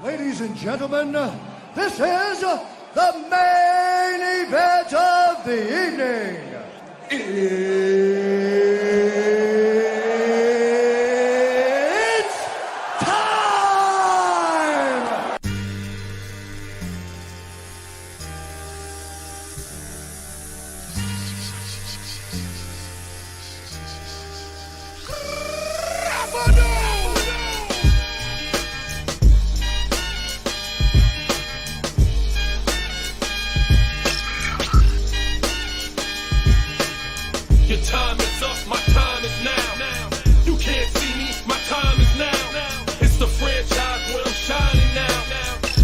Ladies and gentlemen, this is the main event of the evening. It's time! Your time is up, my time is now. You can't see me, my time is now. It's the franchise where I'm shining now.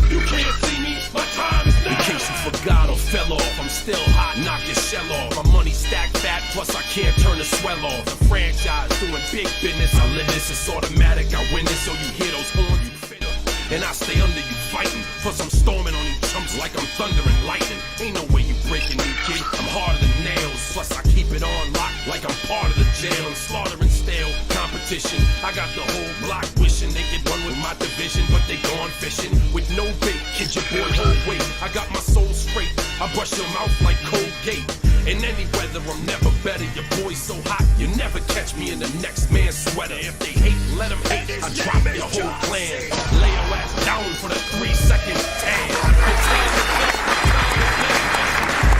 You can't see me, my time is now. In case you forgot or fell off, I'm still hot, knock your shell off. My money stacked fat, plus I can't turn the swell off. The franchise doing big business, I live this, it's automatic. I win this, so you hear those horns, you fit up. And I stay under you fighting, plus I'm storming on these chumps like I'm thunder and lightning. Ain't no way you breaking me, kid, I'm harder than nails. Plus I keep it on lock like I'm part of the jail. I'm slaughtering stale competition. I got the whole block wishing they could run with my division, but they gone fishing with no bait. Kid your boy hold weight. I got my soul straight. I brush your mouth like Colgate. In any weather, I'm never better. Your boy's so hot, you never catch me in the next man's sweater. If they hate, let them hate. I drop your whole plan. Lay your ass down for the 3-second tag.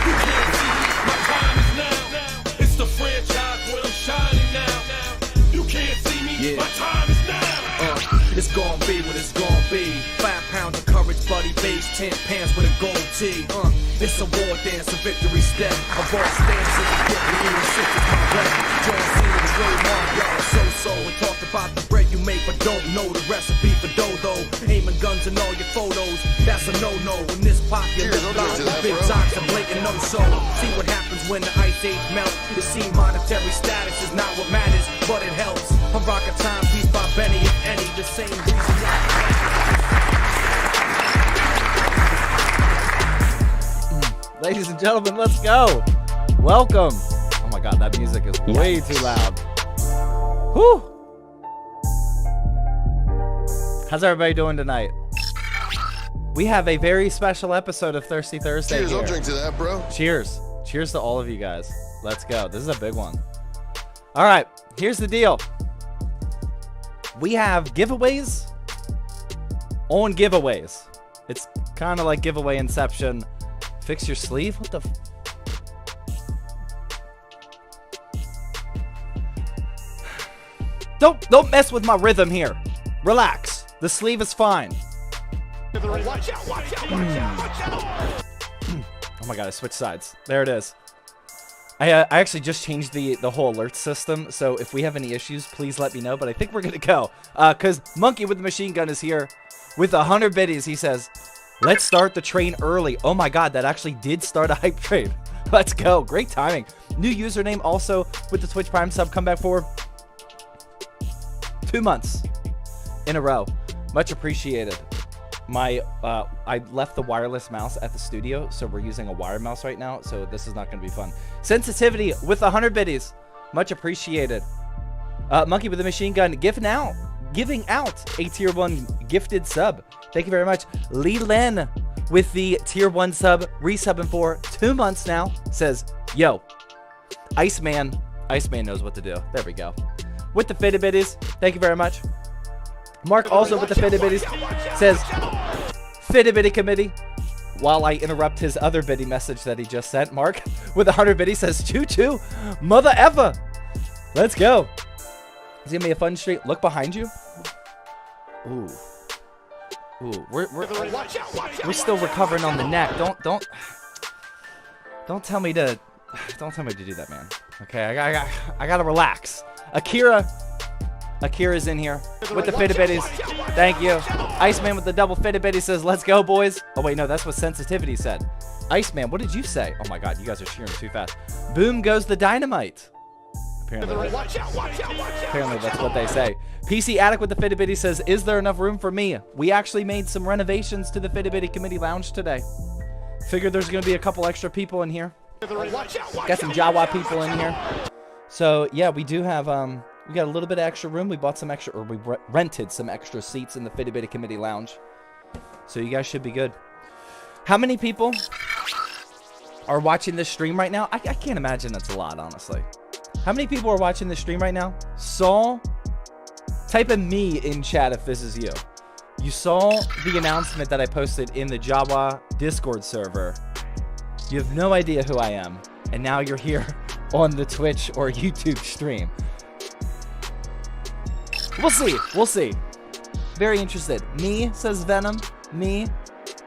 You can't see me, my time is now. It's the franchise where I'm shining now. You can't see me, my time is now. It's gon' be what it's gon' be. 5 pounds of courage, bloody base, 10 pants with a gold tee. It's a war dance, a victory step. A boss stance is a gift, we even six is my rep. John Cena, the trademark, y'all are so-so. And talk about the bread you make, but don't know the recipe for dodo. Aiming guns in all your photos, that's a no-no. In this popular style, the big socks are blatant no-so. See what happens when the ice age melts. You see, monetary status is not what matters, but it helps. I'm rocking timepiece by Benny, if any, the same reason Ladies and gentlemen, let's go. Welcome. Oh my God, that music is way too loud. Whew. How's everybody doing tonight? We have a very special episode of Thirsty Thursday. Cheers, here. I'll drink to that, bro. Cheers. Cheers to all of you guys. Let's go. This is a big one. All right, here's the deal. We have giveaways on giveaways. It's kind of like giveaway inception. Fix your sleeve? What the Don't mess with my rhythm here. Relax. The sleeve is fine. Watch out, watch out, watch out, watch out. Oh my God, I switched sides. There it is. I actually just changed the whole alert system, so if we have any issues, please let me know, but I think we're gonna go. Because Monkey with the machine gun is here with 100 biddies. He says, let's start the train early. Oh my God, that actually did start a hype train. Let's go. Great timing. New username also with the Twitch Prime sub. Come back for 2 months in a row. Much appreciated. I left the wireless mouse at the studio, so we're using a wired mouse right now, so this is not going to be fun. Sensitivity with 100 biddies. Much appreciated. Monkey with the machine gun giving out a tier 1 gifted sub. Thank you very much. Lee Len with the tier 1 sub, resubbing for 2 months now, says, yo, Iceman knows what to do. There we go. With the fitted biddies, thank you very much. Mark also with the fitted biddies says, fitted biddy committee. While I interrupt his other biddy message that he just sent, Mark with 100 biddy says, choo-choo, mother ever. Let's go. It's gonna be a fun street. Look behind you. Ooh. Ooh, we're still recovering on the neck. Don't tell me to do that, man. Okay, I gotta relax. Akira's in here with the fitted biddies. Thank you. Iceman with the double fitted biddy says, let's go, boys. Oh wait, no, that's what sensitivity said. Iceman, what did you say? Oh my God, you guys are cheering too fast. Boom goes the dynamite. Apparently that's what they say. PC Attic with the fitted biddy says, is there enough room for me? We actually made some renovations to the fitted bitty committee lounge today. Figured there's gonna be a couple extra people in here. Got some Jawa people in here. So yeah, we do have we got a little bit of extra room. We bought some extra, or we rented some extra seats in the Fitty Bitty Committee Lounge. So you guys should be good. How many people are watching this stream right now? I can't imagine that's a lot, honestly. How many people are watching this stream right now? Saul, type in me in chat if this is you. You saw the announcement that I posted in the Jawa Discord server. You have no idea who I am. And now you're here on the Twitch or YouTube stream. We'll see. We'll see. Very interested. Me, says Venom. Me,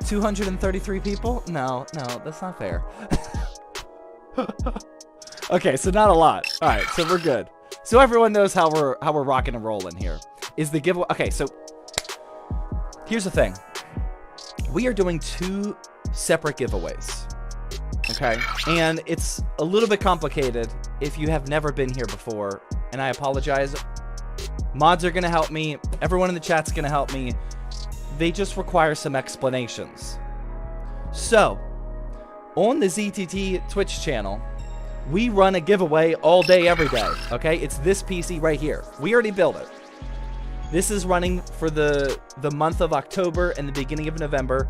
233 people? No, that's not fair. Okay, so not a lot. All right, so we're good. So everyone knows how we're rocking and rolling here. Is the giveaway? Okay, so here's the thing. We are doing 2 separate giveaways. Okay, and it's a little bit complicated if you have never been here before, and I apologize. Mods are gonna help me. Everyone in the chat's gonna help me. They just require some explanations. So, on the ZTT Twitch channel, we run a giveaway all day, every day, okay? It's this PC right here. We already built it. This is running for the month of October and the beginning of November.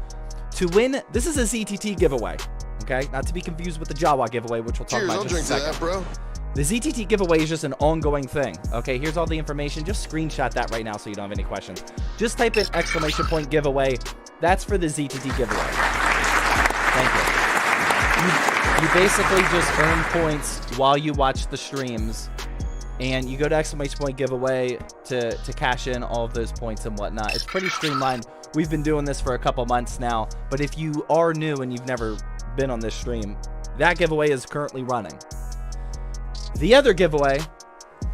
To win, this is a ZTT giveaway, okay? Not to be confused with the Jawa giveaway, which we'll talk about in just a second. Bro. The ZTT giveaway is just an ongoing thing, okay? Here's all the information. Just screenshot that right now so you don't have any questions. Just type in ! giveaway. That's for the ZTT giveaway. Thank you. You basically just earn points while you watch the streams, and you go to ! giveaway to cash in all of those points and whatnot. It's pretty streamlined. We've been doing this for a couple months now, but if you are new and you've never been on this stream, that giveaway is currently running. The other giveaway,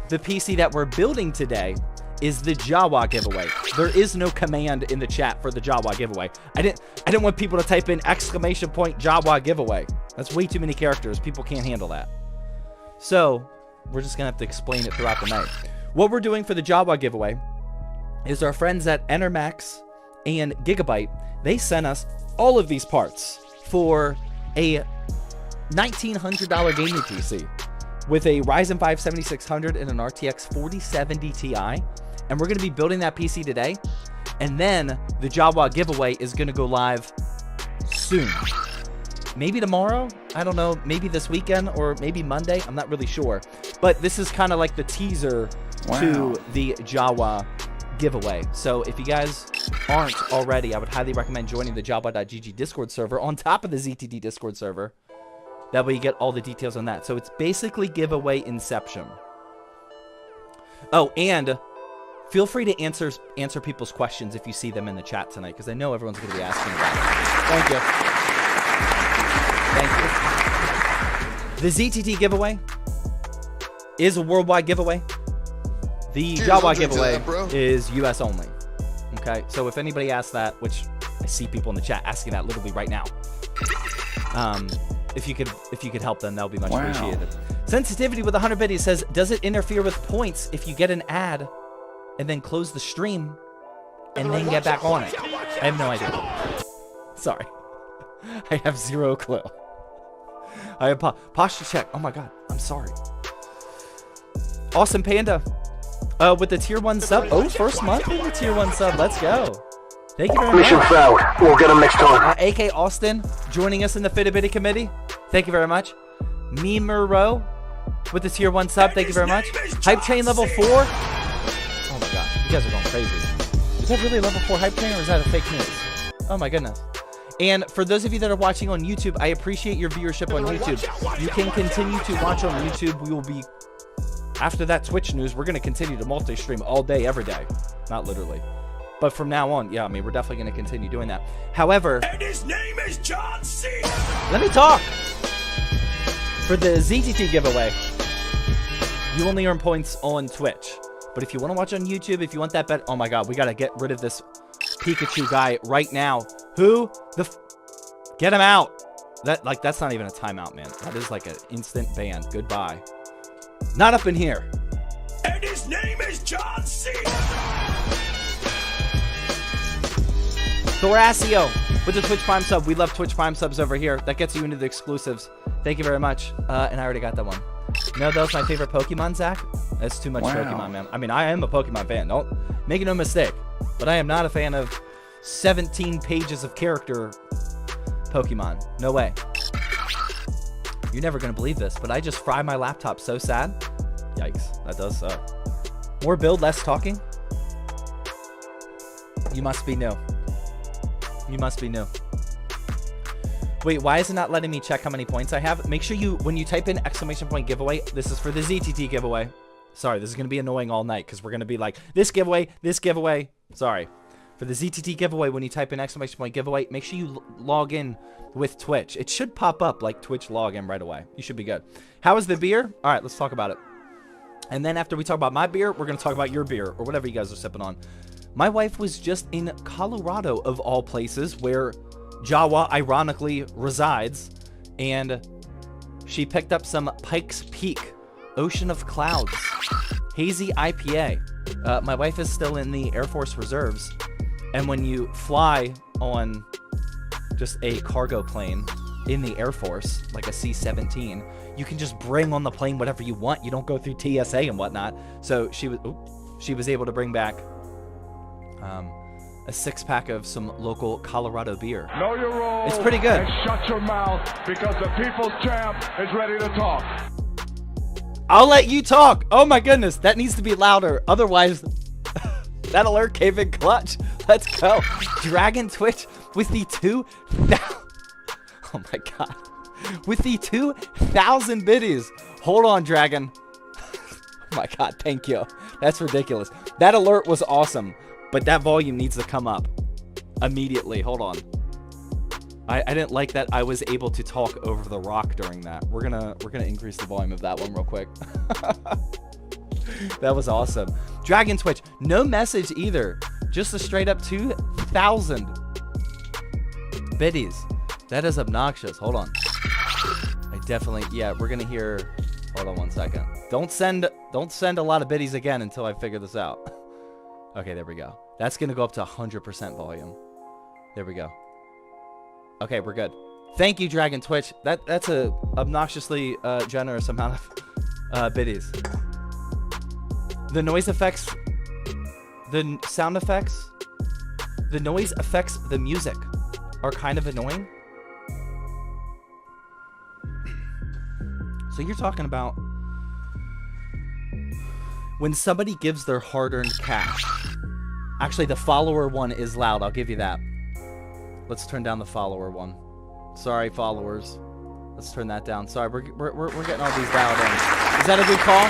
the PC that we're building today, is the Jawa giveaway. There is no command in the chat for the Jawa giveaway. I didn't want people to type in ! Jawa giveaway. That's way too many characters. People can't handle that. So, we're just gonna have to explain it throughout the night. What we're doing for the Jawa giveaway is our friends at Enermax and Gigabyte, they sent us all of these parts for a $1,900 gaming PC with a Ryzen 5 7600 and an RTX 4070 Ti. And we're going to be building that PC today. And then the Jawa giveaway is going to go live soon. Maybe tomorrow? I don't know. Maybe this weekend or maybe Monday. I'm not really sure. But this is kind of like the teaser to the Jawa giveaway. So if you guys aren't already, I would highly recommend joining the Jawa.gg Discord server on top of the ZTD Discord server. That way you get all the details on that. So it's basically giveaway inception. Oh, and feel free to answer people's questions if you see them in the chat tonight, because I know everyone's going to be asking about it. Thank you. The ZTT giveaway is a worldwide giveaway. The Jawa giveaway is US only. Okay, so if anybody asks that, which I see people in the chat asking that literally right now, if you could help them, that would be much appreciated. Sensitivity with 100 biddies says, does it interfere with points if you get an ad and then close the stream and then get back on it? I have no idea. Sorry. I have zero clue. I have posture check. Oh my god, I'm sorry. Awesome Panda with the tier 1 sub. Oh, first month in the tier 1 sub. Let's go. Thank you very much. Mission failed. We'll get him next time. AK Austin joining us in the Fitty committee. Thank you very much. Memero with the tier 1 sub. Thank you very much. Hype Train level 4. Oh my god, you guys are going crazy. Is that really level 4 Hype Train or is that a fake news? Oh my goodness. And for those of you that are watching on YouTube, I appreciate your viewership on YouTube. You can continue to watch on YouTube. We will be, after that Twitch news, we're going to continue to multi-stream all day, every day. Not literally. But from now on, yeah, I mean, we're definitely going to continue doing that. However, And his name is John C. let me talk. For the ZTT giveaway, you only earn points on Twitch. But if you want to watch on YouTube, if you want that bet, oh my god, we got to get rid of this Pikachu guy right now. Who the get him out. That's not even a timeout, man. That is like an instant ban. Goodbye. Not up in here. And his name is John C. Thorasio with the Twitch Prime sub. We love Twitch Prime subs over here. That gets you into the exclusives. Thank you very much. And I already got that one. No, that was my favorite Pokemon, Zach. That's too much Pokemon, man. I mean, I am a Pokemon fan. Don't make no mistake. But I am not a fan of 17 pages of character Pokemon. No way. You're never gonna believe this, but I just fry my laptop so sad. Yikes, that does suck. More build, less talking. You must be new. You must be new. Wait, why is it not letting me check how many points I have? Make sure you, when you type in exclamation point giveaway, this is for the ZTT giveaway. Sorry, this is going to be annoying all night because we're going to be like, this giveaway, this giveaway. Sorry. For the ZTT giveaway, when you type in exclamation point giveaway, make sure you log in with Twitch. It should pop up like Twitch login right away. You should be good. How is the beer? All right, let's talk about it. And then after we talk about my beer, we're going to talk about your beer or whatever you guys are sipping on. My wife was just in Colorado, of all places, where Jawa ironically resides, and she picked up some Pikes Peak Ocean of Clouds Hazy IPA. My wife is still in the Air Force Reserves, and when you fly on just a cargo plane in the Air Force, like a C-17, you can just bring on the plane whatever you want. You don't go through TSA and whatnot. So she was able to bring back a 6-pack of some local Colorado beer. Know your role. It's pretty good. And shut your mouth because the people's champ is ready to talk. I'll let you talk. Oh my goodness, that needs to be louder. Otherwise, that alert came in clutch. Let's go. Dragon Twitch with the 2,000. Oh my god. With the 2,000 biddies. Hold on, Dragon. Oh my god, thank you. That's ridiculous. That alert was awesome. But that volume needs to come up immediately. Hold on. I didn't like that I was able to talk over the rock during that. We're gonna increase the volume of that one real quick. That was awesome. Dragon Twitch, no message either. Just a straight up 2,000 biddies. That is obnoxious. Hold on. I definitely, yeah, we're gonna hear. Hold on one second. Don't send a lot of biddies again until I figure this out. Okay, there we go. That's going to go up to 100% volume. There we go. Okay, we're good. Thank you, Dragon Twitch. That's a obnoxiously generous amount of biddies. The noise effects, the sound effects, the noise affects the music are kind of annoying. So you're talking about when somebody gives their hard-earned cash. Actually, the follower one is loud. I'll give you that. Let's turn down the follower one. Sorry, followers. Let's turn that down. Sorry, we're getting all these dialed in. Is that a good call?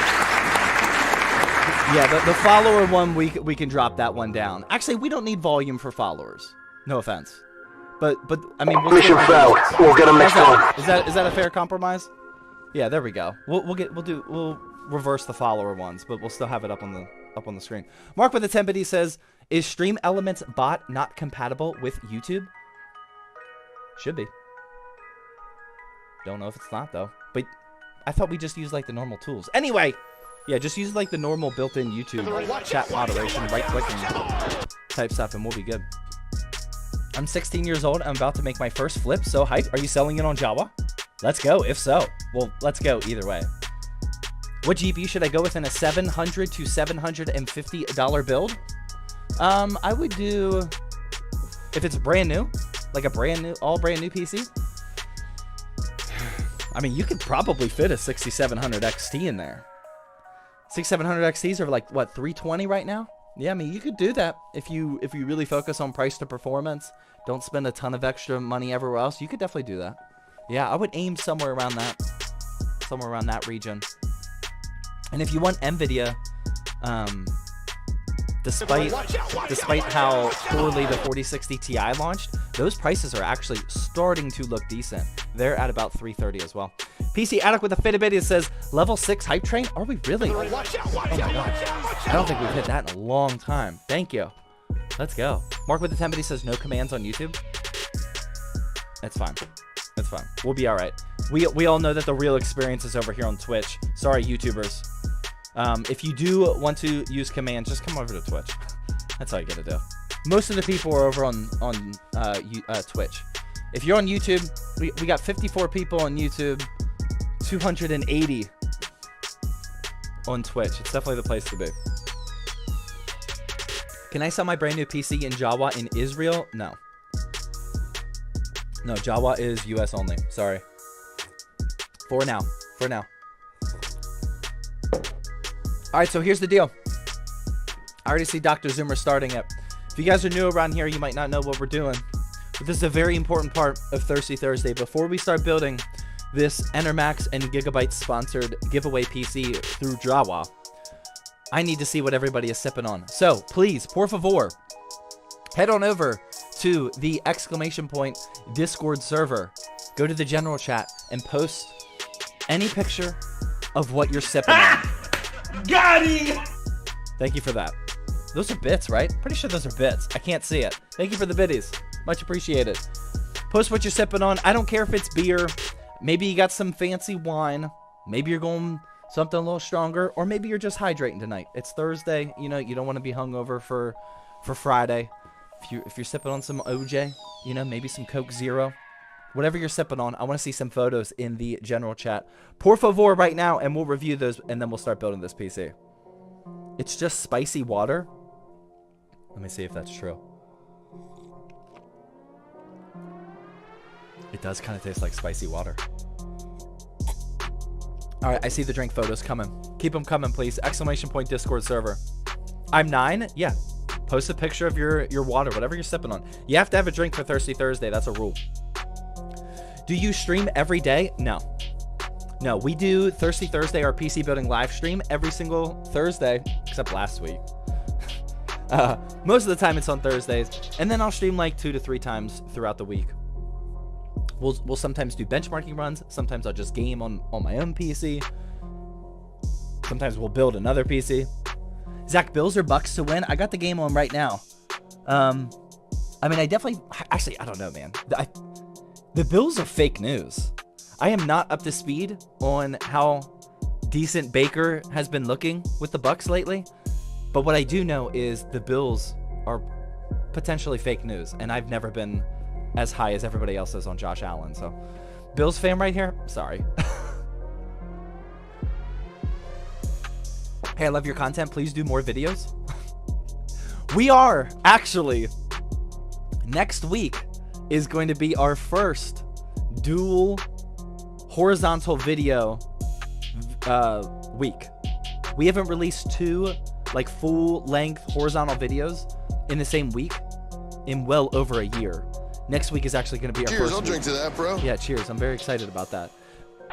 Yeah, the follower one, we can drop that one down. Actually, we don't need volume for followers. No offense. But I mean, Mission failed. We'll get them next time. Is that a fair compromise? Yeah, there we go. We'll reverse the follower ones, but we'll still have it up on the screen. Mark with the 10 biddy says, is Stream Elements bot not compatible with YouTube? Should be. Don't know if it's not though. But I thought we just used like the normal tools. Anyway, yeah, just use like the normal built-in YouTube chat moderation, right click and type stuff, and we'll be good. I'm 16 years old. I'm about to make my first flip. So hype. Are you selling it on Jawa? Let's go. If so, well, let's go either way. What GPU should I go with in a $700 to $750 build? I would do, if it's brand new, like a all brand new PC. I mean, you could probably fit a 6700 XT in there. 6700 XTs are like what, 320 right now? Yeah, I mean, you could do that if you really focus on price to performance. Don't spend a ton of extra money everywhere else. You could definitely do that. Yeah, I would aim somewhere around that region. And if you want NVIDIA, despite how poorly the 4060 Ti launched, those prices are actually starting to look decent. They're at about 330 as well. PC Addict with a Fitbit, it says, level 6 hype train? Are we really? Oh my gosh. I don't think we've hit that in a long time. Thank you. Let's go. Mark with the 10 biddy says no commands on YouTube. That's fine. That's fine. We'll be all right. We all know that the real experience is over here on Twitch. Sorry, YouTubers. If you do want to use commands, just come over to Twitch. That's all you gotta do. Most of the people are over on Twitch. If you're on YouTube, we got 54 people on YouTube, 280 on Twitch. It's definitely the place to be. Can I sell my brand new PC in Jawa in Israel? No. No, Jawa is US only. Sorry. For now. For now. All right, so here's the deal. I already see Dr. Zoomer starting it. If you guys are new around here, you might not know what we're doing. But this is a very important part of Thirsty Thursday. Before we start building this Enermax and Gigabyte sponsored giveaway PC through Jawa, I need to see what everybody is sipping on. So please, por favor, head on over to the ! Discord server. Go to the general chat and post any picture of what you're sipping on. Got him! Thank you for that. Those are bits, right? Pretty sure those are bits. I can't see it. Thank you for the biddies. Much appreciated. Post what you're sipping on. I don't care if it's beer. Maybe you got some fancy wine. Maybe you're going something a little stronger. Or maybe you're just hydrating tonight. It's Thursday. You know, you don't want to be hungover for Friday. If you're sipping on some OJ, you know, maybe some Coke Zero. Whatever you're sipping on, I want to see some photos in the general chat. Por favor right now, and we'll review those, and then we'll start building this PC. It's just spicy water. Let me see if that's true. It does kind of taste like spicy water. All right, I see the drink photos coming. Keep them coming, please. ! Discord server. I'm 9? Yeah. Post a picture of your water, whatever you're sipping on. You have to have a drink for Thirsty Thursday. That's a rule. Do you stream every day? No. No, we do Thirsty Thursday, our PC building live stream, every single Thursday, except last week. Most of the time it's on Thursdays, and then I'll stream like 2 to 3 times throughout the week. We'll sometimes do benchmarking runs. Sometimes I'll just game on my own PC. Sometimes we'll build another PC. Zach, Bills or Bucks to win? I got the game on right now. I mean, I definitely... Actually, I don't know, man. The Bills are fake news. I am not up to speed on how decent Baker has been looking with the Bucks lately. But what I do know is the Bills are potentially fake news. And I've never been as high as everybody else is on Josh Allen. So, Bills fan right here? Sorry. Hey, I love your content. Please do more videos. We are actually, next week is going to be our first dual horizontal video week. We haven't released 2 like full length horizontal videos in the same week in well over a year. Next week is actually going to be our first. Cheers, I'll drink to that, bro. Yeah, cheers. I'm very excited about that.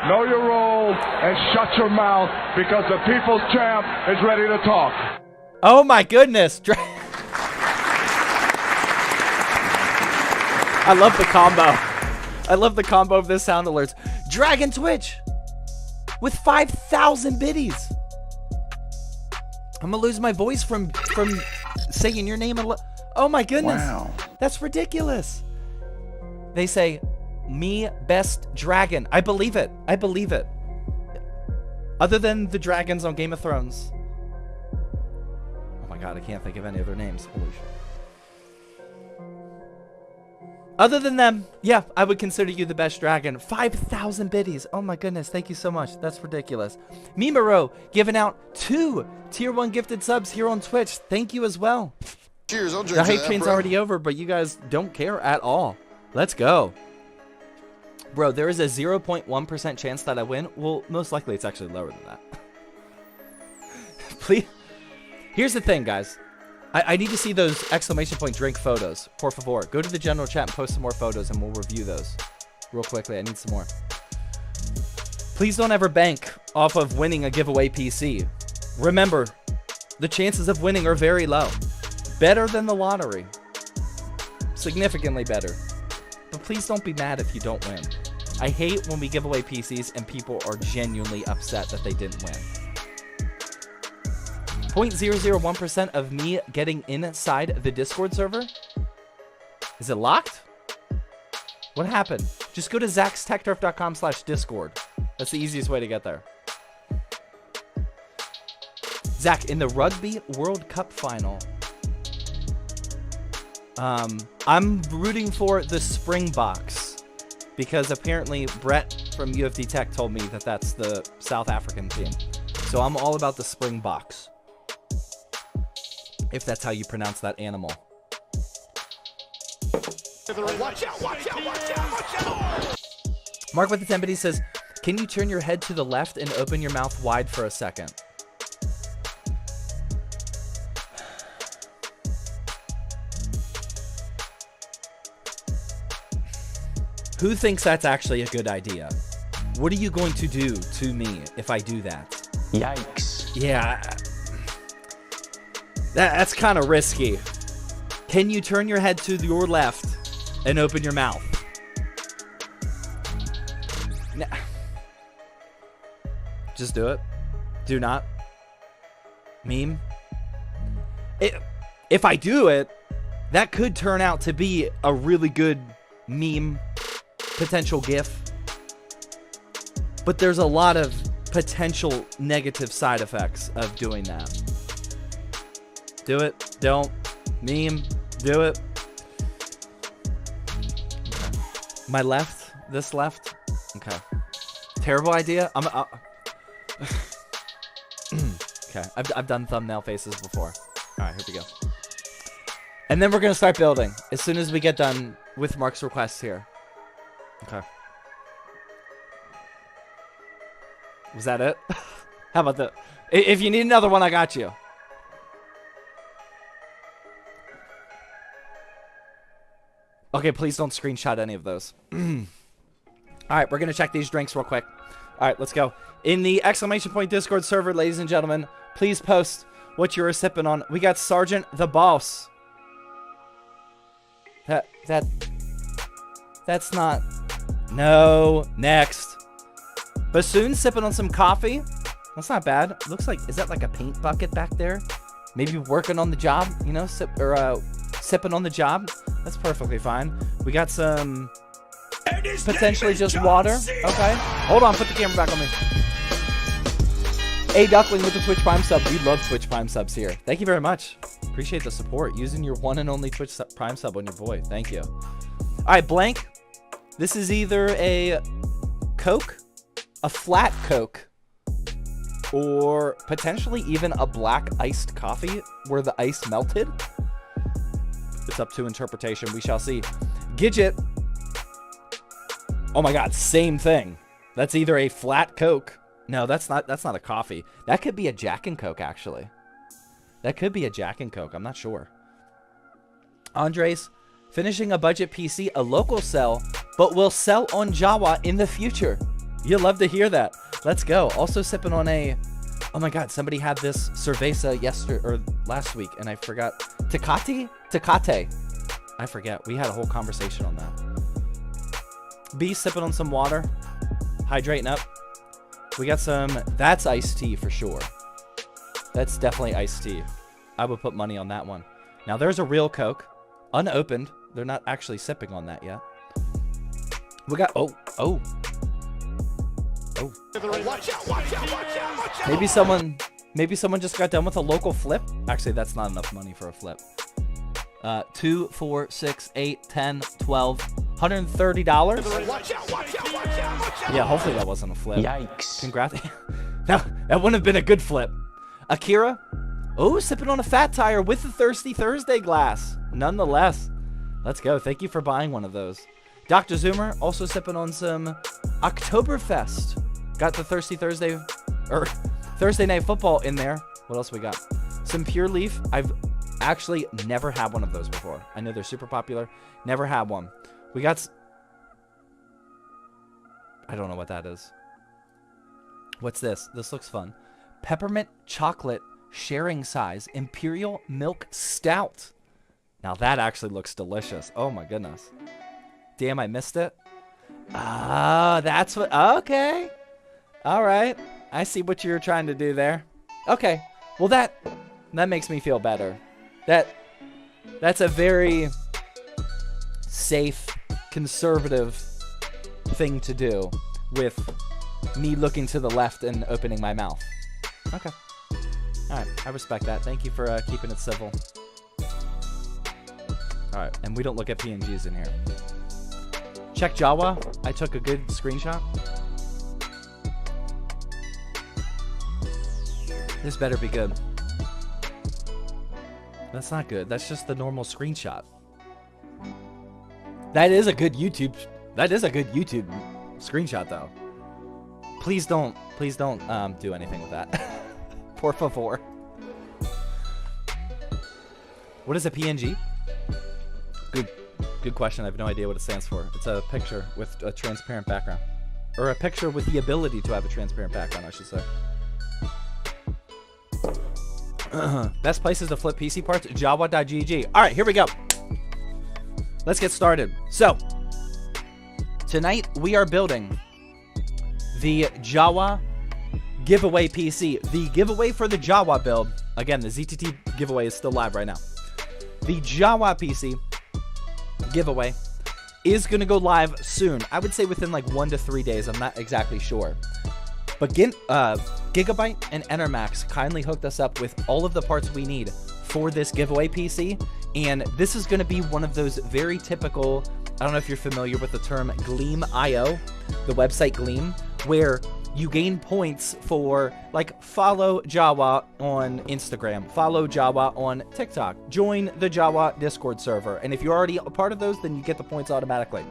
Know your role and shut your mouth because the people's champ is ready to talk. Oh my goodness. I love the combo. I love the combo of this sound alerts. Dragon Twitch with 5,000 biddies. I'm gonna lose my voice from saying your name. Oh my goodness. Wow. That's ridiculous. They say, me best dragon. I believe it. I believe it. Other than the dragons on Game of Thrones. Oh my god, I can't think of any other names. Holy shit. Other than them, yeah, I would consider you the best dragon. 5,000 biddies. Oh my goodness, thank you so much. That's ridiculous. Mimaro giving out 2 tier 1 gifted subs here on Twitch. Thank you as well. Cheers, I'll drink The to hype that, train's bro. already over, but you guys don't care at all. Let's go. Bro, there is a 0.1% chance that I win. Well, most likely it's actually lower than that. Please. Here's the thing, guys. I need to see those ! Drink photos. Por favor. Go to the general chat and post some more photos and we'll review those. Real quickly. I need some more. Please don't ever bank off of winning a giveaway PC. Remember, the chances of winning are very low. Better than the lottery. Significantly better. But please don't be mad if you don't win. I hate when we give away PCs and people are genuinely upset that they didn't win. 0.001% of me getting inside the Discord server? Is it locked? What happened? Just go to zachstechturf.com/discord. That's the easiest way to get there. Zach, in the Rugby World Cup final, I'm rooting for the Springboks because apparently Brett from UFD Tech told me that that's the South African team. So I'm all about the Springboks. If that's how you pronounce that animal. Watch out, watch out, watch out, watch out! Mark with the 10 biddies says, can you turn your head to the left and open your mouth wide for a second? Who thinks that's actually a good idea? What are you going to do to me if I do that? Yikes. Yeah. That's kind of risky. Can you turn your head to your left and open your mouth? Nah. Just do it. Do not. Meme. If I do it, that could turn out to be a really good meme, potential GIF. But there's a lot of potential negative side effects of doing that. Do it. Don't. Meme. Do it. My left. This left. Okay. Terrible idea. Okay. I've done thumbnail faces before. All right. Here we go. And then we're gonna start building as soon as we get done with Mark's requests here. Okay. Was that it? How about that? If you need another one, I got you. Okay, please don't screenshot any of those. All right, we're going to check these drinks real quick. All right, let's go. In the exclamation point Discord server, ladies and gentlemen, please post what you are sipping on. We got Sergeant the Boss. That's not... No, next. Bassoon sipping on some coffee. That's not bad. Looks like, is that like a paint bucket back there? Maybe working on the job, you know, sipping on the job. That's perfectly fine. We got some potentially just water. Okay. Hold on, put the camera back on me. A Duckling with the Twitch Prime sub. We love Twitch Prime subs here. Thank you very much. Appreciate the support. Using your one and only Twitch Prime sub on your boy. Thank you. All right, Blank. This is either a Coke, a flat Coke, or potentially even a black iced coffee where the ice melted. It's up to interpretation. We shall see. Gidget. Oh my God, same thing. That's either a flat Coke. No, that's not a coffee. That could be a Jack and Coke, actually. That could be a Jack and Coke. I'm not sure. Andres, finishing a budget PC, a local sell, but will sell on Jawa in the future. You'll love to hear that. Let's go. Also sipping on a... Oh my God, somebody had this cerveza yesterday or last week, and I forgot. Tecate? Tecate. I forget. We had a whole conversation on that. B sipping on some water. Hydrating up. We got some... That's iced tea for sure. That's definitely iced tea. I would put money on that one. Now there's a real Coke. Unopened. They're not actually sipping on that yet. We got... Oh. Watch out, watch out, watch out, watch out. Maybe someone just got done with a local flip. Actually, that's not enough money for a flip. 2, 4, 6, 8, 10, 12, $130. Watch out, watch out, watch out, watch out. Yeah, hopefully that wasn't a flip. Yikes. Congrats. That wouldn't have been a good flip. Akira. Oh, sipping on a fat tire with the Thirsty Thursday glass. Nonetheless. Let's go. Thank you for buying one of those. Dr. Zoomer also sipping on some Oktoberfest. Got the Thirsty Thursday or Thursday Night Football in there. What else we got? Some Pure Leaf. I've actually never had one of those before. I know they're super popular. Never had one. We got... I don't know what that is. What's this? This looks fun. Peppermint chocolate sharing size Imperial Milk Stout. Now that actually looks delicious. Oh my goodness. Damn, I missed it. Ah, that's what... Okay. All right. I see what you're trying to do there. Okay. Well, that makes me feel better. That's a very safe, conservative thing to do with me looking to the left and opening my mouth. Okay. All right. I respect that. Thank you for keeping it civil. All right. And we don't look at PNGs in here. Check Jawa. I took a good screenshot. This better be good. That's not good. That's just the normal screenshot. That is a good YouTube. That is a good YouTube screenshot, though. Please don't do anything with that. Por favor. What is a PNG? Good question. I have no idea what it stands for. It's a picture with a transparent background. Or a picture with the ability to have a transparent background, I should say. Best places to flip PC parts, Jawa.gg. All right, here we go. Let's get started. So, tonight we are building the Jawa giveaway PC. The giveaway for the Jawa build, again, the ZTT giveaway is still live right now. The Jawa PC giveaway is going to go live soon. I would say within like 1 to 3 days. I'm not exactly sure. But Gigabyte and Enermax kindly hooked us up with all of the parts we need for this giveaway PC. And this is going to be one of those very typical, I don't know if you're familiar with the term Gleam.io, the website Gleam, where you gain points for, like, follow Jawa on Instagram, follow Jawa on TikTok, join the Jawa Discord server. And if you're already a part of those, then you get the points automatically.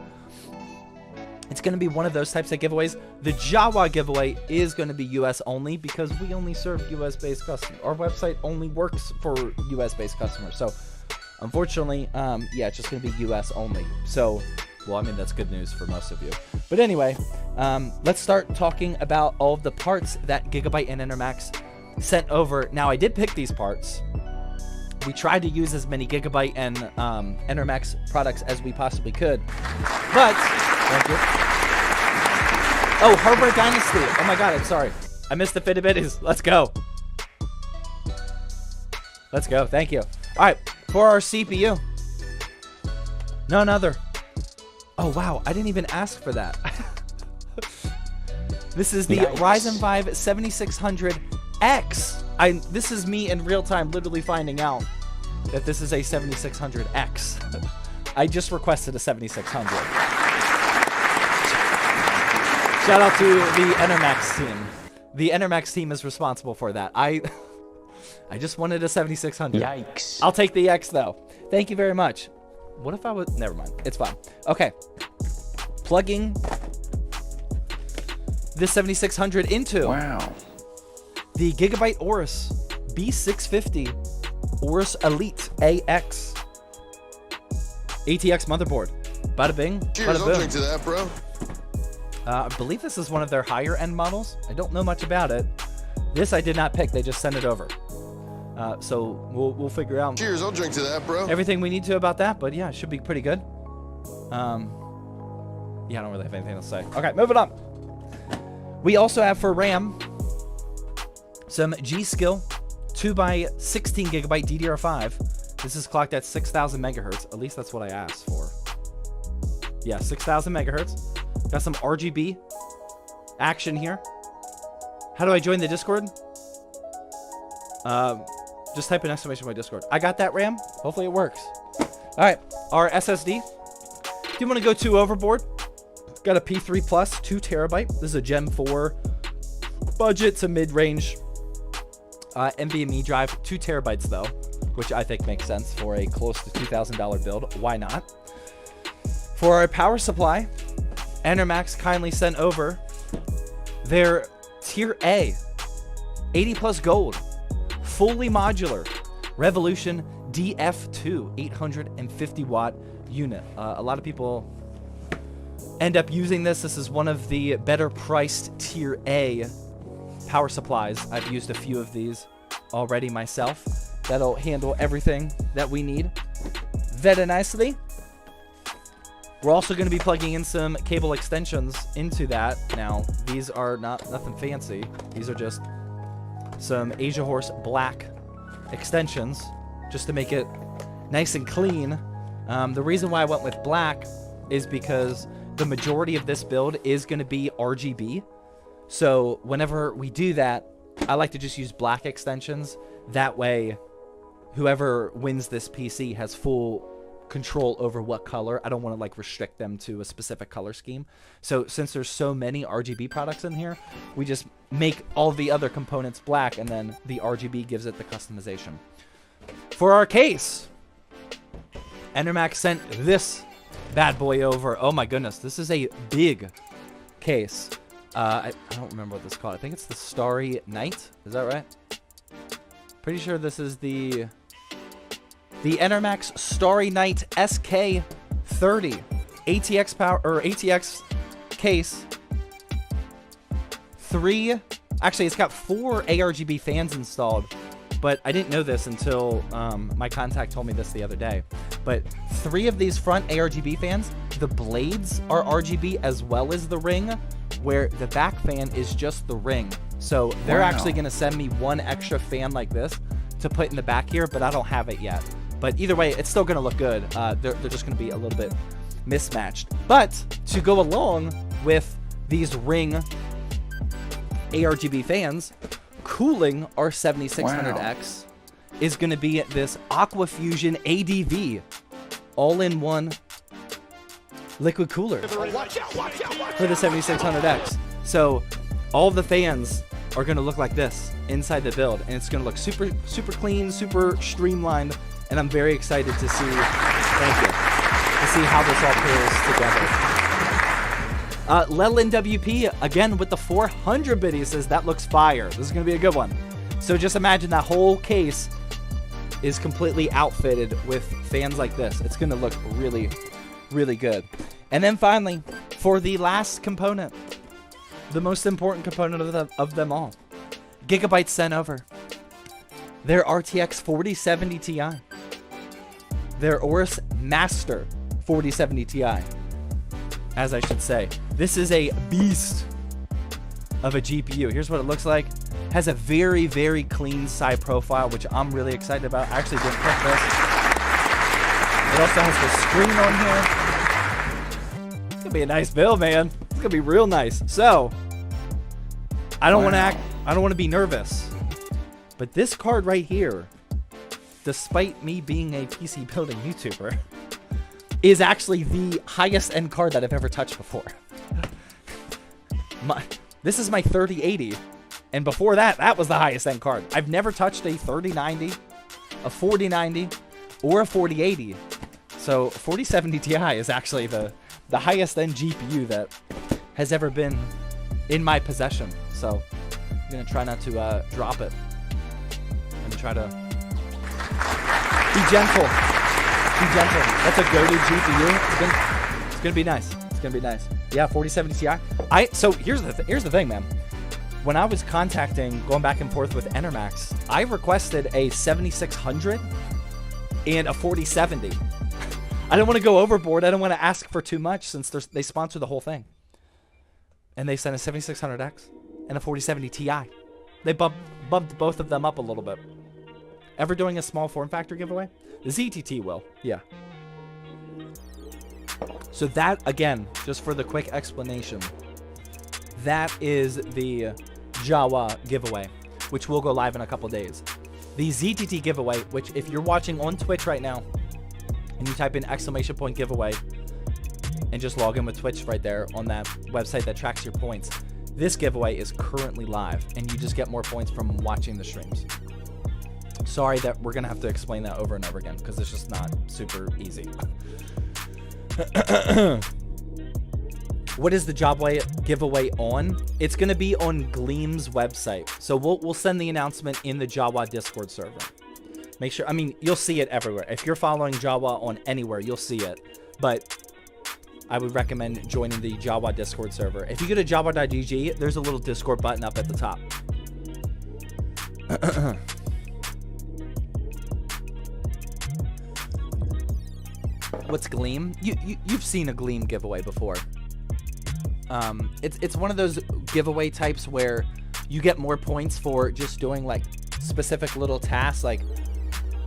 It's going to be one of those types of giveaways. The Jawa giveaway is going to be US only because we only serve US-based customers. Our website only works for US-based customers. So, unfortunately, yeah, it's just going to be US only. So, well, I mean, that's good news for most of you. But anyway, let's start talking about all of the parts that Gigabyte and Enermax sent over. Now, I did pick these parts. We tried to use as many Gigabyte and Enermax products as we possibly could. But, thank you. Oh, Hardware Dynasty. Oh my god, I'm sorry. I missed the Fitbit. Let's go. Let's go. Thank you. All right, for our CPU. None other. Oh, wow. I didn't even ask for that. This is the Ryzen 5 7600X. This is me in real time literally finding out that this is a 7600X. I just requested a 7600. Shout out to the Enermax team. The Enermax team is responsible for that. I just wanted a 7600. Yikes. I'll take the X, though. Thank you very much. What if I was... Never mind. It's fine. Okay. Plugging this 7600 into... Wow. The Gigabyte Aorus B650 Aorus Elite AX ATX motherboard. Bada bing, Cheers, bada I'll boom. drink to that, bro. I believe this is one of their higher end models. I don't know much about it. This I did not pick. They just sent it over. So we'll figure out. Cheers, I'll drink to that, bro. Everything we need to about that, but yeah, it should be pretty good. Yeah, I don't really have anything to say. Okay, moving on. We also have for RAM some G-Skill 2x16 gigabyte DDR5. This is clocked at 6,000 megahertz. At least that's what I asked for. Yeah, 6,000 megahertz. Got some RGB action here. How do I join the Discord? Just type an exclamation point Discord. I got that RAM. Hopefully it works. All right, our SSD. Do you want to go 2 overboard? Got a P3 Plus 2 terabyte. This is a Gen 4 budget to mid-range NVMe drive. 2 terabytes though, which I think makes sense for a close to $2,000 build. Why not? For our power supply, Enermax kindly sent over their Tier A 80 plus gold fully modular Revolution DF2 850 watt unit. A lot of people end up using this. This is one of the better priced Tier A power supplies. I've used a few of these already myself. That'll handle everything that we need very nicely. We're also going to be plugging in some cable extensions into that. Now, these are nothing fancy. These are just some Asia Horse black extensions just to make it nice and clean. The reason why I went with black is because the majority of this build is going to be RGB. So whenever we do that, I like to just use black extensions. That way, whoever wins this PC has full control over what color. I don't want to like restrict them to a specific color scheme. So since there's so many RGB products in here, we just make all the other components black and then the RGB gives it the customization. for our case, Enermax sent this bad boy over. Oh my goodness, this is a big case. I don't remember what this is called. I think it's the Starry Night. Is that right? Pretty sure this is the Enermax Starry Night SK30 ATX power or ATX case. Actually, it's got 4 ARGB fans installed, but I didn't know this until my contact told me this the other day. But 3 of these front ARGB fans, the blades are RGB as well as the ring, where the back fan is just the ring. So they're actually going to send me 1 extra fan like this to put in the back here, but I don't have it yet. But either way, it's still going to look good. They're just going to be a little bit mismatched. But to go along with these ring ARGB fans, cooling our 7600X is going to be this Aqua Fusion ADV all-in-one liquid cooler for the 7600X. So all of the fans are going to look like this inside the build, and it's going to look super clean, super streamlined, and I'm very excited to see, to see how this all pairs together. Lelin WP, again with the 400 bit, he says, that looks fire. This is going to be a good one. So just imagine that whole case is completely outfitted with fans like this. It's going to look really, really good. And then finally, for the last component, the most important component of them all, Gigabyte sent over their RTX 4070 Ti, their Aorus Master 4070 Ti, as I should say. This is a beast of a GPU. Here's what it looks like. Has a very, very clean side profile, which I'm really excited about. I actually didn't pick this. It also has the screen on here. It's gonna be a nice build, man. It's gonna be real nice. So I don't want to be nervous, but this card right here, despite me being a PC building YouTuber, is actually the highest end card that I've ever touched before. This is my 3080, and before that, that was the highest end card. I've never touched a 3090, a 4090, or a 4080. So 4070 Ti is actually the highest end GPU that has ever been in my possession. So I'm gonna try not to drop it and try to be gentle. Be gentle. That's a go-to GPU. It's gonna be nice. It's gonna be nice. Yeah, 4070 Ti. So here's the thing, man. When I was going back and forth with Enermax, I requested a 7600 and a 4070. I didn't want to go overboard. I didn't want to ask for too much since they sponsor the whole thing. And they sent a 7600X and a 4070 Ti. They bumped both of them up a little bit. Ever doing a small form factor giveaway? The ZTT will, yeah. So that, again, just for the quick explanation, that is the Jawa giveaway, which will go live in a couple days. The ZTT giveaway, which if you're watching on Twitch right now, and you type in ! giveaway, and just log in with Twitch right there on that website that tracks your points, this giveaway is currently live, and you just get more points from watching the streams. Sorry that we're going to have to explain that over and over again, because it's just not super easy. What is the giveaway on? It's going to be on Gleam's website. So we'll send the announcement in the Jawa Discord server. Make sure, I mean, you'll see it everywhere. If you're following Jawa on anywhere, you'll see it. But I would recommend joining the Jawa Discord server. If you go to jawa.gg, there's a little Discord button up at the top. What's Gleam? You've seen a Gleam giveaway before. It's one of those giveaway types where you get more points for just doing like specific little tasks. Like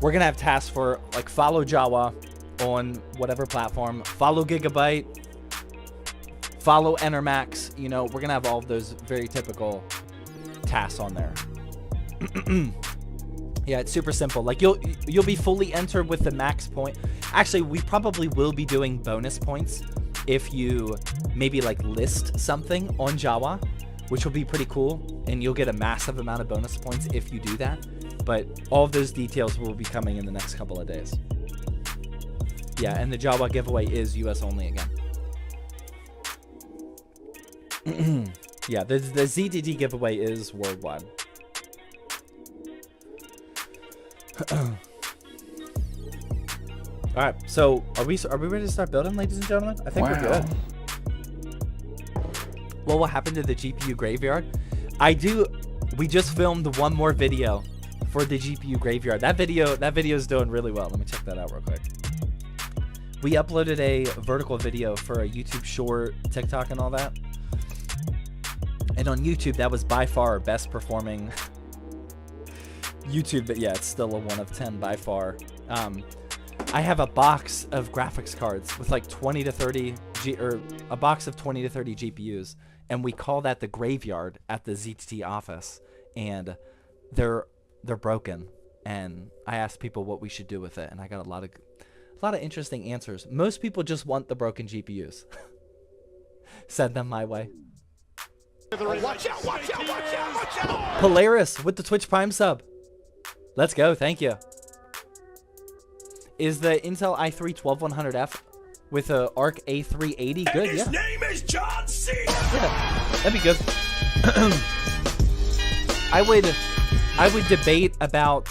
we're gonna have tasks for like follow Jawa on whatever platform, follow Gigabyte, follow Enermax. You know, we're gonna have all of those very typical tasks on there. Yeah, it's super simple. Like you'll be fully entered with the max point. Actually, we probably will be doing bonus points if you maybe like list something on Jawa, which will be pretty cool, and you'll get a massive amount of bonus points if you do that. But all of those details will be coming in the next couple of days. Yeah, and the Jawa giveaway is US only again. Yeah, the ZDD giveaway is worldwide. All right, so are we ready to start building, ladies and gentlemen? I think we're good. Well, what happened to the GPU graveyard? We just filmed one more video for the GPU graveyard. That video is doing really well. Let me check that out real quick. We uploaded a vertical video for a YouTube short, TikTok, and all that. And on YouTube, that was by far our best performing YouTube, but yeah, it's still a 1 of 10 by far. I have a box of graphics cards with like 20 to 30 a box of 20 to 30 GPUs, and we call that the graveyard at the ZTT office. And they're broken, and I asked people what we should do with it, and I got a lot of interesting answers. Most people just want the broken GPUs. Send them my way. Watch out, watch out, watch out, watch out! Polaris with the Twitch Prime sub. Let's go, thank you. Is the Intel i3 12100F with a Arc A380 good? His name is John C. Yeah, that'd be good. I would debate about.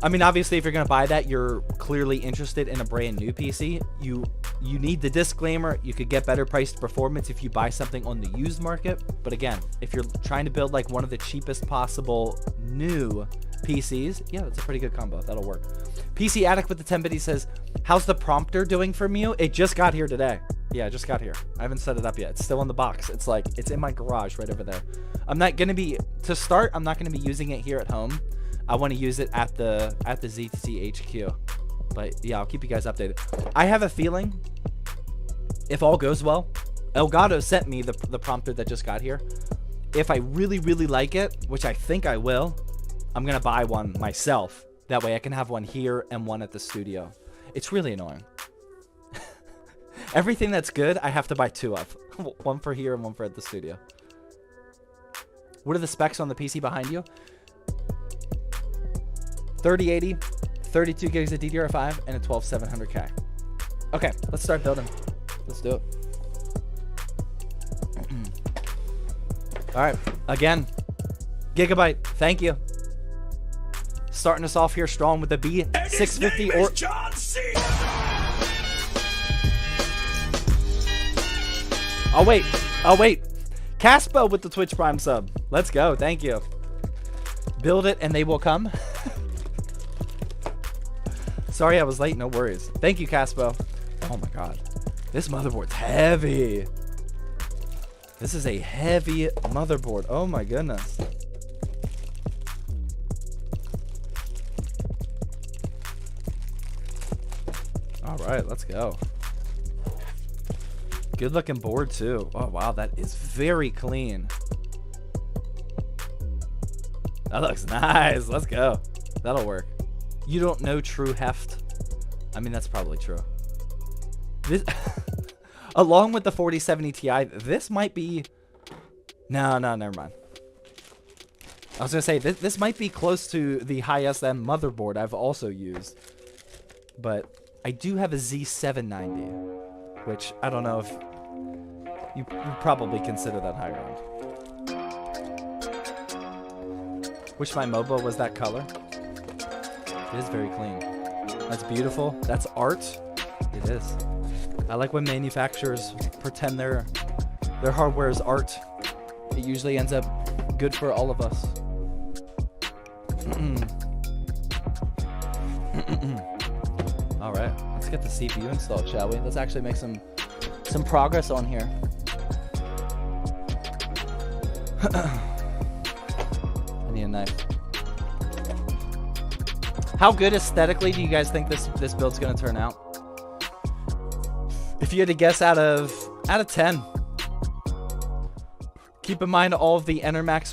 I mean, obviously, if you're gonna buy that, you're clearly interested in a brand new PC. You need the disclaimer. You could get better priced performance if you buy something on the used market. But again, if you're trying to build like one of the cheapest possible new PCs, yeah, that's a pretty good combo. That'll work. PC Addict with the 10-bit says, how's the prompter doing from you? It just got here today. Yeah, it just got here. I haven't set it up yet. It's still in the box. It's like, it's in my garage right over there. I'm not going to be, to start, I'm not going to be using it here at home. I want to use it at the ZTC HQ. But yeah, I'll keep you guys updated. I have a feeling, if all goes well, Elgato sent me the prompter that just got here. If I really, really like it, which I think I will, I'm going to buy one myself. That way I can have one here and one at the studio. It's really annoying. Everything that's good, I have to buy 2 of. One for here and one for at the studio. What are the specs on the PC behind you? 3080, 32 gigs of DDR5, and a 12700K. Okay, let's start building. Let's do it. All right, again, Gigabyte, thank you. Starting us off here strong with the B650 or John C. Oh wait. Caspo with the Twitch Prime sub. Let's go. Thank you. Build it and they will come. Sorry I was late. No worries. Thank you, Caspo. Oh my god. This motherboard's heavy. This is a heavy motherboard. Oh my goodness. All right, let's go. Good looking board too. Oh wow, that is very clean. That looks nice. Let's go. That'll work. You don't know true heft. I mean, that's probably true. This, along with the 4070 Ti, this might be. No, never mind. I was gonna say this might be close to the high SM motherboard I've also used, but I do have a Z790, which I don't know if you probably consider that higher end. Wish my MOBA was that color. It is very clean. That's beautiful. That's art. It is. I like when manufacturers pretend their hardware is art. It usually ends up good for all of us. All right, let's get the CPU installed, shall we? Let's actually make some progress on here. I need a knife. How good aesthetically do you guys think this build's gonna turn out? If you had to guess out of 10. Keep in mind all of the Enermax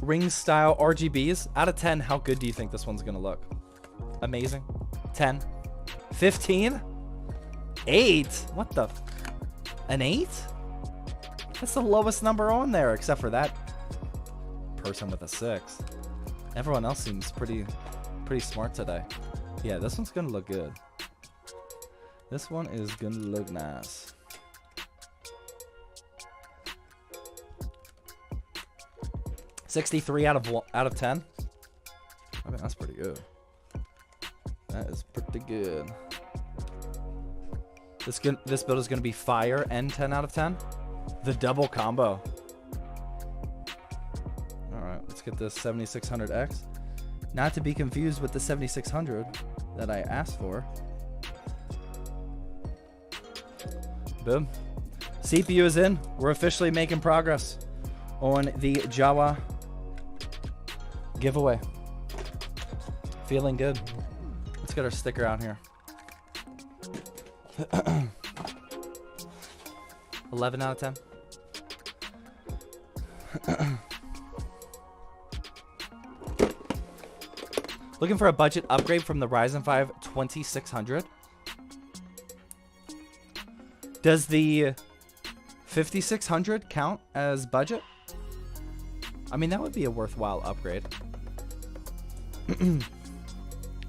ring style RGBs. Out of 10, how good do you think this one's gonna look? Amazing. 10. 15. 8. What the? An 8? That's the lowest number on there, except for that person with a 6. Everyone else seems pretty smart today. Yeah, this one's gonna look good. This one is gonna look nice. $63 out of 10. I mean, that's pretty good. That is pretty good. This build is gonna be fire and 10 out of 10. The double combo. All right, let's get this 7600X. Not to be confused with the 7600 that I asked for. Boom. CPU is in. We're officially making progress on the Jawa giveaway. Feeling good. Let's get our sticker out here. 11 out of 10. Looking for a budget upgrade from the Ryzen 5 2600. Does the 5600 count as budget? I mean, that would be a worthwhile upgrade.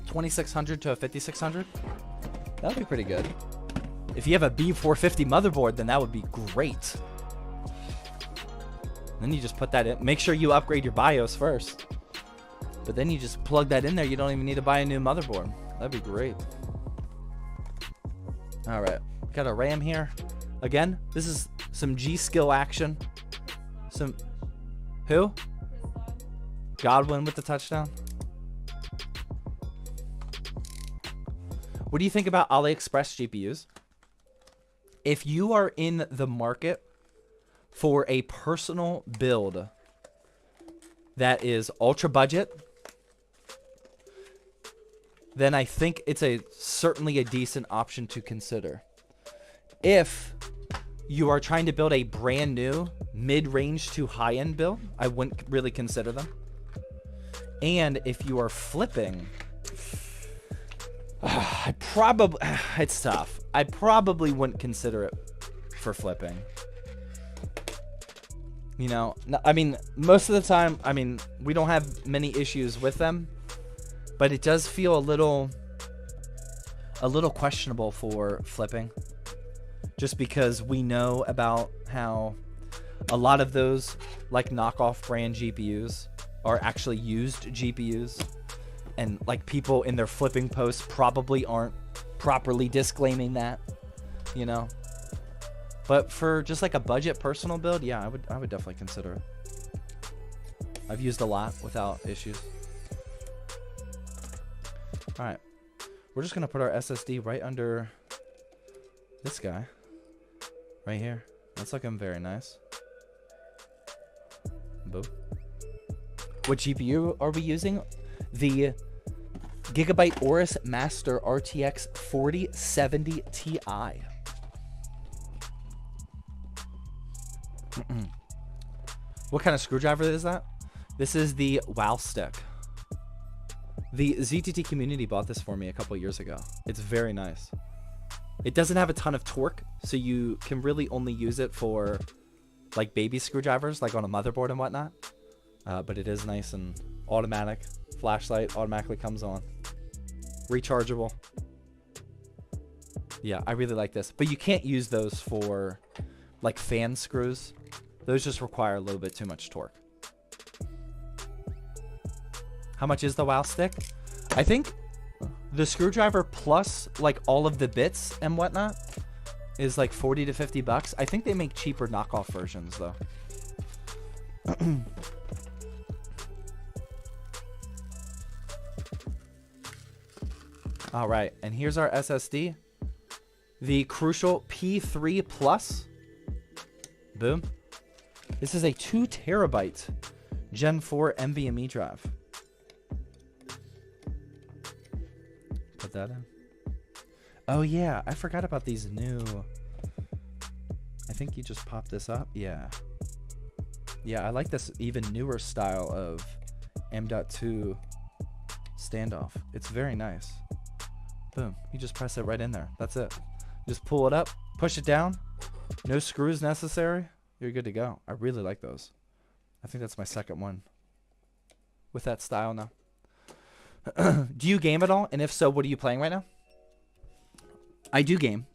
2600 to a 5600? That would be pretty good. If you have a B450 motherboard, then that would be great. Then you just put that in. Make sure you upgrade your BIOS first. But then you just plug that in there. You don't even need to buy a new motherboard. That'd be great. All right. Got a RAM here. Again, this is some G-Skill action. Some... Who? Godwin with the touchdown. What do you think about AliExpress GPUs? If you are in the market for a personal build that is ultra budget, then I think it's certainly a decent option to consider. If you are trying to build a brand new mid-range to high-end build, I wouldn't really consider them. And if you are flipping, it's tough. I probably wouldn't consider it for flipping. You know, I mean, most of the time, I mean, we don't have many issues with them, but it does feel a little questionable for flipping, just because we know about how a lot of those like knockoff brand GPUs are actually used GPUs, and like people in their flipping posts probably aren't properly disclaiming that, you know. But for just like a budget personal build, yeah, I would definitely consider it. I've used a lot without issues. All right, we're just gonna put our SSD right under this guy, right here. That's looking very nice. Boom. What GPU are we using? The Gigabyte Aorus Master RTX 4070 Ti. What kind of screwdriver is that? This is the WoW stick. The ZTT community bought this for me a couple years ago. It's very nice. It doesn't have a ton of torque, so you can really only use it for like baby screwdrivers, like on a motherboard and whatnot. But it is nice and automatic. Flashlight automatically comes on. Rechargeable. Yeah, I really like this. But you can't use those for like fan screws. Those just require a little bit too much torque. How much is the WoW stick? I think the screwdriver plus like all of the bits and whatnot is like 40 to 50 bucks. I think they make cheaper knockoff versions though. All right, and here's our SSD. The Crucial P3 Plus. Boom. This is a 2 terabyte Gen 4 NVMe drive. Put that in. Oh yeah, I forgot about these new. I think you just pop this up. Yeah. Yeah, I like this even newer style of M.2 standoff. It's very nice. Boom. You just press it right in there. That's it. Just pull it up, push it down. No screws necessary. You're good to go. I really like those. I think that's my second one with that style now. Do you game at all? And if so, what are you playing right now? I do game.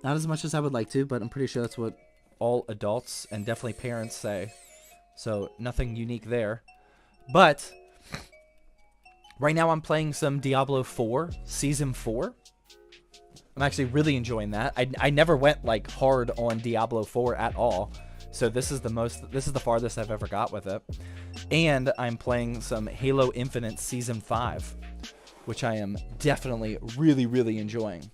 Not as much as I would like to, but I'm pretty sure that's what all adults and definitely parents say. So nothing unique there. But right now I'm playing some Diablo 4 Season 4. I'm actually really enjoying that. I never went like hard on Diablo 4 at all. So this is the farthest I've ever got with it. And I'm playing some Halo Infinite Season 5, which I am definitely really, really enjoying.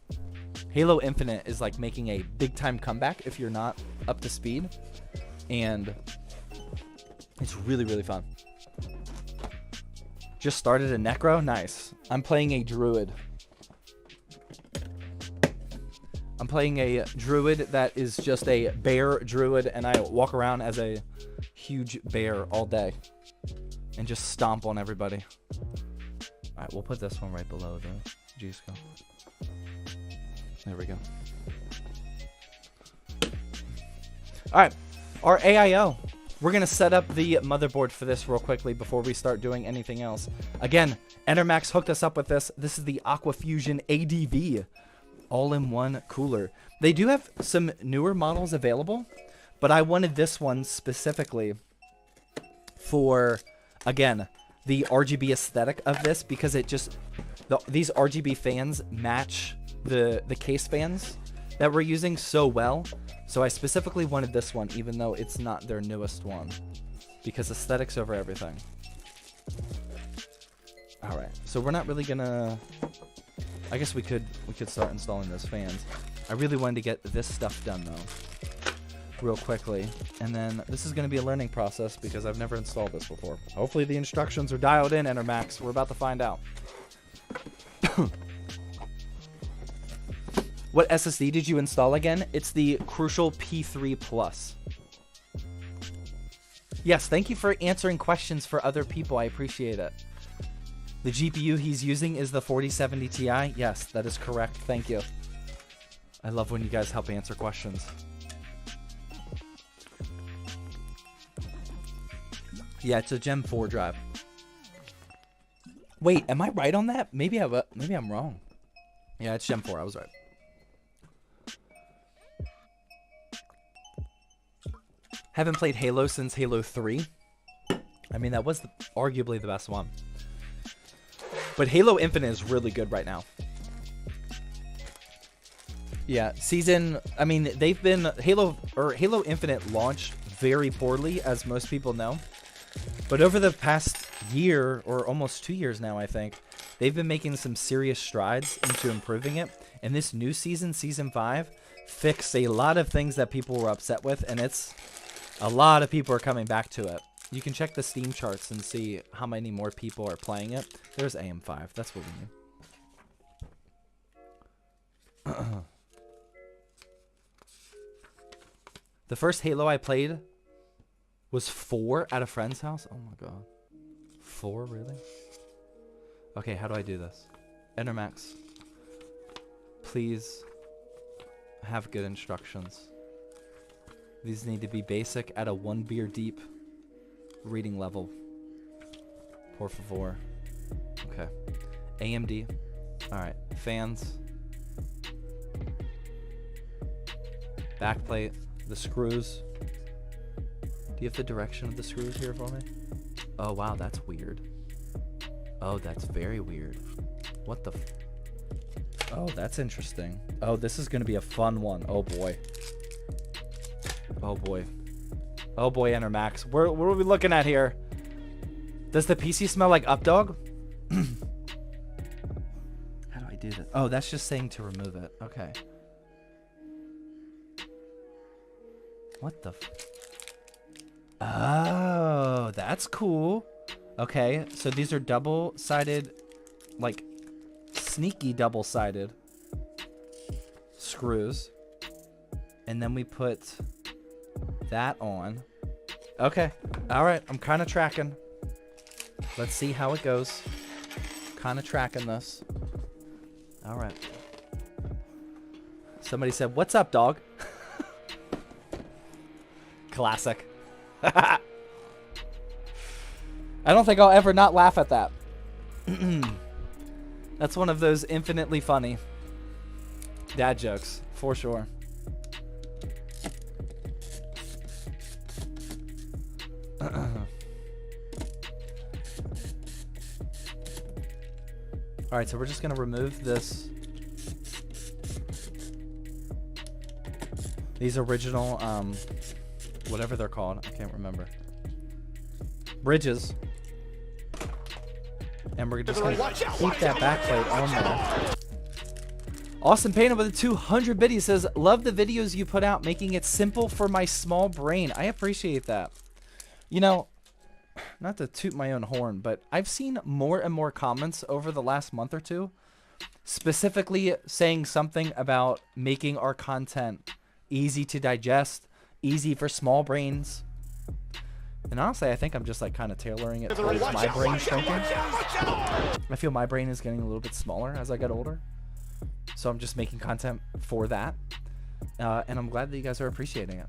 Halo Infinite is like making a big time comeback if you're not up to speed. And it's really, really fun. Just started a Necro? Nice. I'm playing a Druid. I'm playing a Druid that is just a bear Druid, and I walk around as a huge bear all day. And just stomp on everybody. Alright, we'll put this one right below the G-Skill. There we go. Alright, our AIO. We're going to set up the motherboard for this real quickly before we start doing anything else. Again, Enermax hooked us up with this. This is the Aquafusion ADV all-in-one cooler. They do have some newer models available, but I wanted this one specifically for, again, the RGB aesthetic of this, because it just, these RGB fans match the case fans that we're using so well. So I specifically wanted this one, even though it's not their newest one, because aesthetics over everything. All right, so we're not really gonna, I guess we could start installing those fans. I really wanted to get this stuff done though, real quickly. And then this is gonna be a learning process because I've never installed this before. Hopefully the instructions are dialed in, Enermax. We're about to find out. What SSD did you install again? It's the Crucial P3 Plus. Yes, thank you for answering questions for other people. I appreciate it. The GPU he's using is the 4070 Ti. Yes, that is correct. Thank you. I love when you guys help answer questions. Yeah, it's a Gen 4 drive. Wait, am I right on that? Maybe I'm wrong. Yeah, it's Gen 4. I was right. Haven't played Halo since Halo 3. I mean, that was arguably the best one. But Halo Infinite is really good right now. Yeah, I mean, they've been, Halo Infinite launched very poorly, as most people know. But over the past year, or almost 2 years now, I think, they've been making some serious strides into improving it. And this new season, Season 5, fixed a lot of things that people were upset with, and a lot of people are coming back to it. You can check the Steam charts and see how many more people are playing it. There's AM5. That's what we need. The first Halo I played was 4 at a friend's house. Oh my god. 4, really? Okay, how do I do this? Enermax. Please have good instructions. These need to be basic at a 1 beer deep reading level. Por favor. Okay. AMD. Alright. Fans. Backplate. The screws. Do you have the direction of the screws here for me? Oh, wow. That's weird. Oh, that's very weird. What the Oh, that's interesting. Oh, this is going to be a fun one. Oh, boy. Oh, boy. Oh, boy, Enermax. What are we looking at here? Does the PC smell like Updog? How do I do that? Oh, that's just saying to remove it. Okay. What the Oh, that's cool. Okay, so these are double-sided, like, sneaky double-sided screws. And then we put that on. Okay. All right. I'm kind of tracking. Let's see how it goes. Kind of tracking this. All right. Somebody said, "What's up, dog?" Classic. I don't think I'll ever not laugh at that. That's one of those infinitely funny dad jokes, for sure. Alright, so we're just going to remove this. These original, whatever they're called. I can't remember. Bridges. And we're just going to keep that backplate on there. Austin Payne with a 200 biddies says, love the videos you put out, making it simple for my small brain. I appreciate that. You know, not to toot my own horn, but I've seen more and more comments over the last month or two, specifically saying something about making our content easy to digest, easy for small brains. And honestly, I think I'm just like kind of tailoring it towards my brain shrinking. I feel my brain is getting a little bit smaller as I get older. So I'm just making content for that. And I'm glad that you guys are appreciating it.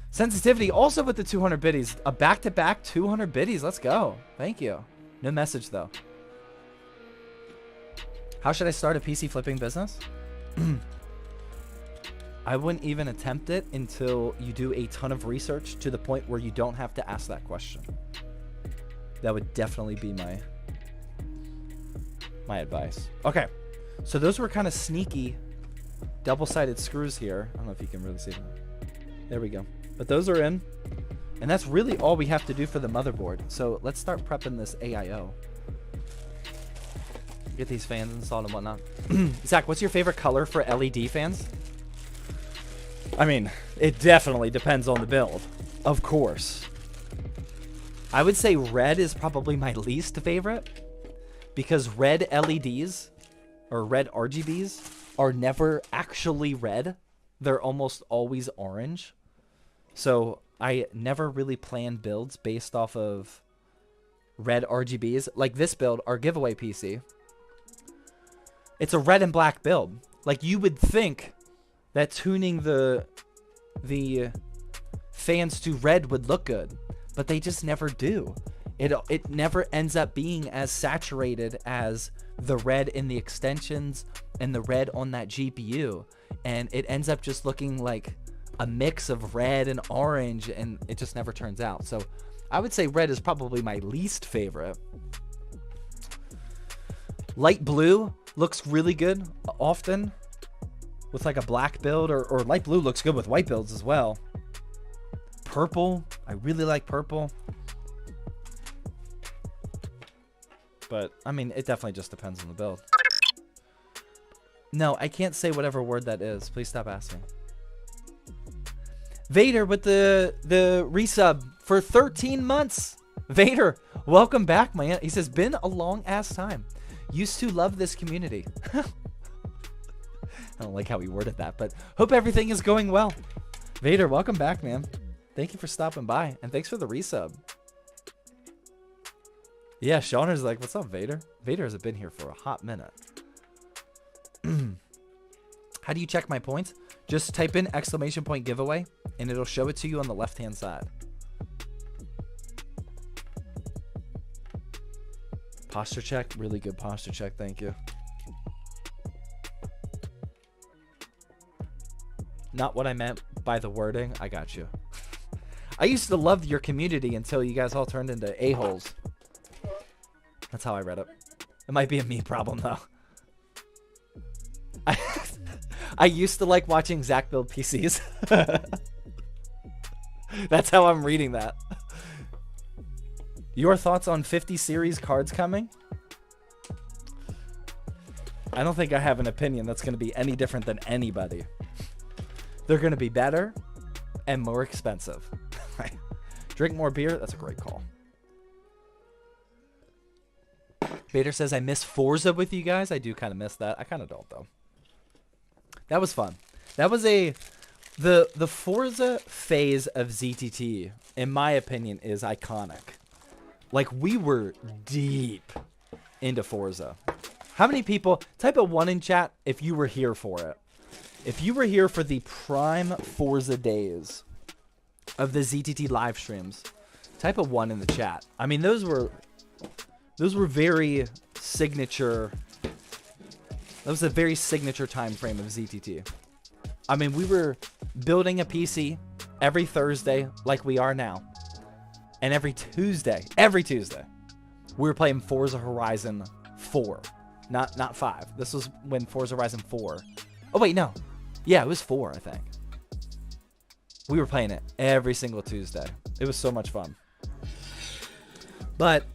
Sensitivity also with the 200 biddies. A back-to-back 200 biddies. Let's go. Thank you. No message though. How should I start a PC flipping business? I wouldn't even attempt it until you do a ton of research to the point where you don't have to ask that question. That would definitely be my advice. Okay, so those were kind of sneaky double-sided screws here. I don't know if you can really see them. There we go. But those are in, and that's really all we have to do for the motherboard. So let's start prepping this AIO. Get these fans installed and whatnot. Zach, what's your favorite color for LED fans? I mean, it definitely depends on the build, of course. I would say red is probably my least favorite because red LEDs or red RGBs are never actually red. They're almost always orange. So I never really plan builds based off of red RGBs. Like this build, our giveaway PC. It's a red and black build. Like you would think that tuning the fans to red would look good, but they just never do. It never ends up being as saturated as the red in the extensions and the red on that GPU, and it ends up just looking like a mix of red and orange, and it just never turns out. So I would say red is probably my least favorite. Light blue looks really good often with like a black build, or light blue looks good with white builds as well. Purple, I really like purple. But, I mean, it definitely just depends on the build. No, I can't say whatever word that is. Please stop asking. Vader with the resub for 13 months. Vader, welcome back, man. He says, been a long ass time. Used to love this community. I don't like how he worded that, but hope everything is going well. Vader, welcome back, man. Thank you for stopping by, and thanks for the resub. Yeah, Shauner's like, what's up, Vader? Vader hasn't been here for a hot minute. How do you check my points? Just type in !point giveaway, and it'll show it to you on the left-hand side. Posture check, really good posture check, thank you. Not what I meant by the wording, I got you. I used to love your community until you guys all turned into a-holes. That's how I read it. It might be a me problem, though. I used to like watching Zach build PCs. That's how I'm reading that. Your thoughts on 50 series cards coming? I don't think I have an opinion that's going to be any different than anybody. They're going to be better and more expensive. Drink more beer? That's a great call. Vader says, I miss Forza with you guys. I do kind of miss that. I kind of don't, though. That was fun. That was the Forza phase of ZTT, in my opinion, is iconic. Like, we were deep into Forza. How many people, type a 1 in chat if you were here for it. If you were here for the prime Forza days of the ZTT live streams, Type of 1 in the chat. I mean, those were very signature. That was a very signature time frame of ZTT. I mean, we were building a PC every Thursday like we are now. And every Tuesday, we were playing Forza Horizon 4. Not 5. This was when Forza Horizon 4. Oh, wait, no. Yeah, it was 4, I think. We were playing it every single Tuesday. It was so much fun. But,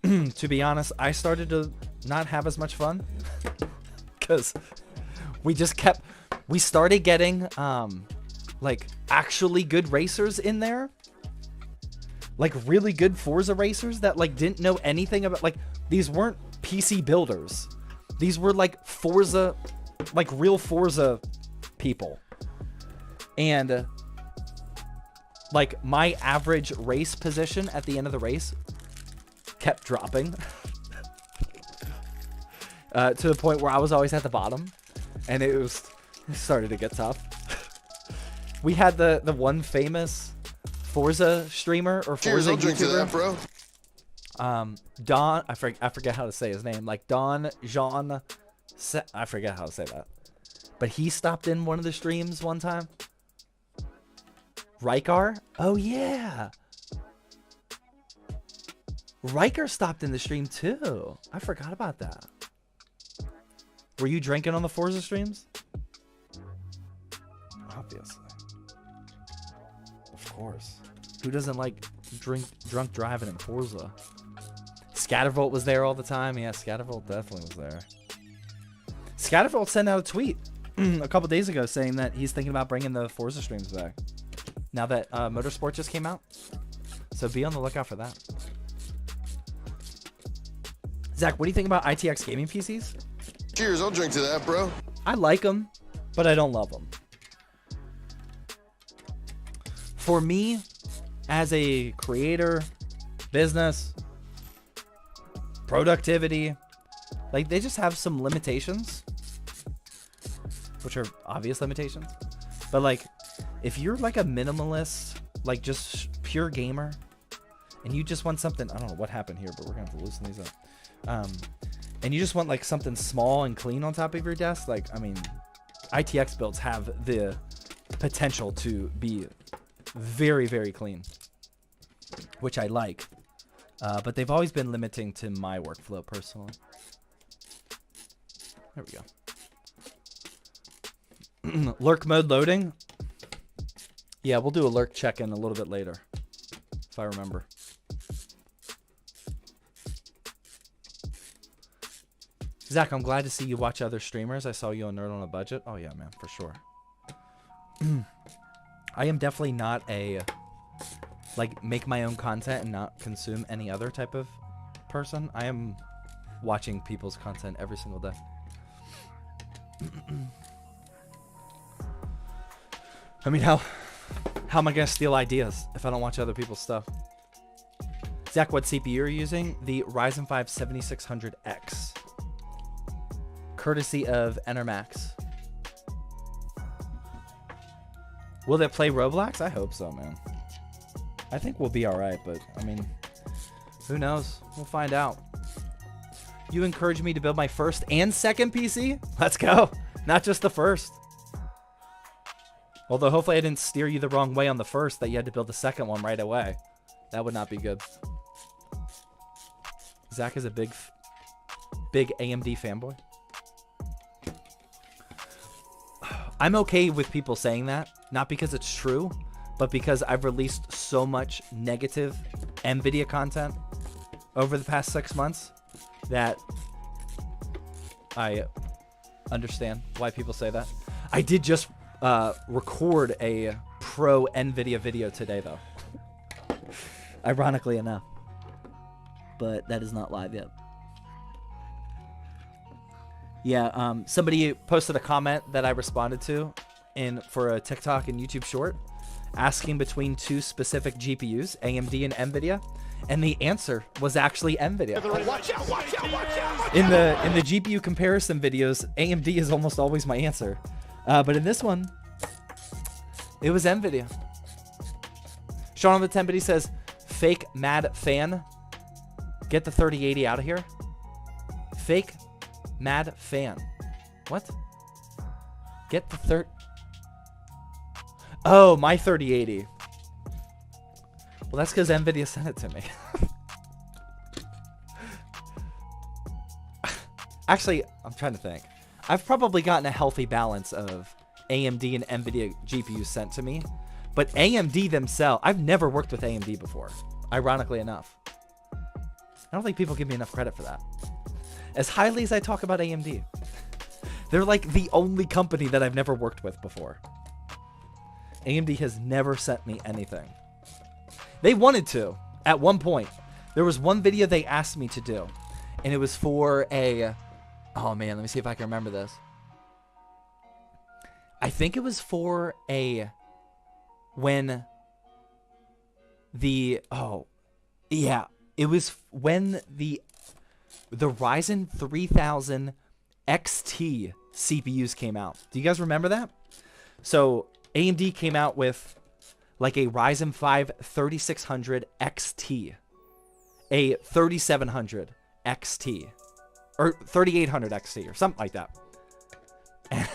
to be honest, I started to not have as much fun. Because we started getting, like, actually good racers in there. Like, really good Forza racers that, like, didn't know anything about, like, these weren't PC builders. These were, like, Forza, like, real Forza people. And, like, my average race position at the end of the race kept dropping. To the point where I was always at the bottom. And it started to get tough. We had the one famous Forza streamer or Cheers, Forza I'll drink to that, YouTuber. bro. Don, I forget how to say his name. Like Don Jean, I forget how to say that. But he stopped in one of the streams one time. Riker? Oh yeah. Riker stopped in the stream too. I forgot about that. Were you drinking on the Forza streams? Obviously. Of course. Who doesn't like drunk driving in Forza? Scattervolt was there all the time. Yeah, Scattervolt definitely was there. Scattervolt sent out a tweet a couple days ago saying that he's thinking about bringing the Forza streams back. Now that Motorsport just came out. So be on the lookout for that. Zach, what do you think about ITX gaming PCs? Cheers, I'll drink to that, bro. I like them, but I don't love them. For me, as a creator, business, productivity, like they just have some limitations, which are obvious limitations. But like, if you're like a minimalist, like just pure gamer, and you just want something, I don't know what happened here, but we're gonna have to loosen these up. And you just want like something small and clean on top of your desk, like, I mean, ITX builds have the potential to be very, very clean, which I like. But they've always been limiting to my workflow personally. There we go. Lurk mode loading. Yeah, we'll do a lurk check-in a little bit later, if I remember. Zach, I'm glad to see you watch other streamers. I saw you on Nerd on a Budget. Oh yeah, man, for sure. I am definitely not a, like, make my own content and not consume any other type of person. I am watching people's content every single day. I mean, how am I going to steal ideas if I don't watch other people's stuff? Zach, what CPU are you using? The Ryzen 5 7600X. Courtesy of Enermax. Will they play Roblox? I hope so, man. I think we'll be alright, but, I mean, who knows? We'll find out. You encouraged me to build my first and second PC? Let's go. Not just the first. Although, hopefully I didn't steer you the wrong way on the first, that you had to build the second one right away. That would not be good. Zach is a big AMD fanboy. I'm okay with people saying that, not because it's true, but because I've released so much negative NVIDIA content over the past 6 months that I understand why people say that. I did just record a pro NVIDIA video today, though. Ironically enough. But that is not live yet. Yeah, somebody posted a comment that I responded to for a TikTok and YouTube short, asking between two specific GPUs, AMD and NVIDIA, and the answer was actually NVIDIA. Watch out, watch out, watch out. In the GPU comparison videos, AMD is almost always my answer, but in this one, it was NVIDIA. Sean on the 10, but he says, Fake mad fan. Get the 3080 out of here. Fake mad fan. What? Get the Oh, my 3080. Well, that's because NVIDIA sent it to me. Actually, I'm trying to think. I've probably gotten a healthy balance of AMD and NVIDIA GPUs sent to me. But AMD themselves, I've never worked with AMD before, ironically enough. I don't think people give me enough credit for that. As highly as I talk about AMD, they're like the only company that I've never worked with before. AMD has never sent me anything. They wanted to at one point. There was one video they asked me to do, and it was for a... Oh man, let me see if I can remember this. I think it was for a... When the... Oh, yeah. It was when the Ryzen 3000 XT CPUs came out. Do you guys remember that? So AMD came out with like a Ryzen 5 3600 XT, a 3700 XT, or 3800 XT, or something like that. And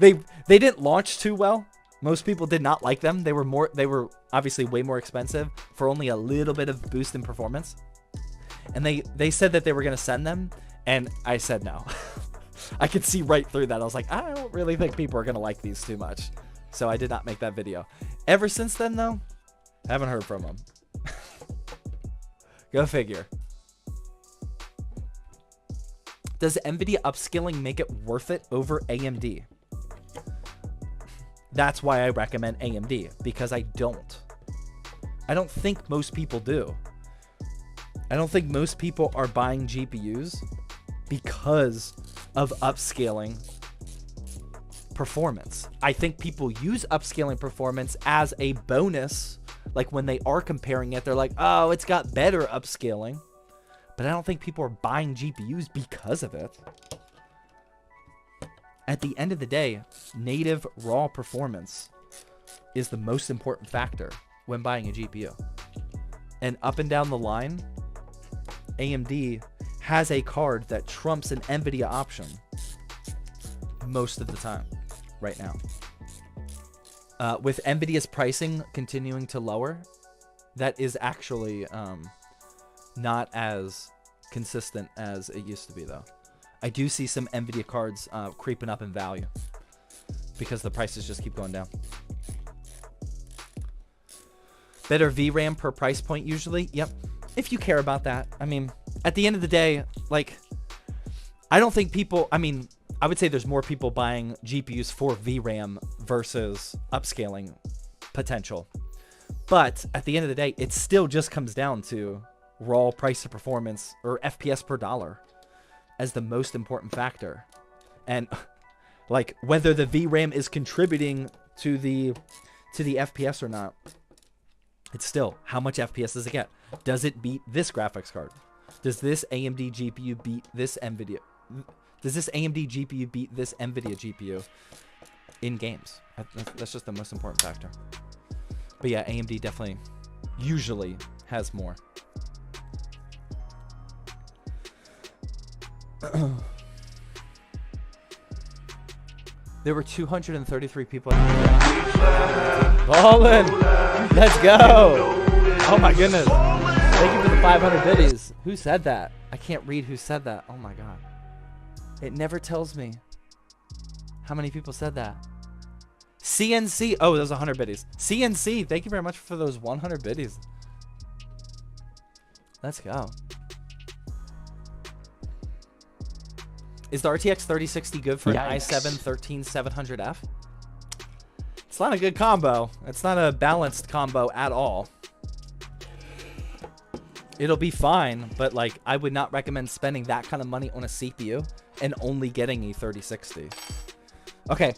they didn't launch too well. Most people did not like them. They were obviously way more expensive for only a little bit of boost in performance. And they said that they were going to send them, and I said no. I could see right through that. I was like, I don't really think people are going to like these too much. So I did not make that video. Ever since then, though, I haven't heard from them. Go figure. Does NVIDIA upskilling make it worth it over AMD? That's why I recommend AMD, because I don't think most people do. I don't think most people are buying GPUs because of upscaling performance. I think people use upscaling performance as a bonus. Like when they are comparing it, they're like, oh, it's got better upscaling. But I don't think people are buying GPUs because of it. At the end of the day, native raw performance is the most important factor when buying a GPU. And up and down the line, AMD has a card that trumps an NVIDIA option most of the time right now. With NVIDIA's pricing continuing to lower, that is actually not as consistent as it used to be, though. I do see some NVIDIA cards creeping up in value because the prices just keep going down. Better VRAM per price point usually? Yep. If you care about that. I mean, at the end of the day, like, I don't think people... I mean, I would say there's more people buying GPUs for VRAM versus upscaling potential. But at the end of the day, it still just comes down to raw price to performance, or FPS per dollar, as the most important factor. And like whether the VRAM is contributing to the FPS or not, it's still how much FPS does it get? Does it beat this graphics card? Does this AMD GPU beat this NVIDIA? Does this AMD GPU beat this NVIDIA GPU in games? That's just the most important factor. But yeah, AMD definitely usually has more. There were 233 people. Ballin'! Let's go! Oh my goodness. Thank you for the 500 biddies. Who said that? I can't read who said that. Oh my god. It never tells me how many people said that. CNC. Oh, those 100 biddies. CNC. Thank you very much for those 100 biddies. Let's go. Is the RTX 3060 good for an i7 13700F? It's not a good combo. It's not a balanced combo at all. It'll be fine, but like I would not recommend spending that kind of money on a CPU and only getting a 3060. Okay,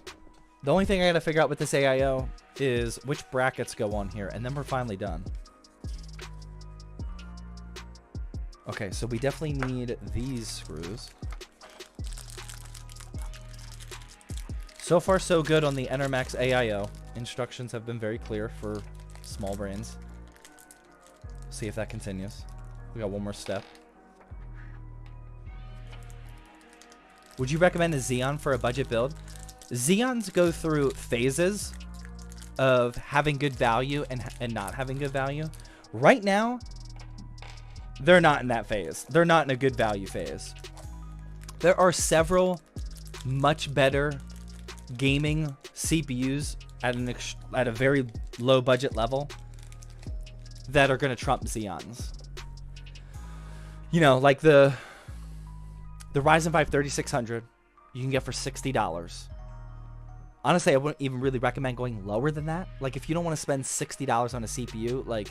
the only thing I gotta figure out with this AIO is which brackets go on here, and then we're finally done. Okay, so we definitely need these screws. So far, so good on the Enermax AIO. Instructions have been very clear for small brains. See if that continues. We got one more step. Would you recommend a Xeon for a budget build? Xeons go through phases of having good value and not having good value. Right now, they're not in that phase. They're not in a good value phase. There are several much better gaming CPUs at a very low budget level that are going to trump Xeons. You know, like the Ryzen 5 3600 you can get for $60. Honestly, I wouldn't even really recommend going lower than that. Like, if you don't want to spend $60 on a CPU, like,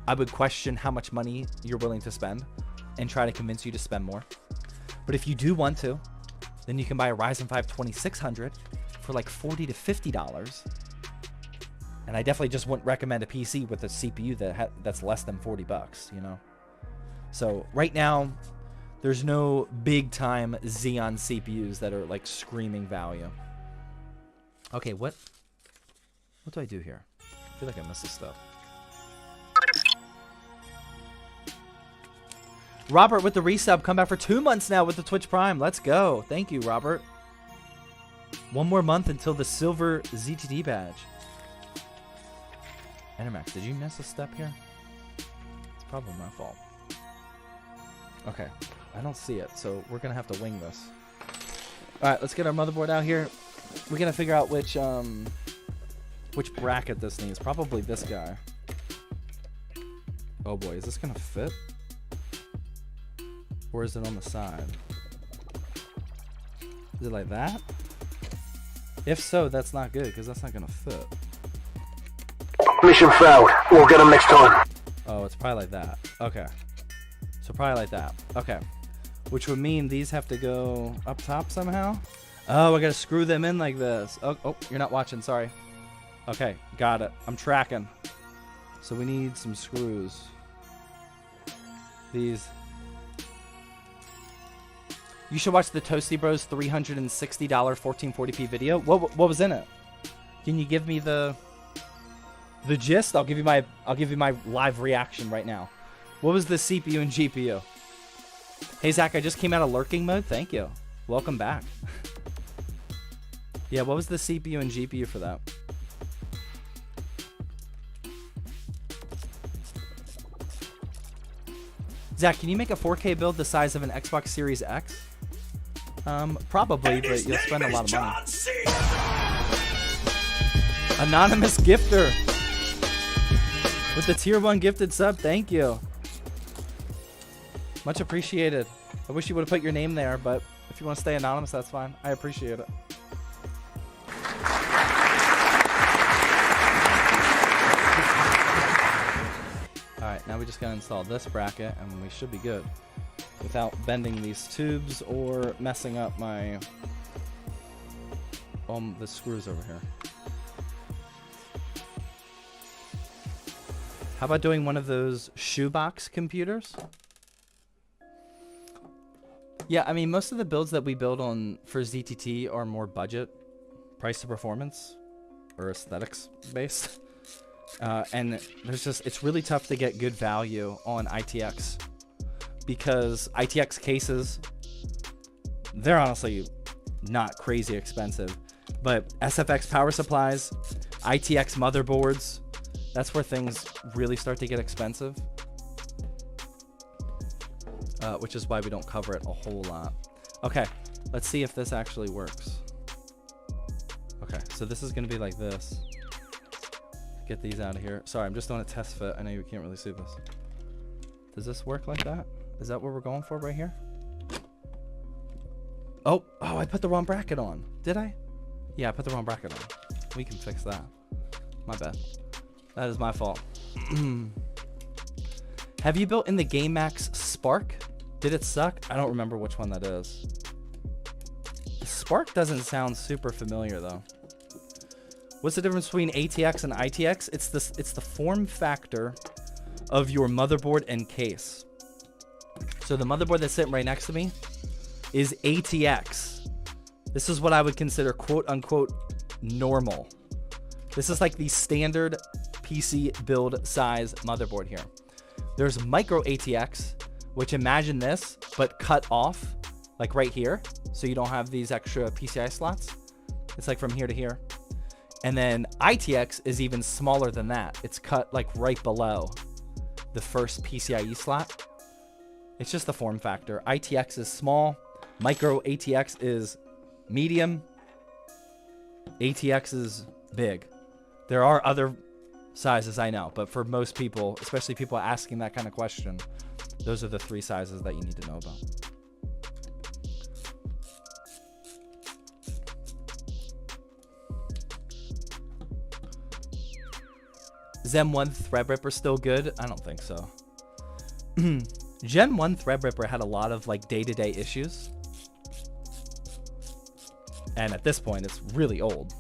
I would question how much money you're willing to spend and try to convince you to spend more. But if you do want to, then you can buy a Ryzen 5 2600 for like $40 to $50. And I definitely just wouldn't recommend a PC with a CPU that's less than 40 bucks, you know? So right now, there's no big time Xeon CPUs that are like screaming value. Okay, what do I do here? I feel like I missed this stuff. Robert with the resub, come back for 2 months now with the Twitch Prime. Let's go. Thank you, Robert. One more month until the silver ZTT badge. Enermax, did you miss a step here? It's probably my fault. Okay, I don't see it, so we're gonna have to wing this. All right, let's get our motherboard out here. We're gonna figure out which bracket this needs. Probably this guy. Oh boy, is this gonna fit? Or is it on the side? Is it like that? If so, that's not good, because that's not gonna fit. Mission failed. We'll get them next time. Oh, it's probably like that. Okay. So probably like that. Okay. Which would mean these have to go up top somehow. Oh, I gotta screw them in like this. Oh, you're not watching, sorry. Okay, got it. I'm tracking. So we need some screws. These. You should watch the Toasty Bros $360 1440p video. What was in it? Can you give me the gist? I'll give you my live reaction right now. What was the CPU and GPU? Hey Zach, I just came out of lurking mode. Thank you. Welcome back. Yeah, what was the CPU and GPU for that? Zach, can you make a 4K build the size of an Xbox Series X? Probably, but you'll spend a lot of money. Anonymous gifter with the tier 1 gifted sub. Thank you. Much appreciated. I wish you would have put your name there, but if you want to stay anonymous, that's fine. I appreciate it. Alright, now we just gotta install this bracket and we should be good without bending these tubes or messing up my the screws over here. How about doing one of those shoebox computers? Yeah, I mean, most of the builds that we build on for ZTT are more budget, price to performance, or aesthetics based. And it's really tough to get good value on ITX because ITX cases, they're honestly not crazy expensive, but SFX power supplies, ITX motherboards, that's where things really start to get expensive. Which is why we don't cover it a whole lot. Okay, let's see if this actually works. Okay, so this is gonna be like this. Get these out of here. Sorry, I'm just doing a test fit. I know you can't really see this. Does this work like that? Is that what we're going for right here? Oh, I put the wrong bracket on. Did I? Yeah, I put the wrong bracket on. We can fix that. My bad. That is my fault. Have you built in the GameMax Spark? Did it suck? I don't remember which one that is. Spark doesn't sound super familiar though. What's the difference between ATX and ITX? It's the form factor of your motherboard and case. So the motherboard that's sitting right next to me is ATX. This is what I would consider quote unquote normal. This is like the standard PC build size motherboard here. There's micro ATX, which imagine this, but cut off, like right here. So you don't have these extra PCI slots. It's like from here to here. And then ITX is even smaller than that. It's cut like right below the first PCIe slot. It's just the form factor. ITX is small. Micro ATX is medium. ATX is big. There are other sizes, I know, but for most people, especially people asking that kind of question, those are the 3 sizes that you need to know about. Zen 1 Threadripper still good? I don't think so. Gen 1 Threadripper had a lot of like day-to-day issues. And at this point, it's really old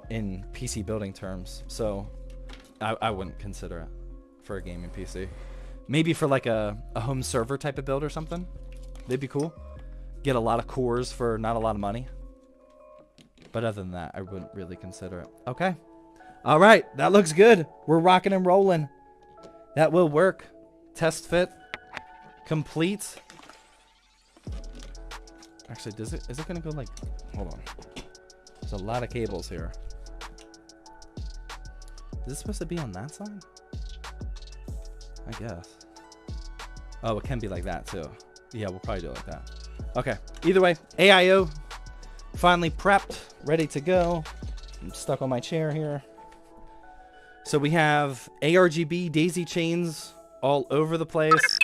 in PC building terms. So I wouldn't consider it for a gaming PC. Maybe for like a home server type of build or something. They'd be cool. Get a lot of cores for not a lot of money. But other than that, I wouldn't really consider it. Okay. All right. That looks good. We're rocking and rolling. That will work. Test fit. Complete. Actually, is it going to go like... Hold on. There's a lot of cables here. Is this supposed to be on that side? I guess. Oh, it can be like that too. Yeah, we'll probably do it like that. Okay. Either way, AIO finally prepped, ready to go. I'm stuck on my chair here. So we have ARGB daisy chains all over the place.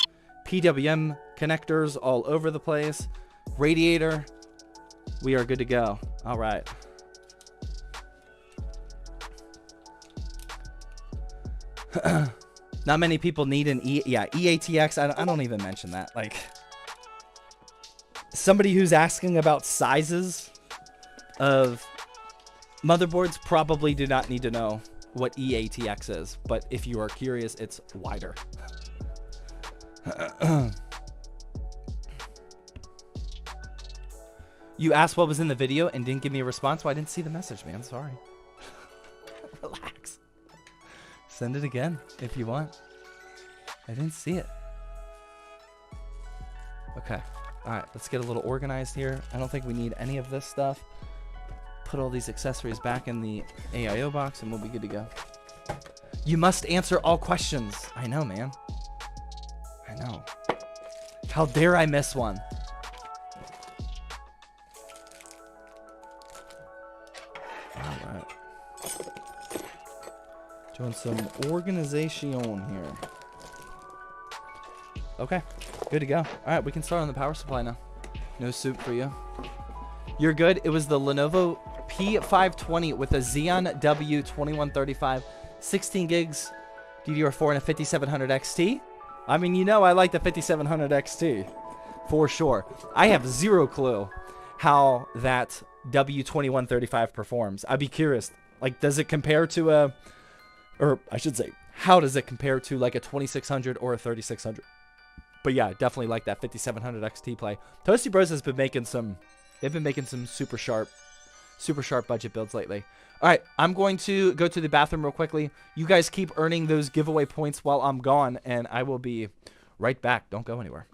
PWM connectors all over the place. Radiator. We are good to go. All right. Not many people need an EATX. I don't even mention that. Like, somebody who's asking about sizes of motherboards probably do not need to know what EATX is. But if you are curious, it's wider. You asked what was in the video and didn't give me a response. Well, I didn't see the message, man. Sorry. Relax. Send it again if you want. I didn't see it. Okay. All right. Let's get a little organized here. I don't think we need any of this stuff. Put all these accessories back in the AIO box and we'll be good to go. You must answer all questions. I know, man. I know. How dare I miss one? All right. Doing some organization here. Okay, good to go. All right, we can start on the power supply now. No soup for you. You're good. It was the Lenovo P520 with a Xeon W2135, 16 gigs, DDR4, and a 5700 XT. I mean, you know I like the 5700 XT for sure. I have zero clue how that W2135 performs. I'd be curious. Like, does it compare to a, or I should say, how does it compare to like a 2600 or a 3600? But yeah, definitely like that 5700 XT play. Toasty Bros has been making some, they've been making some super sharp budget builds lately. All right, I'm going to go to the bathroom real quickly. You guys keep earning those giveaway points while I'm gone, and I will be right back. Don't go anywhere.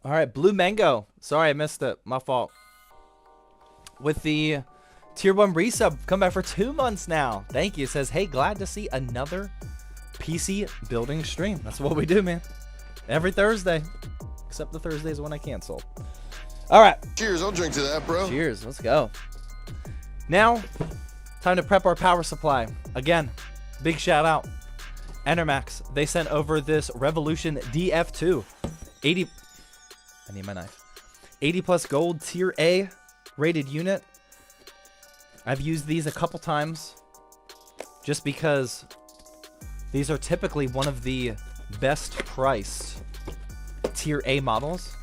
All right, Blue Mango. Sorry, I missed it. My fault. With the Tier 1 resub, come back for 2 months now. Thank you. Says, hey, glad to see another PC building stream. That's what we do, man. Every Thursday. Except the Thursdays when I cancel. All right. Cheers, I'll drink to that, bro. Cheers. Let's go. Now, time to prep our power supply. Again, big shout out. Enermax. They sent over this Revolution DF2. 80... I need my knife. 80 plus gold tier A rated unit. I've used these a couple times just because these are typically one of the best priced tier A models.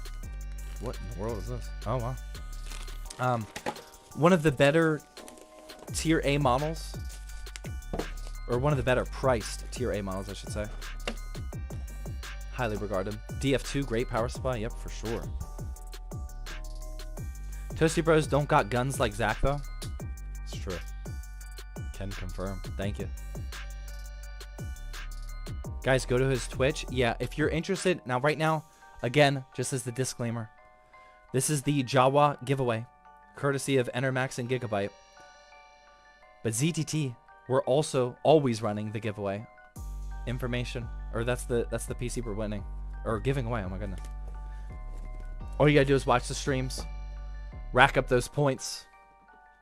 What in the world is this? Oh, wow. One of the better tier A models, or one of the better priced tier A models, I should say. Highly regarded. DF2, great power supply. Yep, for sure. Toasty Bros don't got guns like Zach, though. It's true. Can confirm. Thank you. Guys, go to his Twitch. Yeah, if you're interested. Now, right now, again, just as the disclaimer, this is the Jawa giveaway, courtesy of Enermax and Gigabyte. But ZTT, we're also always running the giveaway information. Or that's the PC we're winning. Or giving away. Oh my goodness. All you gotta do is watch the streams. Rack up those points.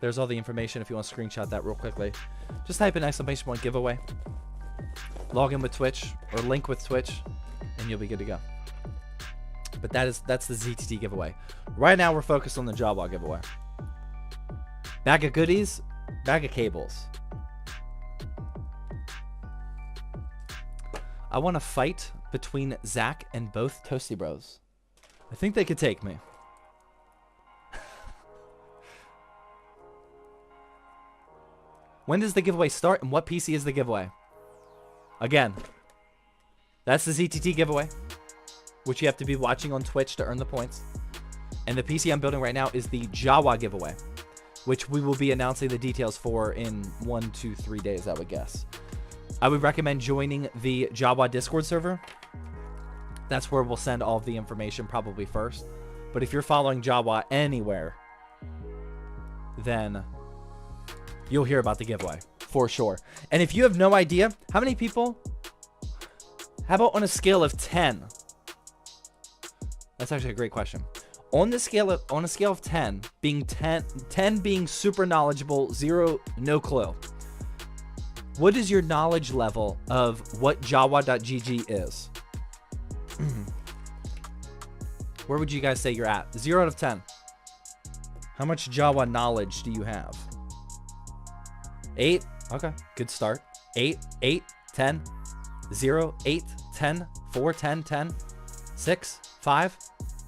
There's all the information if you want to screenshot that real quickly. Just type in exclamation point giveaway. Log in with Twitch or link with Twitch and you'll be good to go. But that's the ZTT giveaway. Right now we're focused on the Jawa giveaway. Bag of goodies, bag of cables. I want to fight between Zach and both Toasty Bros. I think they could take me. When does the giveaway start and what PC is the giveaway? Again, that's the ZTT giveaway, which you have to be watching on Twitch to earn the points. And the PC I'm building right now is the Jawa giveaway, which we will be announcing the details for in 1, 2, 3 days, I would guess. I would recommend joining the Jawa Discord server. That's where we'll send all of the information probably first. But if you're following Jawa anywhere, then you'll hear about the giveaway for sure. And if you have no idea, how many people? How about on a scale of 10? That's actually a great question. On a scale of 10 being 10 being super knowledgeable, 0 no clue. What is your knowledge level of what Jawa.gg is? Where would you guys say you're at? 0 out of 10. How much Jawa knowledge do you have? 8? Okay, good start. 8, 10, 0, 8, 10, 4, 10, 10, 6, 5.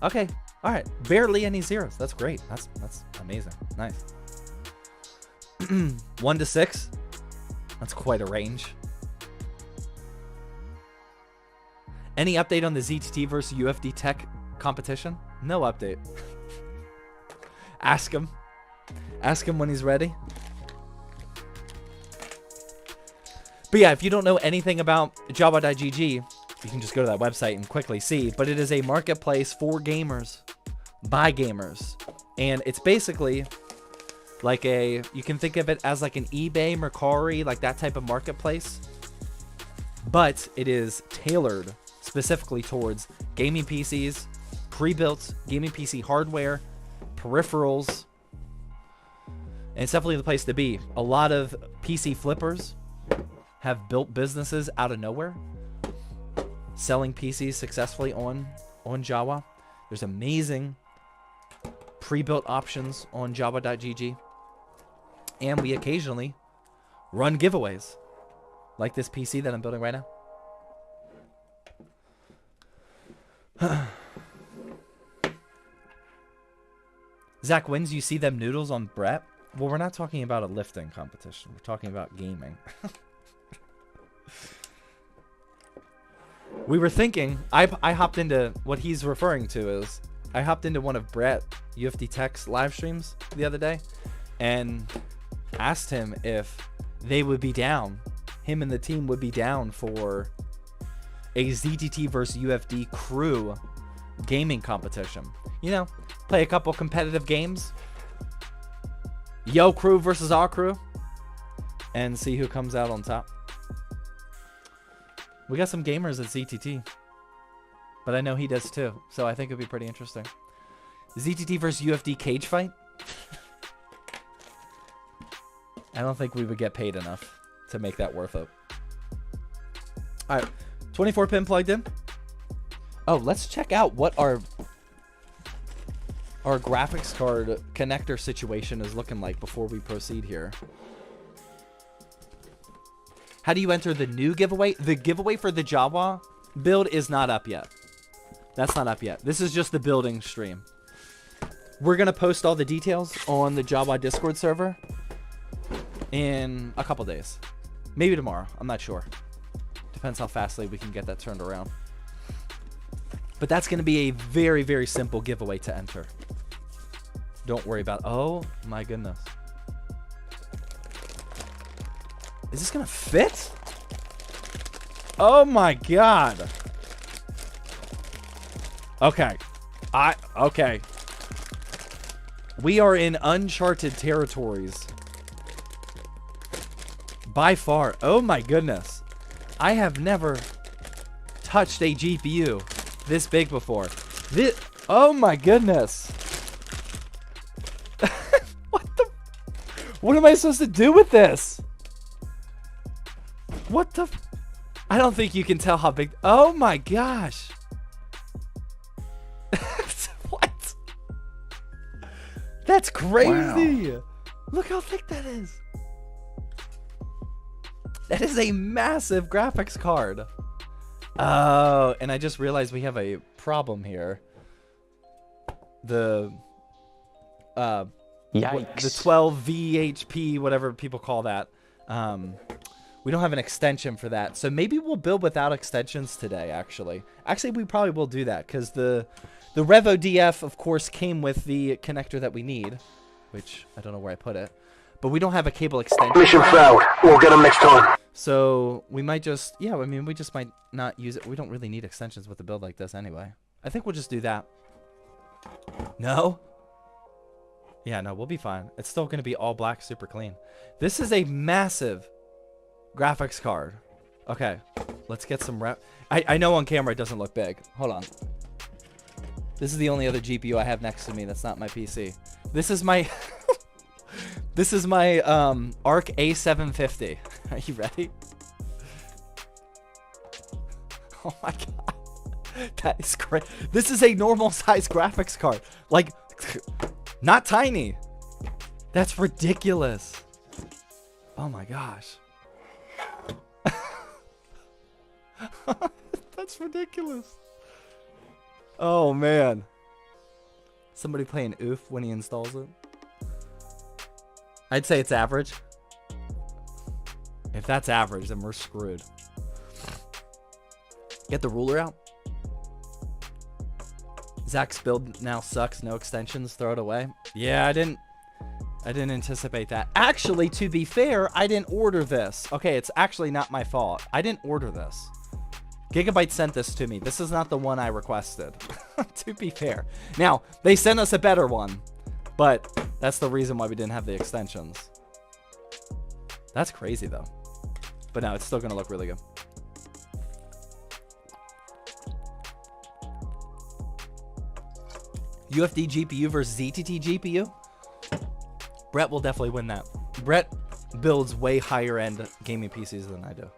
Okay, all right. Barely any zeros. That's great. That's amazing. Nice. 1 to 6. That's quite a range. Any update on the ZTT versus UFD Tech competition? No update. Ask him. Ask him when he's ready. But yeah, if you don't know anything about Jawa.gg, you can just go to that website and quickly see. But it is a marketplace for gamers, by gamers. And it's basically like you can think of it as like an eBay, Mercari, like that type of marketplace. But it is tailored specifically towards gaming PCs, pre-built gaming PC hardware, peripherals. And it's definitely the place to be. A lot of PC flippers have built businesses out of nowhere, selling PCs successfully on Jawa. There's amazing pre-built options on Jawa.gg. And we occasionally run giveaways like this PC that I'm building right now. Zach, when do you see them noodles on Brett? Well, we're not talking about a lifting competition. We're talking about gaming. We were thinking, I hopped into what he's referring to is, I hopped into one of Brett UFD Tech's live streams the other day and asked him if they would be down, him and the team would be down for a ZTT versus UFD crew gaming competition. You know, play a couple competitive games. Yo crew versus our crew. And see who comes out on top. We got some gamers at ZTT. But I know he does too. So I think it'd be pretty interesting. ZTT versus UFD cage fight? I don't think we would get paid enough to make that worth it. Alright. 24 pin plugged in. Oh, let's check out what our graphics card connector situation is looking like before we proceed here. How do you enter the new giveaway? The giveaway for the Jawa build is not up yet. That's not up yet. This is just the building stream. We're going to post all the details on the Jawa Discord server in a couple days. Maybe tomorrow. I'm not sure. Depends how fastly we can get that turned around. But that's going to be a very, very simple giveaway to enter. Don't worry about... Oh, my goodness. Is this going to fit? Oh, my God. Okay. Okay. We are in uncharted territories. By far. Oh, my goodness. I have never touched a GPU this big before. This... Oh, my goodness. What am I supposed to do with this? What the... I don't think you can tell how big... Oh my gosh. What? That's crazy. Wow. Look how thick that is. That is a massive graphics card. Oh, and I just realized we have a problem here. The... Yikes. The 12 VHP, whatever people call that. We don't have an extension for that. So maybe we'll build without extensions today, actually. Actually, we probably will do that, because the Revo DF, of course, came with the connector that we need, which I don't know where I put it. But we don't have a cable extension. Mission failed. We'll get them next time. So we might just, yeah, I mean, we just might not use it. We don't really need extensions with a build like this anyway. I think we'll just do that. No? Yeah, no, we'll be fine. It's still going to be all black, super clean. This is a massive graphics card. Okay, let's get some rep. I know on camera it doesn't look big. Hold on. This is the only other GPU I have next to me that's not my PC. This is my... This is my Arc A750. Are you ready? Oh my god. That is great. This is a normal size graphics card. Like... Not tiny. That's ridiculous. Oh my gosh. That's ridiculous. Oh man. Somebody playing oof when he installs it. I'd say it's average. If that's average, then we're screwed. Get the ruler out. Zach's build now sucks. No extensions. Throw it away. Yeah, I didn't anticipate that. Actually, to be fair, I didn't order this. Okay, it's actually not my fault. I didn't order this. Gigabyte sent this to me. This is not the one I requested. To be fair. Now, they sent us a better one, but that's the reason why we didn't have the extensions. That's crazy, though. But no, it's still going to look really good. UFD GPU versus ZTT GPU? Brett will definitely win that. Brett builds way higher end gaming PCs than I do.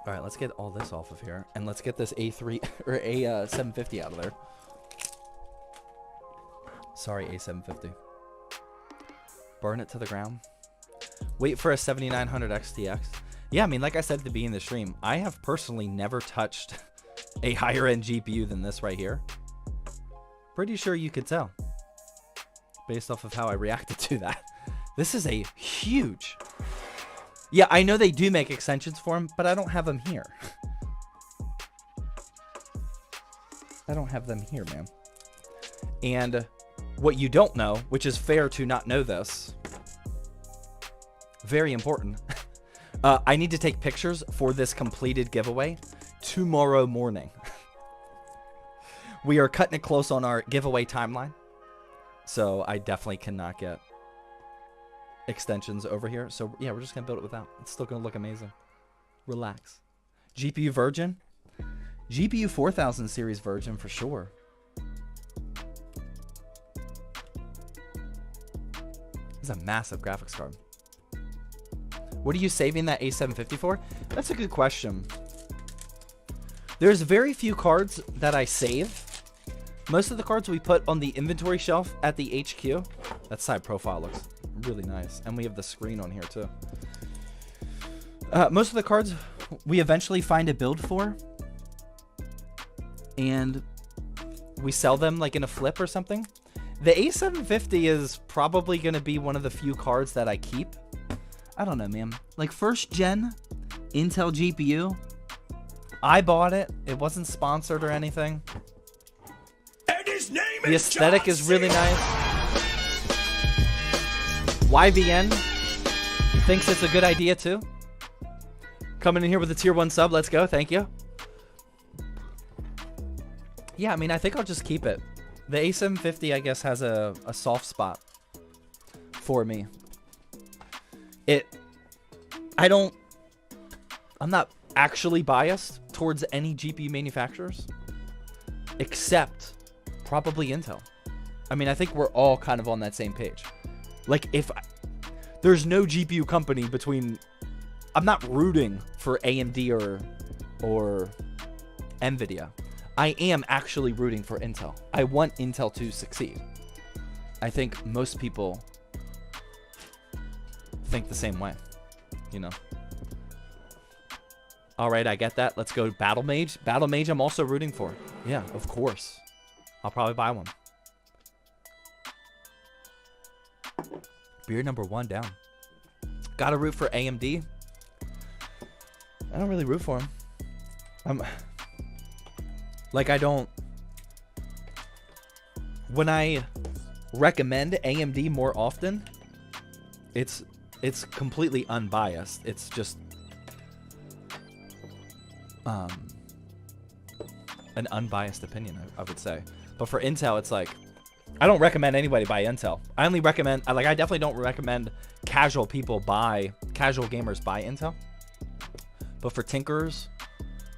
All right, let's get all this off of here. And let's get this A3 or A750 out of there. Sorry, A750. Burn it to the ground. Wait for a 7900 XTX. Yeah, I mean, like I said at the beginning of the stream, I have personally never touched a higher end GPU than this right here. Pretty sure you could tell based off of how I reacted to that. This is a huge... Yeah, I know they do make extensions for them, but I don't have them here. I don't have them here, man. And what you don't know, which is fair to not know this, very important, I need to take pictures for this completed giveaway tomorrow morning. We are cutting it close on our giveaway timeline. So I definitely cannot get extensions over here. So yeah, we're just going to build it without. It's still going to look amazing. Relax. GPU Virgin. GPU 4000 series Virgin for sure. This is a massive graphics card. What are you saving that A750 for? That's a good question. There's very few cards that I save. Most of the cards we put on the inventory shelf at the HQ. That side profile looks really nice. And we have the screen on here too. Most of the cards we eventually find a build for. And we sell them like in a flip or something. The A750 is probably going to be one of the few cards that I keep. I don't know, man. Like first gen Intel GPU. I bought it. It wasn't sponsored or anything. And his name The aesthetic is really nice. YVN thinks it's a good idea too. Coming in here with a tier 1 sub. Let's go. Thank you. Yeah, I mean, I think I'll just keep it. The A750, I guess, has a soft spot for me. I'm not actually biased towards any GPU manufacturers, except probably Intel. I mean, I think we're all kind of on that same page. Like, there's no GPU company between... I'm not rooting for AMD or NVIDIA. I am actually rooting for Intel. I want Intel to succeed. I think most people think the same way, you know. All right, I get that. Let's go Battle Mage. Battle Mage I'm also rooting for. Yeah, of course. I'll probably buy one. Beer number 1 down. Gotta root for AMD. I don't really root for them. I don't... When I recommend AMD more often, it's completely unbiased. It's just an unbiased opinion, I would say. But for Intel, it's like, I don't recommend anybody buy Intel. I only recommend, I definitely don't recommend casual gamers buy Intel. But for tinkerers,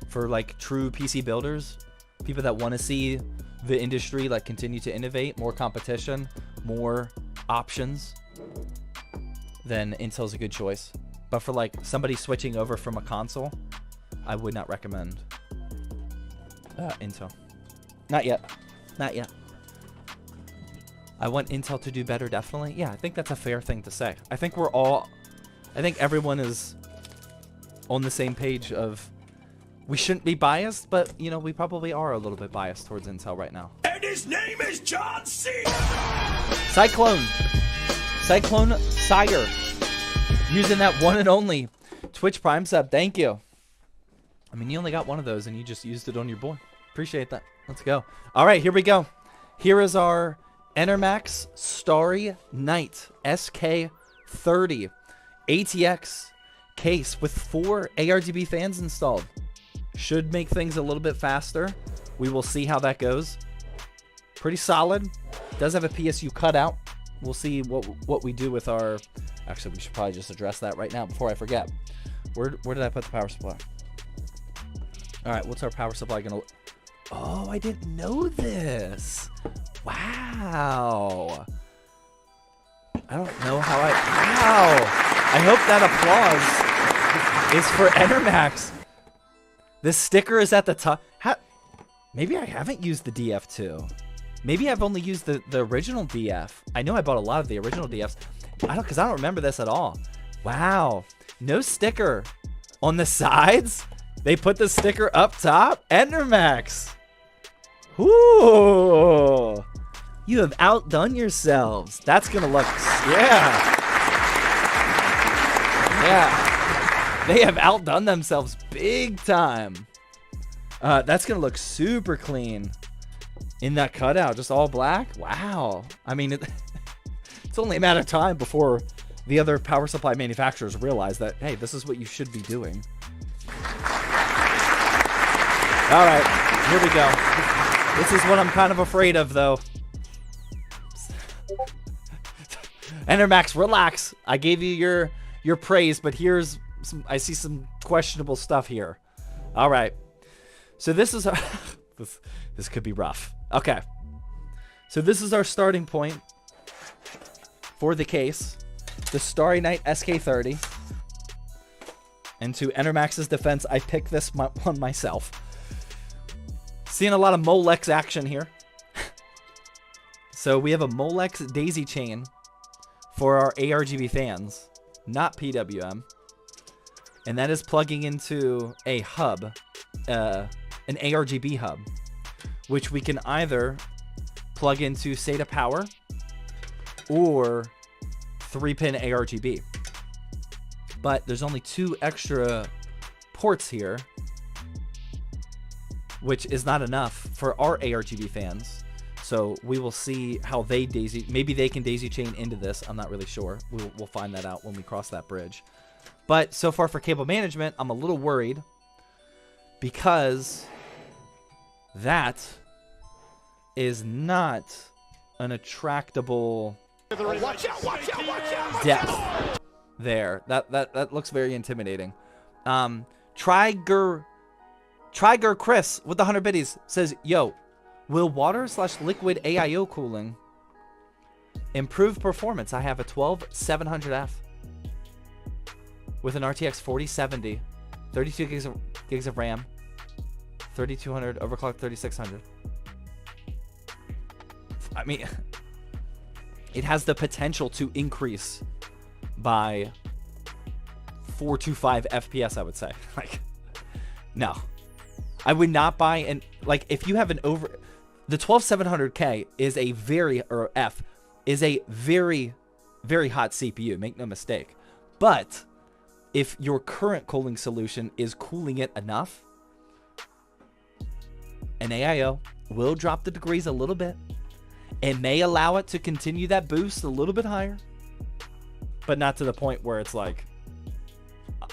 for like true PC builders, people that want to see the industry like continue to innovate, more competition, more options, then Intel's a good choice. But for like somebody switching over from a console, I would not recommend Intel. Not yet. Not yet. I want Intel to do better, definitely. Yeah, I think that's a fair thing to say. I think everyone is on the same page of we shouldn't be biased, but, you know, we probably are a little bit biased towards Intel right now. And his name is John C. Cyclone Sire. Using that one and only Twitch Prime sub. Thank you. I mean, you only got one of those and you just used it on your boy. Appreciate that. Let's go. All right, here we go. Here is our Enermax Starry Night SK30 ATX case with 4 ARGB fans installed. Should make things a little bit faster. We will see how that goes. Pretty solid. Does have a PSU cutout. We'll see what we do with our... Actually, we should probably just address that right now before I forget. Where did I put the power supply? All right, what's our power supply gonna... Oh, I didn't know this. Wow. I don't know how Wow. I hope that applause is for Enermax. This sticker is at the top. Maybe I haven't used the DF2. Maybe I've only used the original DF. I know I bought a lot of the original DFs. Because I don't remember this at all. Wow. No sticker on the sides. They put the sticker up top. Enermax. Ooh. You have outdone yourselves. That's going to look... Yeah. Yeah. They have outdone themselves big time. That's going to look super clean in that cutout. Just all black. Wow. I mean, it's only a matter of time before the other power supply manufacturers realize that, hey, this is what you should be doing. All right. Here we go. This is what I'm kind of afraid of, though. Endermax, relax. I gave you your praise, but here's some. I see some questionable stuff here. All right. So this is our this could be rough. Okay. So this is our starting point for the case. The Starry Night SK30. And to Endermax's defense, I picked this one myself. Seeing a lot of Molex action here. So we have a Molex daisy chain for our ARGB fans, not PWM. And that is plugging into a hub, an ARGB hub, which we can either plug into SATA power or 3-pin ARGB. But there's only 2 extra ports here, which is not enough for our ARGB fans. So we will see how they daisy, maybe they can daisy chain into this. I'm not really sure. We'll find that out when we cross that bridge. But so far for cable management, I'm a little worried because that is not an attractable depth there. That looks very intimidating. Triger Chris with the 100 biddies says, yo, will water/liquid AIO cooling improve performance? I have a 12700F with an RTX 4070, 32 gigs of RAM, 3200 overclocked 3600. I mean, it has the potential to increase by 4 to 5 FPS, I would say. Like, no. I would not buy an, like, if you have an over, the 12700K is a very, or F, is a very, very hot CPU, make no mistake. But if your current cooling solution is cooling it enough, an AIO will drop the degrees a little bit. It may allow it to continue that boost a little bit higher, but not to the point where it's like,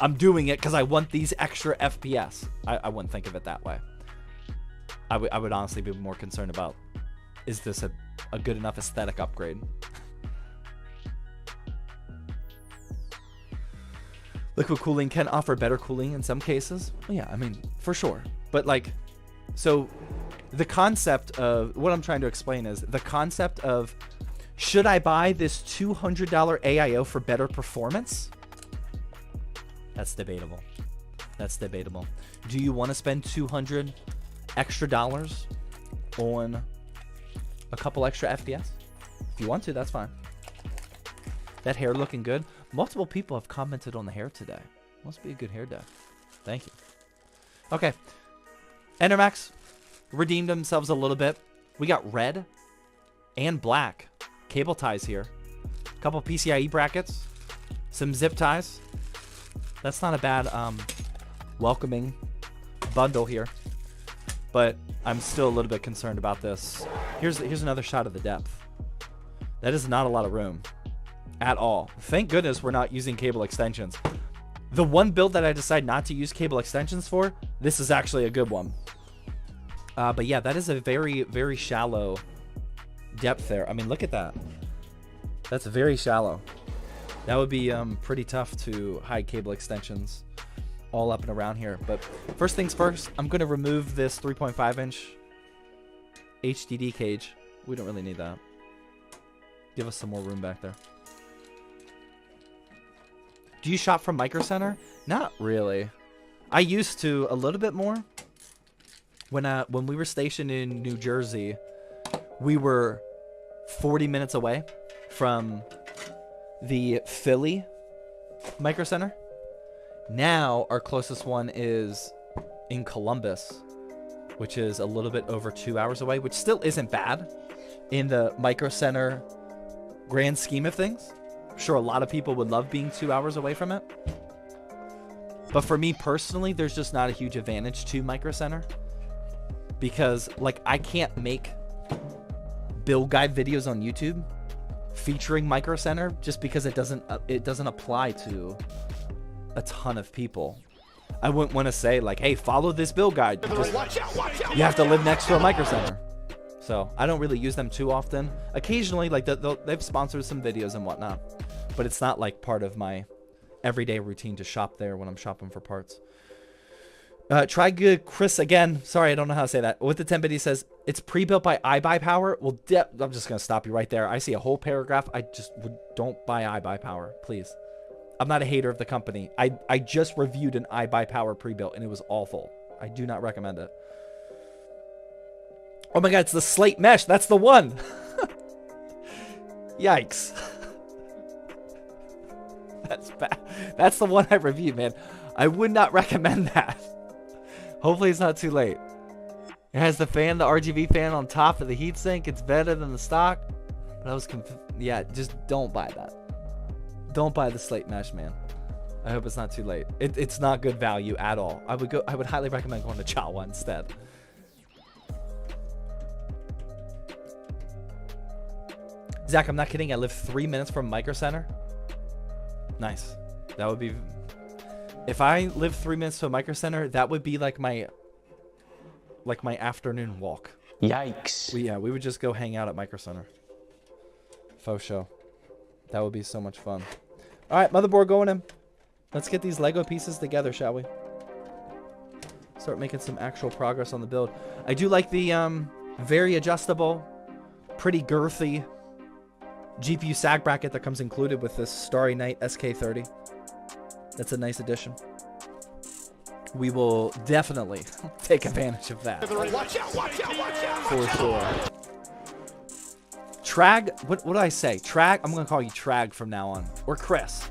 I'm doing it because I want these extra FPS. I wouldn't think of it that way. I would honestly be more concerned about, is this a good enough aesthetic upgrade? Liquid cooling can offer better cooling in some cases. Well, yeah, I mean, for sure. But like, so the concept of what I'm trying to explain is the concept of, should I buy this $200 AIO for better performance? That's debatable. That's debatable. Do you want to spend $200 extra on a couple extra FPS? If you want to, that's fine. That hair looking good. Multiple people have commented on the hair today. Must be a good hair day. Thank you. Okay. Endermax redeemed themselves a little bit. We got red and black cable ties here. A couple PCIe brackets. Some zip ties. That's not a bad welcoming bundle here. But I'm still a little bit concerned about this. Here's another shot of the depth. That is not a lot of room at all. Thank goodness we're not using cable extensions. The one build that I decide not to use cable extensions for, this is actually a good one. But yeah, that is a very, very shallow depth there. I mean, look at that. That's very shallow. That would be pretty tough to hide cable extensions all up and around here. But first things first, I'm going to remove this 3.5-inch HDD cage. We don't really need that. Give us some more room back there. Do you shop from Micro Center? Not really. I used to a little bit more. When we were stationed in New Jersey, we were 40 minutes away from the Philly Micro Center. Now our closest one is in Columbus, which is a little bit over 2 hours away, which still isn't bad in the Micro Center grand scheme of things. I'm sure a lot of people would love being 2 hours away from it. But for me personally, there's just not a huge advantage to Micro Center because, like, I can't make build guide videos on YouTube featuring Micro Center just because it doesn't apply to a ton of people. I wouldn't want to say like, hey, follow this build guide. You have to live next to a Micro Center. So I don't really use them too often. Occasionally, like they've sponsored some videos and whatnot, but it's not like part of my everyday routine to shop there when I'm shopping for parts. Try good Chris again. Sorry, I don't know how to say that. With the 10 bit, he says it's pre-built by iBuyPower. Well, I'm just gonna stop you right there. I see a whole paragraph. I just don't buy iBuyPower, please. I'm not a hater of the company. I just reviewed an iBuyPower pre-built and it was awful. I do not recommend it. Oh my god, it's the slate mesh. That's the one. Yikes. That's bad. That's the one I reviewed, man. I would not recommend that. Hopefully it's not too late. It has the fan, the RGB fan on top of the heatsink. It's better than the stock. But I was yeah, just don't buy that. Don't buy the slate mesh, man. I hope it's not too late. It's not good value at all. I would highly recommend going to Jawa instead. Zach, I'm not kidding. I live 3 minutes from Micro Center. Nice. That would be... If I lived 3 minutes to a Micro Center, that would be like my afternoon walk. Yikes. We would just go hang out at Micro Center. Faux show. That would be so much fun. All right, motherboard going in. Let's get these Lego pieces together, shall we? Start making some actual progress on the build. I do like the very adjustable, pretty girthy GPU sag bracket that comes included with this Starry Night SK30. That's a nice addition. We will definitely take advantage of that. Watch out, watch out, watch out. For sure. Trag, what do I say? Trag, I'm going to call you Trag from now on. Or Chris.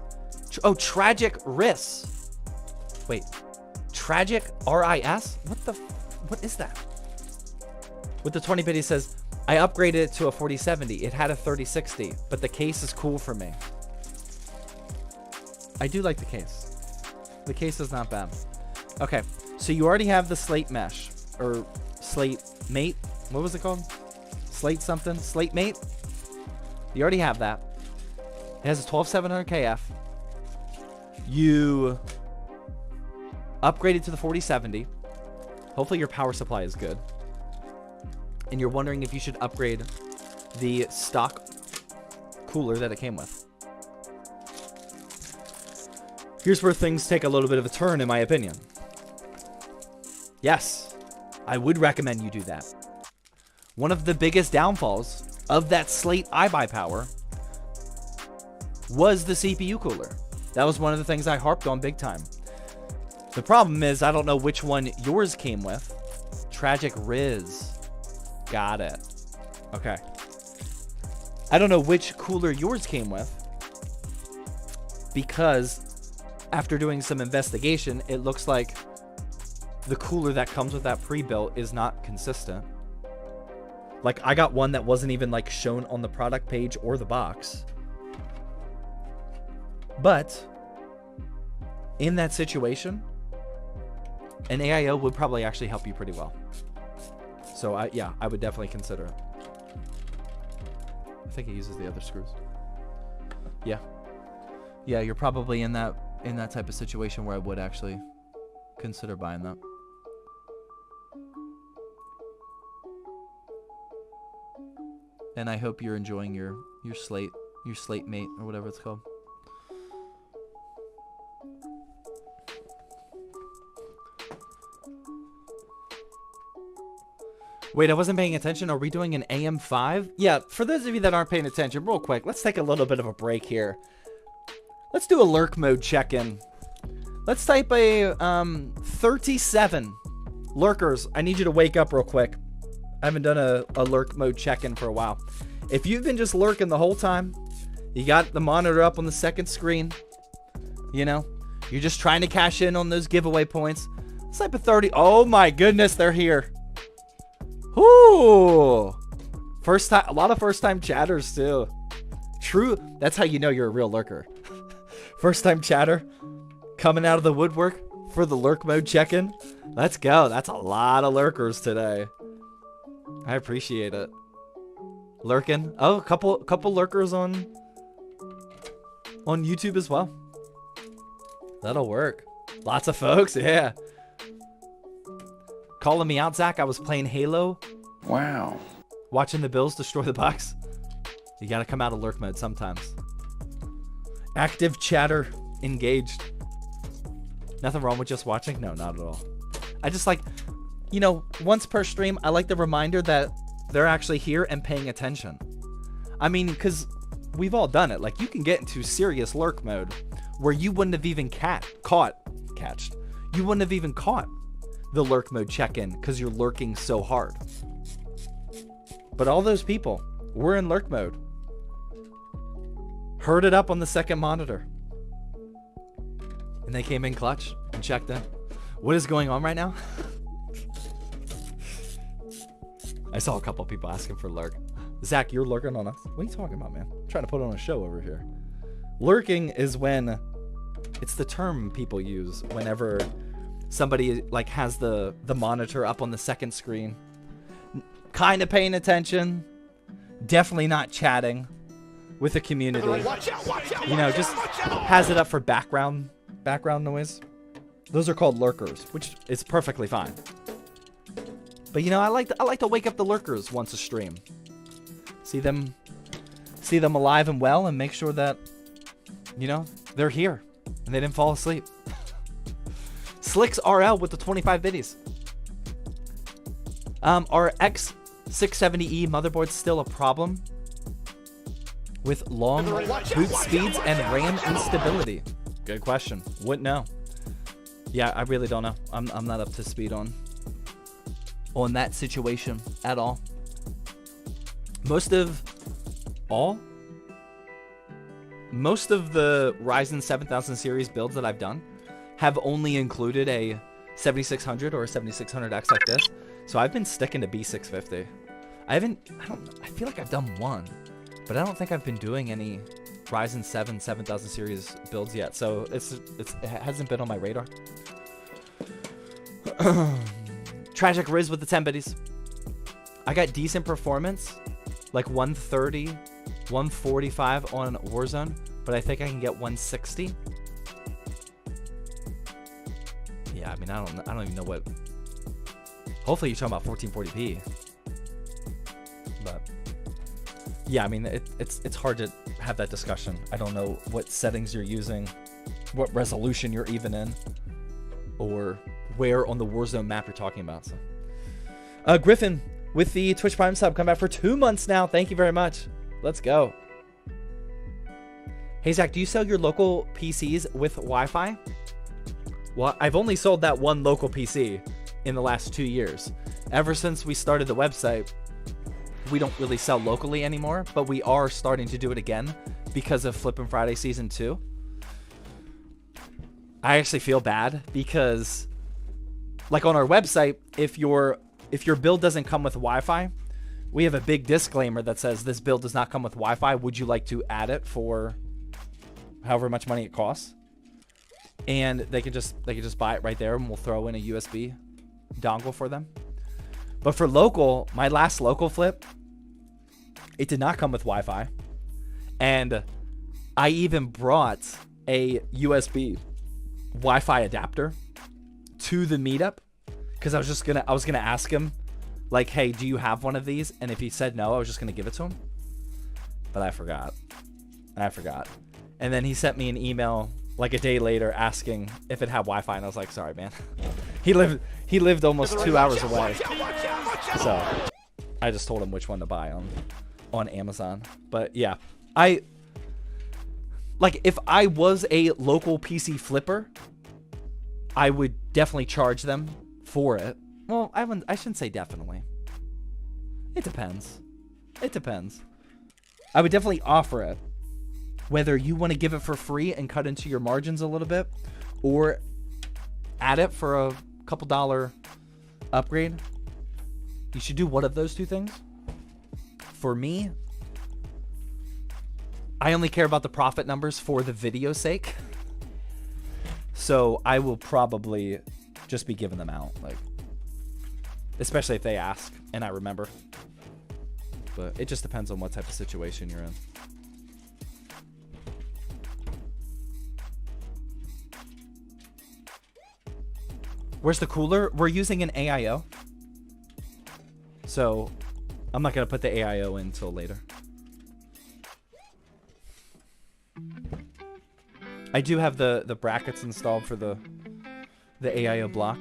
Oh, Tragic Riss. Wait. Tragic RIS? What is that? With the 20 bit, he says, I upgraded it to a 4070. It had a 3060, but the case is cool for me. I do like the case. The case is not bad. Okay, so you already have the slate mesh, or slate mate. What was it called? Slate something? Slate mate? You already have that. It has a 12700 KF. You upgraded to the 4070. Hopefully your power supply is good. And you're wondering if you should upgrade the stock cooler that it came with. Here's where things take a little bit of a turn, in my opinion. Yes, I would recommend you do that. One of the biggest downfalls of that Slate iBuyPower was the CPU cooler. That was one of the things I harped on big time. The problem is, I don't know which one yours came with. Tragic Riz. Got it. Okay. I don't know which cooler yours came with, because after doing some investigation, it looks like the cooler that comes with that pre-built is not consistent. Like, I got one that wasn't even like shown on the product page or the box. But in that situation, an AIO would probably actually help you pretty well. So yeah, I would definitely consider it. I think it uses the other screws. Yeah. Yeah, you're probably in that type of situation where I would actually consider buying that. And I hope you're enjoying your slate mate or whatever it's called. Wait, I wasn't paying attention. Are we doing an AM5? Yeah, for those of you that aren't paying attention, real quick, let's take a little bit of a break here. Let's do a lurk mode check-in. Let's type a 37. Lurkers, I need you to wake up real quick. I haven't done a lurk mode check-in for a while. If you've been just lurking the whole time, you got the monitor up on the second screen, you know, you're just trying to cash in on those giveaway points. Let's type a 30. Oh my goodness, they're here. Whoo! First time, a lot of first time chatters too. True, that's how you know you're a real lurker. First time chatter coming out of the woodwork for the lurk mode check-in. Let's go. That's a lot of lurkers today. I appreciate it. Lurking. Oh, a couple lurkers on YouTube as well. That'll work. Lots of folks, yeah. Calling me out, Zach. I was playing Halo. Wow. Watching the Bills destroy the Bucks. You gotta come out of lurk mode sometimes. Active chatter engaged. Nothing wrong with just watching? No, not at all. I just like, you know, once per stream, I like the reminder that they're actually here and paying attention. I mean, because we've all done it. Like, you can get into serious lurk mode where you wouldn't have even you wouldn't have even caught the lurk mode check-in because you're lurking so hard. But all those people were in lurk mode. Heard it up on the second monitor. And they came in clutch and checked in. What is going on right now? I saw a couple people asking for lurk. Zach, you're lurking on us? What are you talking about, man? I'm trying to put on a show over here. Lurking is when, it's the term people use whenever somebody like has the monitor up on the second screen, kind of paying attention, definitely not chatting with the community. You know, just has it up for background noise. Those are called lurkers, which is perfectly fine. But you know, I like to wake up the lurkers once a stream. See them alive and well, and make sure that, you know, they're here and they didn't fall asleep. Slicks RL with the 25 biddies. Are X670E motherboards still a problem with long boot speeds and RAM instability? Good question. Wouldn't know. Yeah, I really don't know. I'm not up to speed on that situation at all. Most of the Ryzen 7000 series builds that I've done have only included a 7600 or a 7600X like this. So I've been sticking to B650. I feel like I've done one, but I don't think I've been doing any Ryzen 7 7000 series builds yet. So it hasn't been on my radar. Tragic Riz with the 10 biddies. I got decent performance, like 130, 145 on Warzone, but I think I can get 160. Yeah, I mean, I don't even know what. Hopefully you're talking about 1440p. But yeah, I mean, it's hard to have that discussion. I don't know what settings you're using, what resolution you're even in, or where on the Warzone map you're talking about. So, Griffin with the Twitch Prime sub, come back for 2 months now. Thank you very much. Let's go. Hey Zach, do you sell your local PCs with Wi-Fi? Well, I've only sold that one local PC in the last 2 years. Ever since we started the website, we don't really sell locally anymore, but we are starting to do it again because of Flippin' Friday Season 2. I actually feel bad because, like on our website, if your build doesn't come with Wi-Fi, we have a big disclaimer that says this build does not come with Wi-Fi. Would you like to add it for however much money it costs? And they can just buy it right there, and we'll throw in a USB dongle for them. But for local, my last local flip, it did not come with Wi-Fi, and I even brought a USB Wi-Fi adapter to the meetup because I was gonna ask him, like, hey, do you have one of these? And if he said no, I was just gonna give it to him. But I forgot. And then he sent me an email like a day later asking if it had Wi-Fi, and I was like, sorry, man. He lived almost 2 hours away. So I just told him which one to buy on Amazon. But yeah, if I was a local PC flipper, I would definitely charge them for it. Well, I shouldn't say definitely. It depends. I would definitely offer it. Whether you want to give it for free and cut into your margins a little bit, or add it for a couple dollar upgrade, you should do one of those two things. For me, I only care about the profit numbers for the video's sake. So I will probably just be giving them out, like, especially if they ask and I remember. But it just depends on what type of situation you're in. Where's the cooler? We're using an AIO. So I'm not gonna put the AIO in until later. I do have the brackets installed for the AIO block.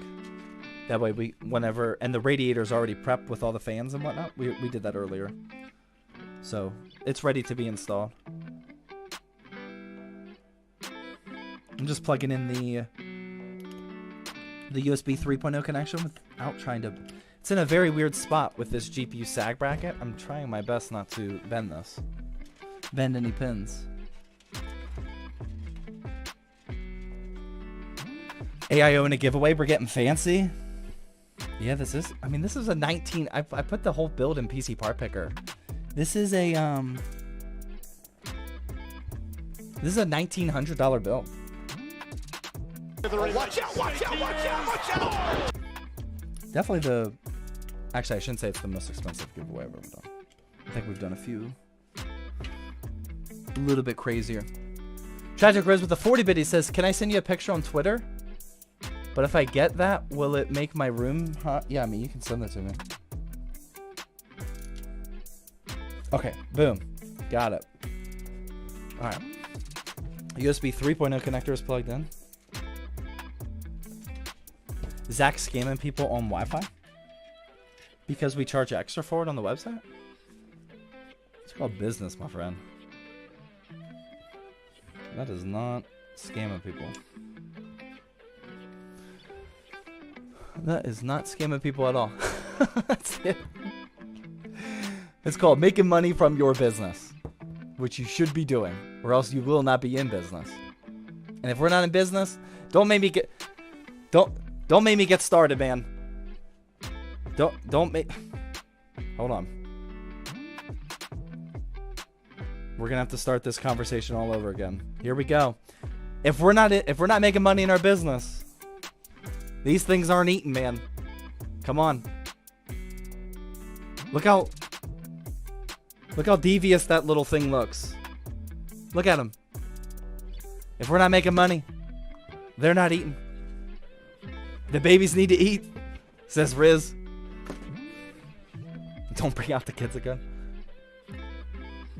That way we whenever and the radiator's already prepped with all the fans and whatnot. We did that earlier. So it's ready to be installed. I'm just plugging in the USB 3.0 connection without trying to. It's in a very weird spot with this GPU sag bracket. I'm trying my best not to bend this. Bend any pins. AIO in a giveaway. We're getting fancy. Yeah, this is. I mean, this is a 19. I put the whole build in PC Part Picker. This is a This is a $1,900 build. Watch out, watch out, watch out, watch out! Definitely the. Actually, I shouldn't say it's the most expensive giveaway I've ever done. I think we've done a few. A little bit crazier. Tragic Riz with the 40 bit. He says, "Can I send you a picture on Twitter? But if I get that, will it make my room hot?" Yeah, I mean, you can send that to me. Okay, boom. Got it. Alright. USB 3.0 connector is plugged in. Zach scamming people on Wi-Fi? Because we charge extra for it on the website? It's called business, my friend. That is not scamming people. That is not scamming people at all. That's it. It's called making money from your business, which you should be doing, or else you will not be in business. And if we're not in business, don't make me get started, man. Don't make. Hold on. We're gonna have to start this conversation all over again. Here we go. If we're not making money in our business, these things aren't eating, man. Come on. Look how devious that little thing looks. Look at him. If we're not making money, they're not eating. The babies need to eat, says Riz. Don't bring out the kids again.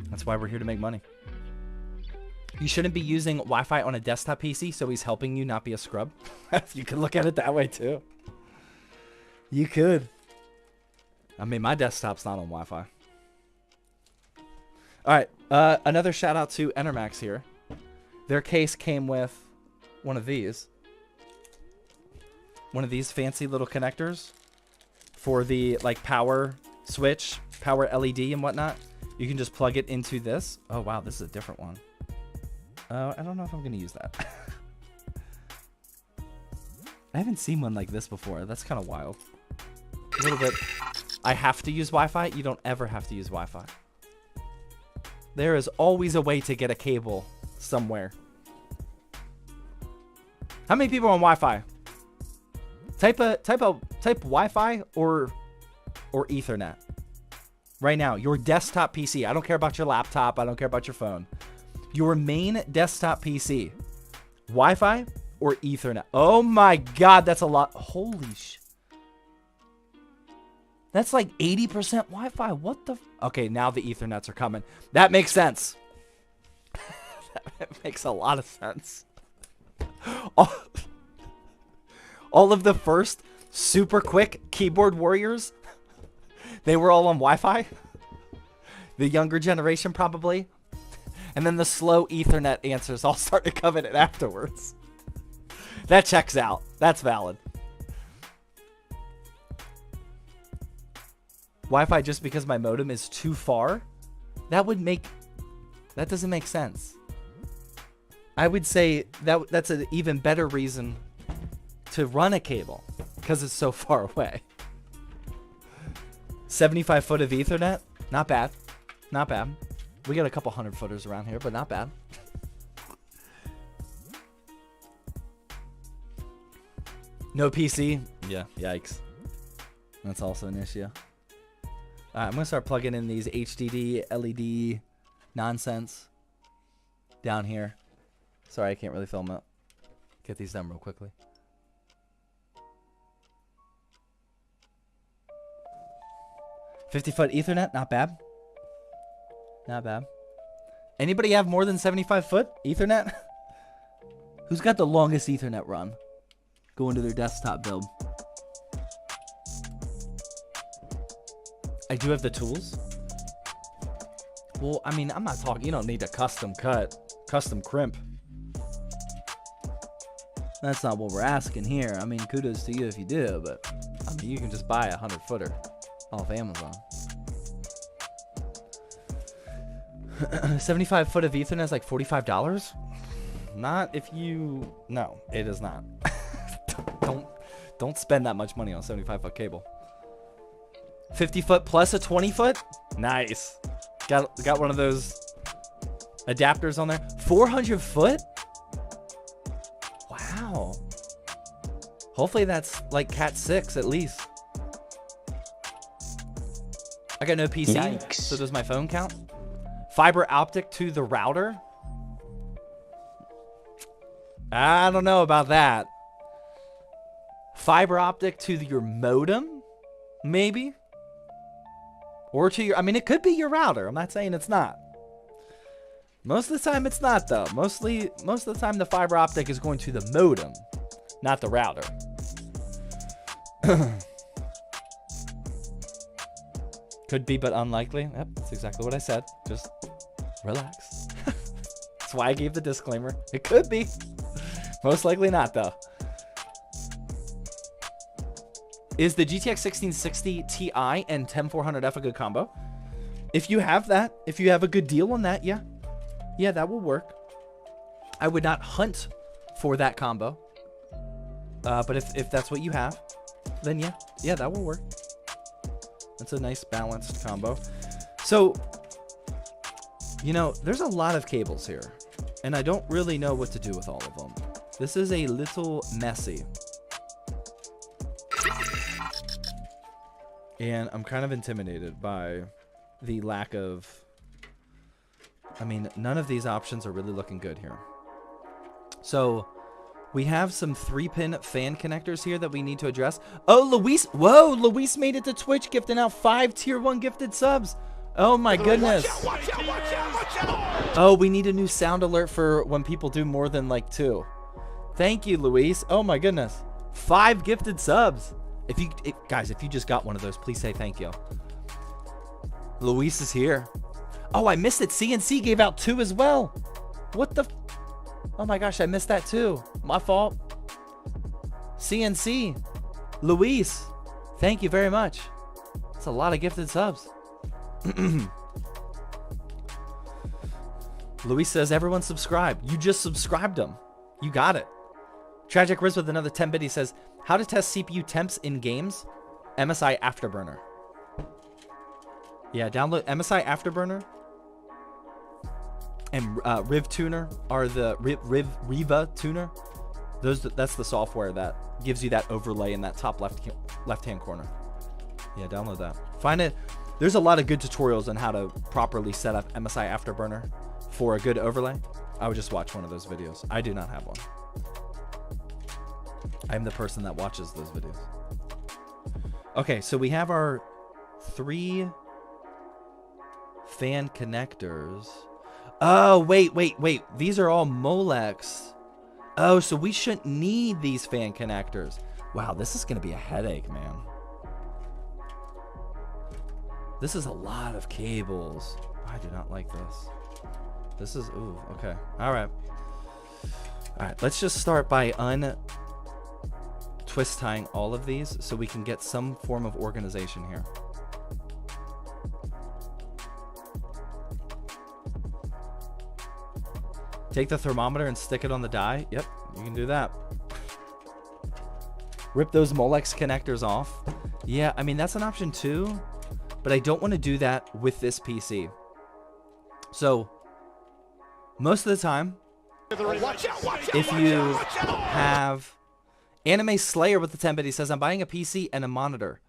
That's why we're here to make money. You shouldn't be using Wi-Fi on a desktop PC, so he's helping you not be a scrub. You could look at it that way too. You could. I mean, my desktop's not on Wi-Fi. Alright, another shout out to Enermax here. Their case came with one of these. One of these fancy little connectors for the like power switch, power LED and whatnot. You can just plug it into this. Oh wow, this is a different one. I don't know if I'm gonna use that. I haven't seen one like this before. That's kind of wild. A little bit. I have to use Wi-Fi. You don't ever have to use Wi-Fi. There is always a way to get a cable somewhere. How many people are on Wi-Fi? Type Wi-Fi or Ethernet. Right now, your desktop PC. I don't care about your laptop. I don't care about your phone. Your main desktop PC. Wi-Fi or Ethernet. Oh my God, that's a lot. Holy sh. That's like 80% Wi-Fi. What the? Okay, now the Ethernets are coming. That makes sense. That makes a lot of sense. All of the first super quick keyboard warriors, they were all on Wi-Fi. The younger generation probably. And then the slow Ethernet answers all started coming in afterwards. That checks out. That's valid. Wi-Fi just because my modem is too far? That doesn't make sense. I would say that's an even better reason to run a cable because it's so far away. 75 foot of Ethernet? Not bad. Not bad. We got a couple 100 footers around here, but not bad. No PC? Yeah, yikes. That's also an issue. Alright, I'm going to start plugging in these HDD, LED nonsense down here. Sorry, I can't really film it. Get these done real quickly. 50-foot Ethernet, not bad. Not bad. Anybody have more than 75-foot Ethernet? Who's got the longest Ethernet run? Going to their desktop build. I do have the tools. Well, I mean, I'm not talking, you don't need a custom cut, custom crimp. That's not what we're asking here. I mean, kudos to you if you do, but I mean, you can just buy a 100-footer off Amazon. 75 foot of Ethernet is like $45. Not if you, no, it is not. Don't spend that much money on 75-foot cable. 50 foot plus a 20 foot. Nice. Got one of those adapters on there. 400 foot. Wow. Hopefully that's like Cat 6 at least. I got no PC. Yikes. So does my phone count? Fiber optic to the router. I don't know about that. Fiber optic to your modem, maybe, or to your. I mean, it could be your router. I'm not saying it's not. Most of the time, it's not though. Most of the time, the fiber optic is going to the modem, not the router. Could be, but unlikely. Yep, that's exactly what I said. Just relax. That's why I gave the disclaimer. It could be. Most likely not, though. Is the GTX 1660 Ti and 10400F a good combo? If you have that, if you have a good deal on that, yeah. Yeah, that will work. I would not hunt for that combo. But if that's what you have, then yeah. Yeah, that will work. That's a nice balanced combo. So, you know, there's a lot of cables here, and I don't really know what to do with all of them. This is a little messy. And I'm kind of intimidated by the lack of... I mean, none of these options are really looking good here. So, we have some 3-pin fan connectors here that we need to address. Oh, Luis. Whoa, Luis made it to Twitch, gifting out 5 tier 1 gifted subs. Oh, my goodness. Watch out. Oh, we need a new sound alert for when people do more than like 2. Thank you, Luis. Oh, my goodness. 5 gifted subs. Guys, if you just got one of those, please say thank you. Luis is here. Oh, I missed it. CNC gave out 2 as well. What the... Oh my gosh, I missed that too. My fault. CNC. Luis. Thank you very much. That's a lot of gifted subs. Luis says, everyone subscribe. You just subscribed them. You got it. Tragic Riz with another 10 bit. He says, how to test CPU temps in games? MSI Afterburner. Yeah, download MSI Afterburner. And Riv Tuner are the Riva Tuner. That's the software that gives you that overlay in that top left-hand corner. Yeah, download that. Find it. There's a lot of good tutorials on how to properly set up MSI Afterburner for a good overlay. I would just watch one of those videos. I do not have one. I'm the person that watches those videos. Okay, so we have our 3 fan connectors. Oh, wait. These are all Molex. Oh, so we shouldn't need these fan connectors. Wow, this is going to be a headache, man. This is a lot of cables. I do not like this. This is, ooh, okay. All right, let's just start by twist tying all of these so we can get some form of organization here. Take the thermometer and stick it on the die. Yep, you can do that. Rip those Molex connectors off. Yeah, I mean, that's an option too, but I don't want to do that with this PC. So, most of the time, if you have Anime Slayer with the 10 bit, he says, I'm buying a PC and a monitor.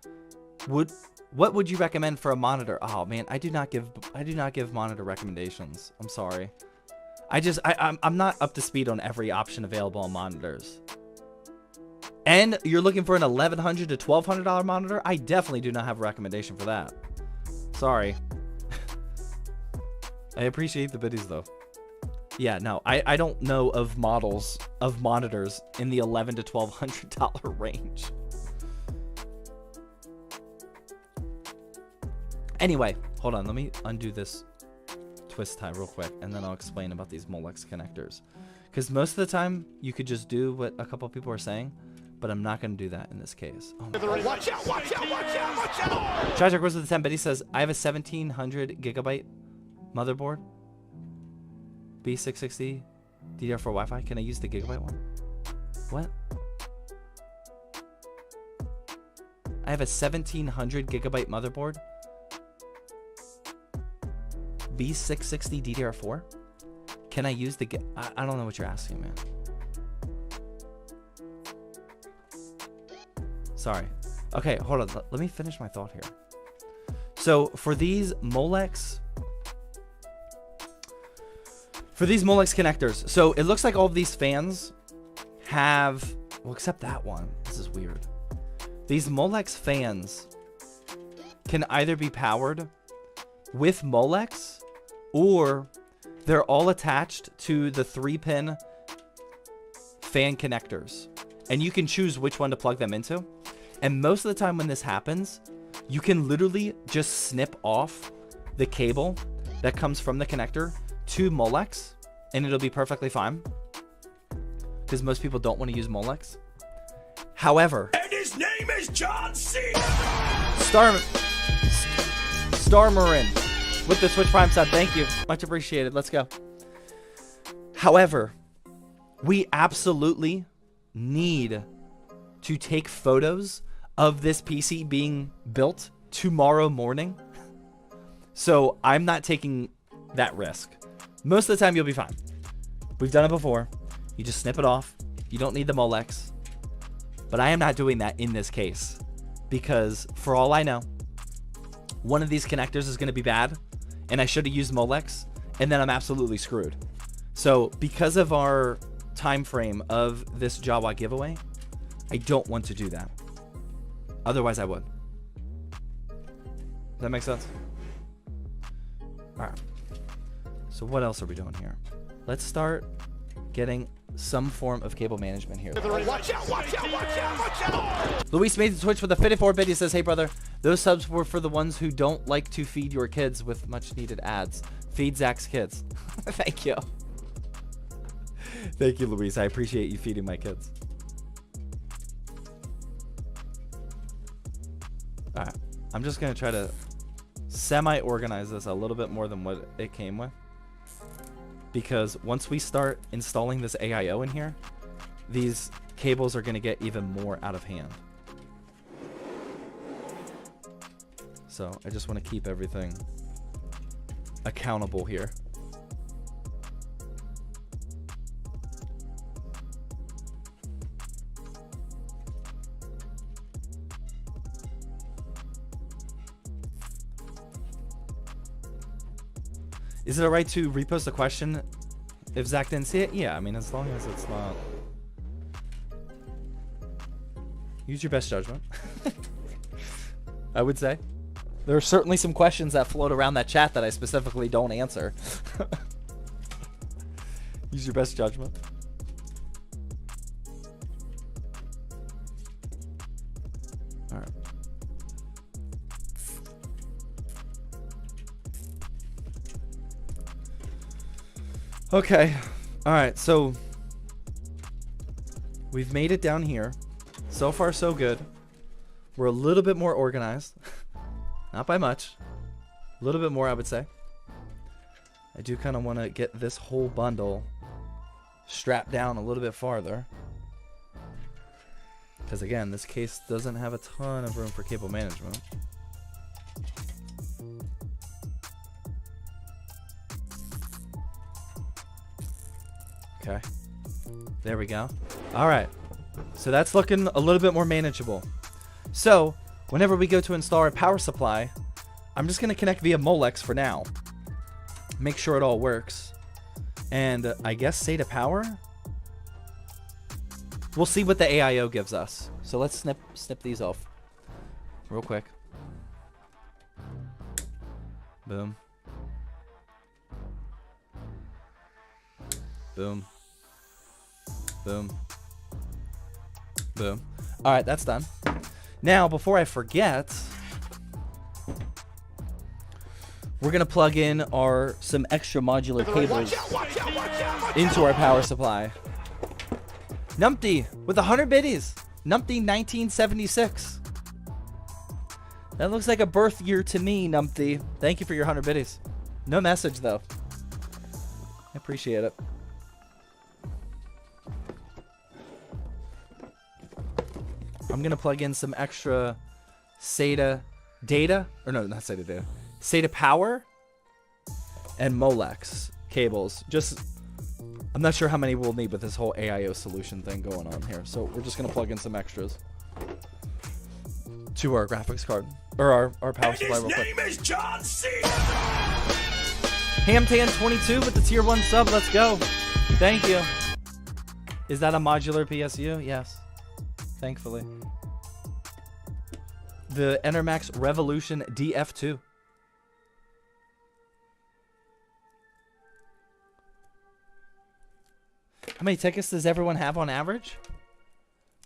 What would you recommend for a monitor? Oh man, I do not give monitor recommendations. I'm sorry. I'm not up to speed on every option available on monitors. And you're looking for an $1,100 to $1,200 monitor? I definitely do not have a recommendation for that. Sorry. I appreciate the biddies though. Yeah, no, I don't know of models of monitors in the $1,100 to $1,200 range. Anyway, hold on. Let me undo this twist tie real quick, and then I'll explain about these Molex connectors. Because most of the time, you could just do what a couple people are saying, but I'm not going to do that in this case. Oh Watch out, watch out, watch out, watch out! Tragic Rose with the 10, but he says, I have a 1700 gigabyte motherboard. B660 DDR4 Wi-Fi. Can I use the gigabyte one? What? I have a 1700 gigabyte motherboard. B660 DDR4. Can I use the? I don't know what you're asking, man. Sorry. Okay, hold on. Let me finish my thought here. So for these Molex. For these Molex connectors, so it looks like all of these fans have, well, except that one. This is weird. These Molex fans can either be powered with Molex, or they're all attached to the 3-pin fan connectors. And you can choose which one to plug them into. And most of the time when this happens, you can literally just snip off the cable that comes from the connector to Molex, and it'll be perfectly fine, because most people don't want to use Molex. However, And his name is John C. Starmarin with the Twitch Prime sub, thank you, much appreciated. Let's go. However, we absolutely need to take photos of this PC being built tomorrow morning, so I'm not taking that risk. Most of the time, you'll be fine. We've done it before. You just snip it off. You don't need the Molex. But I am not doing that in this case, because for all I know, one of these connectors is going to be bad, and I should have used Molex, and then I'm absolutely screwed. So because of our time frame of this Jawa giveaway, I don't want to do that. Otherwise, I would. Does that make sense? All right. So what else are we doing here? Let's start getting some form of cable management here. Watch out, watch out, watch out, watch out! Luis made the Twitch with a 54-bit. He says, hey, brother, those subs were for the ones who don't like to feed your kids with much-needed ads. Feed Zach's kids. Thank you. Thank you, Luis. I appreciate you feeding my kids. All right. I'm just going to try to semi-organize this a little bit more than what it came with, because once we start installing this AIO in here, these cables are going to get even more out of hand. So I just want to keep everything accountable here. Is it alright to repost the question if Zach didn't see it? Yeah, I mean, as long as it's not... Use your best judgment. I would say. There are certainly some questions that float around that chat that I specifically don't answer. Use your best judgment. Alright. Okay. Alright, so we've made it down here. So far, so good. We're a little bit more organized. Not by much. A little bit more, I would say. I do kind of want to get this whole bundle strapped down a little bit farther. Because again, this case doesn't have a ton of room for cable management. Okay. There we go. Alright. So that's looking a little bit more manageable. So, whenever we go to install our power supply, I'm just going to connect via Molex for now. Make sure it all works. And I guess SATA power? We'll see what the AIO gives us. So let's snip these off real quick. Boom. Boom. Boom. Boom. All right, that's done. Now, before I forget, we're going to plug in some extra modular cables into our power supply. Numpty with 100 biddies. Numpty 1976. That looks like a birth year to me, Numpty. Thank you for your 100 biddies. No message, though. I appreciate it. I'm going to plug in some extra SATA data. Or no, not SATA data. SATA power and Molex cables. I'm not sure how many we'll need with this whole AIO solution thing going on here. So we're just going to plug in some extras to our graphics card. Or our power supply real quick. His name is John C. Hamtan22 with the tier 1 sub. Let's go. Thank you. Is that a modular PSU? Yes. Thankfully. The Enermax Revolution DF2. How many tickets does everyone have on average?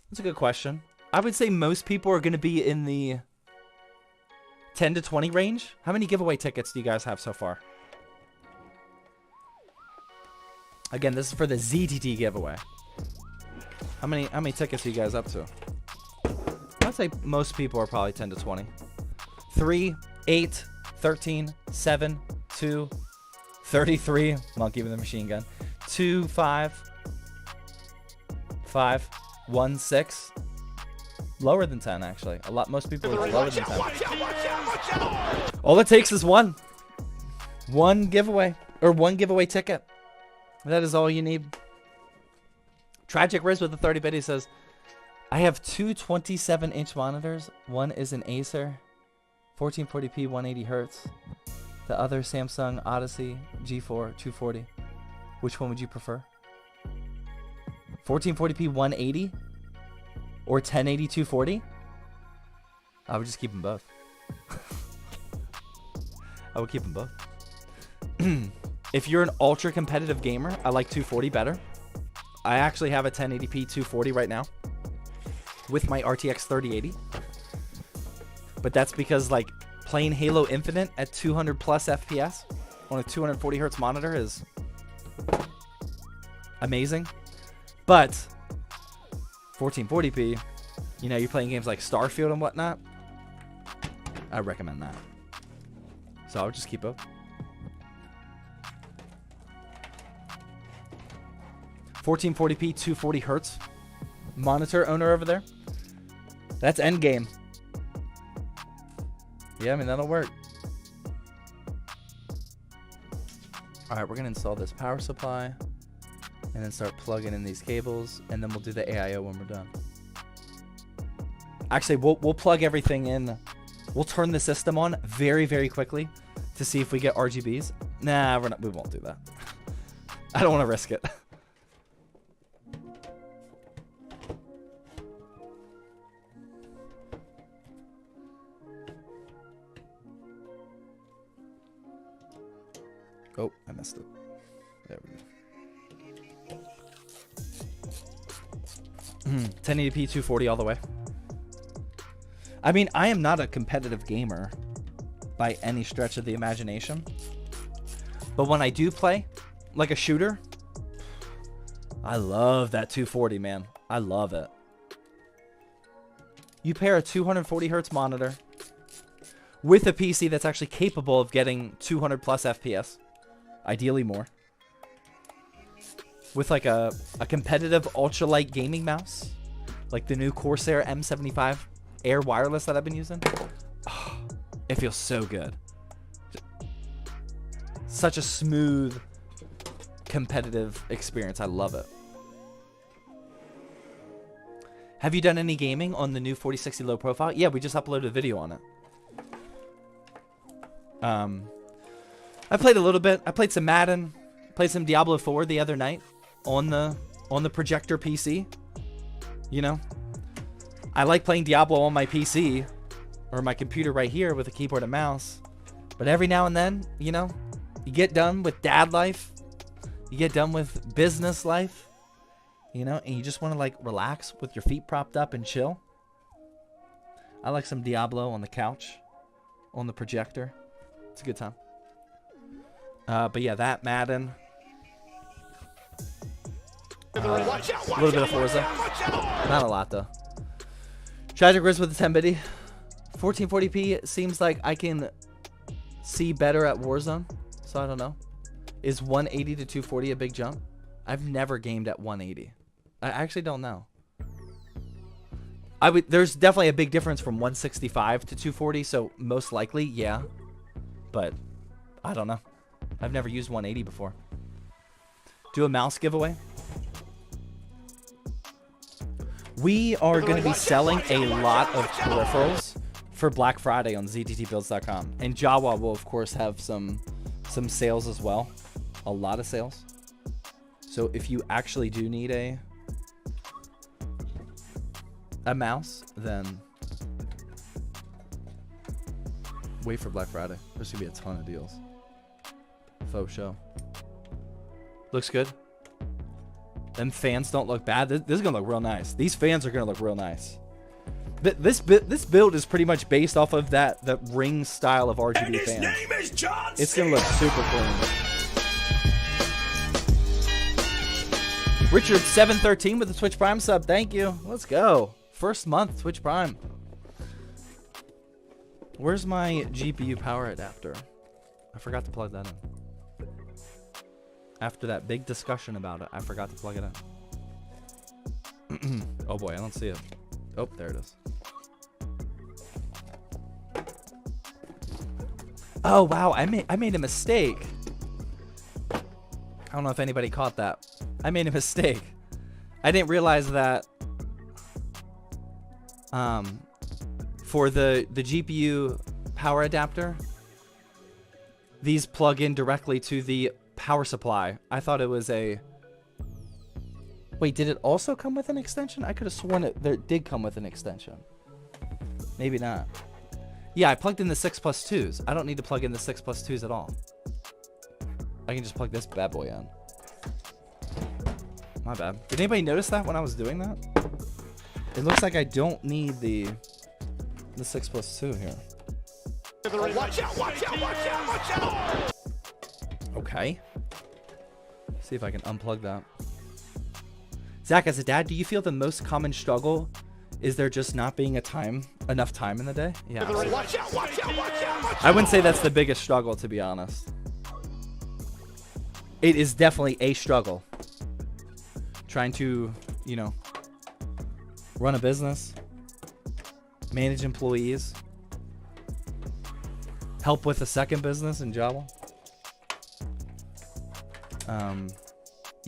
That's a good question. I would say most people are going to be in the 10 to 20 range. How many giveaway tickets do you guys have so far? Again, this is for the ZTT giveaway. How many tickets are you guys up to? I'd say most people are probably 10 to 20. 3, 8, 13, 7, 2, 33. Monkey with a machine gun. 2, 5, 5, 1, 6. Lower than 10, actually. Most people are lower than 10. All it takes is one. One giveaway. Or one giveaway ticket. That is all you need. Tragic Riz with the 30 bit, he says, I have two 27-inch monitors. One is an Acer 1440p 180 hertz. The other Samsung Odyssey G4 240. Which one would you prefer? 1440p 180 or 1080 240? I would just keep them both. I would keep them both. If you're an ultra competitive gamer, I like 240 better. I actually have a 1080p 240 right now with my RTX 3080. But that's because like playing Halo Infinite at 200 plus FPS on a 240 hertz monitor is amazing. But 1440p, you know, you're playing games like Starfield and whatnot, I recommend that. So I would just keep up. 1440p 240 hertz monitor owner over there. That's endgame. Yeah, I mean, that'll work. All right, we're gonna install this power supply and then start plugging in these cables, and then we'll do the AIO when we're done. Actually, we'll plug everything in. We'll turn the system on very, very quickly to see if we get RGBs. Nah, we won't do that. I don't want to risk it. Oh, I messed it. There we go. 1080p 240 all the way. I mean, I am not a competitive gamer by any stretch of the imagination. But when I do play, like a shooter, I love that 240, man. I love it. You pair a 240 hertz monitor with a PC that's actually capable of getting 200 plus FPS. Ideally more. With like a competitive ultralight gaming mouse. Like the new Corsair M75 Air wireless that I've been using. Oh, it feels so good. Such a smooth, competitive experience. I love it. Have you done any gaming on the new 4060 low profile? Yeah, we just uploaded a video on it. I played a little bit. I played some Madden. Played some Diablo 4 the other night on the projector PC. You know, I like playing Diablo on my PC or my computer right here with a keyboard and mouse. But every now and then, you know, you get done with dad life, you get done with business life, you know, and you just want to like relax with your feet propped up and chill. I like some Diablo on the couch, on the projector. It's a good time. But yeah, that Madden. A little bit of Forza. Not a lot though. Tragic Riz with the 10 bitty. 1440p seems like I can see better at Warzone, so I don't know. Is 180 to 240 a big jump? I've never gamed at 180. I actually don't know. There's definitely a big difference from 165 to 240, so most likely, yeah. But I don't know. I've never used 180 before. Do a mouse giveaway. We are going to be selling a lot of peripherals for Black Friday on zttbuilds.com. And Jawa will, of course, have some sales as well. A lot of sales. So if you actually do need a mouse, then wait for Black Friday. There's going to be a ton of deals. Faux show. Looks good. Them fans don't look bad. This is going to look real nice. These fans are going to look real nice. This build is pretty much based off of that ring style of RGB fans. It's going to look super clean. Richard 713 with the Twitch Prime sub. Thank you. Let's go. First month Twitch Prime. Where's my GPU power adapter? I forgot to plug that in. After that big discussion about it, I forgot to plug it in. Oh boy, I don't see it. Oh, there it is. Oh wow, I made a mistake. I don't know if anybody caught that. I made a mistake. I didn't realize that for the GPU power adapter, these plug in directly to the power supply. I thought it was a... Wait, did it also come with an extension? I could have sworn it did come with an extension. Maybe not. Yeah, I plugged in the 6+2s. I don't need to plug in the 6+2s at all. I can just plug this bad boy in. My bad. Did anybody notice that when I was doing that? It looks like I don't need the 6+2 here. Watch out, watch out, watch out, watch out! Okay. See if I can unplug that. Zach, as a dad, do you feel the most common struggle is there just not being enough time in the day? Yeah. Watch out, watch out, watch out. I wouldn't say that's the biggest struggle, to be honest. It is definitely a struggle. Trying to, you know, run a business, manage employees, help with a second business in Jawa.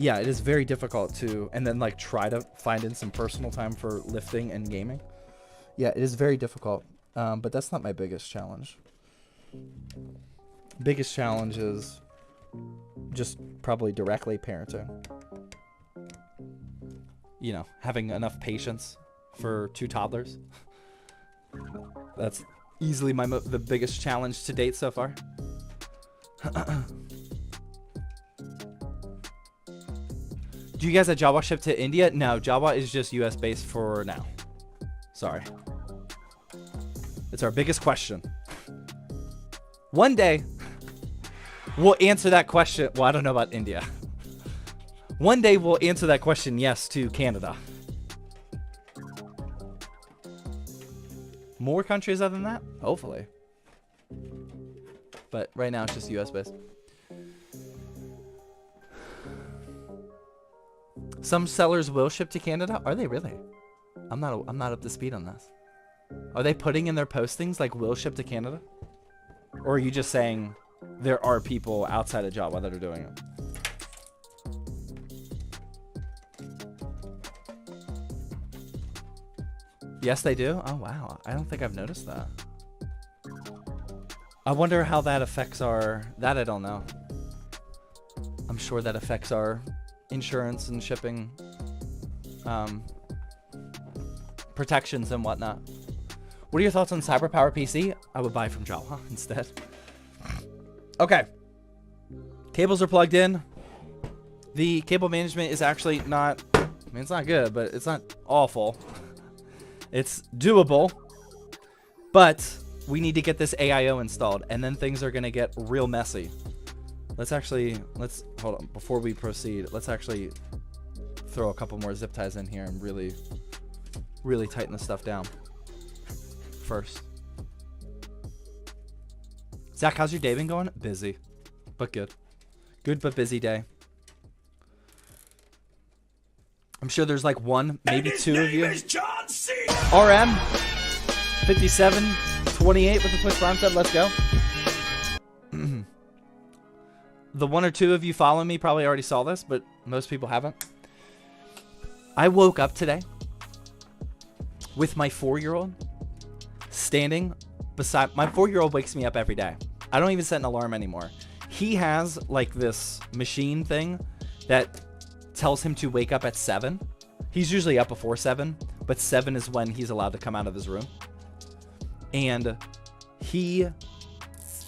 Yeah, it is very difficult to, and then like try to find in some personal time for lifting and gaming. Yeah, it is very difficult, but that's not my biggest challenge. Biggest challenge is just probably directly parenting. You know, having enough patience for 2 toddlers. That's easily the biggest challenge to date so far. Do you guys at Jawa ship to India? No, Jawa is just US based for now. Sorry. It's our biggest question. One day, we'll answer that question. Well, I don't know about India. One day, we'll answer that question yes to Canada. More countries other than that? Hopefully. But right now, it's just US based. Some sellers will ship to Canada. Are they really? I'm not up to speed on this. Are they putting in their postings like will ship to Canada? Or are you just saying there are people outside of Jawa that are doing it? Yes, they do. Oh wow, I don't think I've noticed that. I wonder how that affects our... That I don't know. I'm sure that affects our insurance and shipping protections and whatnot. What are your thoughts on Cyberpower PC? I would buy from Jawa instead. Okay. Cables are plugged in. The cable management is actually not, I mean, it's not good, but it's not awful. It's doable. But we need to get this AIO installed, and then things are going to get real messy. Let's hold on. Before we proceed, let's actually throw a couple more zip ties in here and really, really tighten this stuff down first. Zach, how's your day been going? Busy, but good. Good but busy day. I'm sure there's like one, maybe two of you. RM 5728 with the Twitch Prime sub. Let's go. The one or two of you following me probably already saw this, but most people haven't. I woke up today with my 4-year-old standing beside. My 4-year-old wakes me up every day. I don't even set an alarm anymore. He has like this machine thing that tells him to wake up at 7. He's usually up before 7, but 7 is when he's allowed to come out of his room. And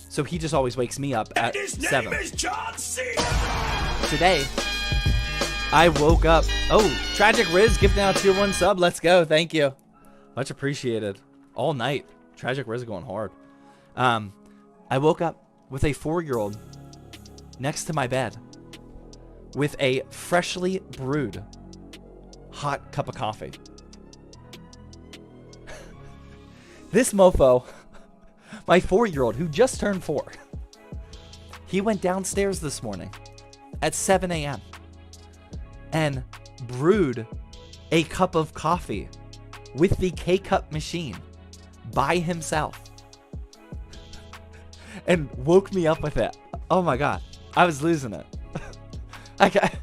so he just always wakes me up at 7. Today, I woke up. Oh, Tragic Riz gifting out tier 1 sub. Let's go. Thank you. Much appreciated. All night. Tragic Riz going hard. I woke up with a 4-year-old next to my bed with a freshly brewed hot cup of coffee. This mofo, my 4-year-old who just turned 4, he went downstairs this morning at 7 a.m. and brewed a cup of coffee with the K-Cup machine by himself and woke me up with it. Oh my God, I was losing it.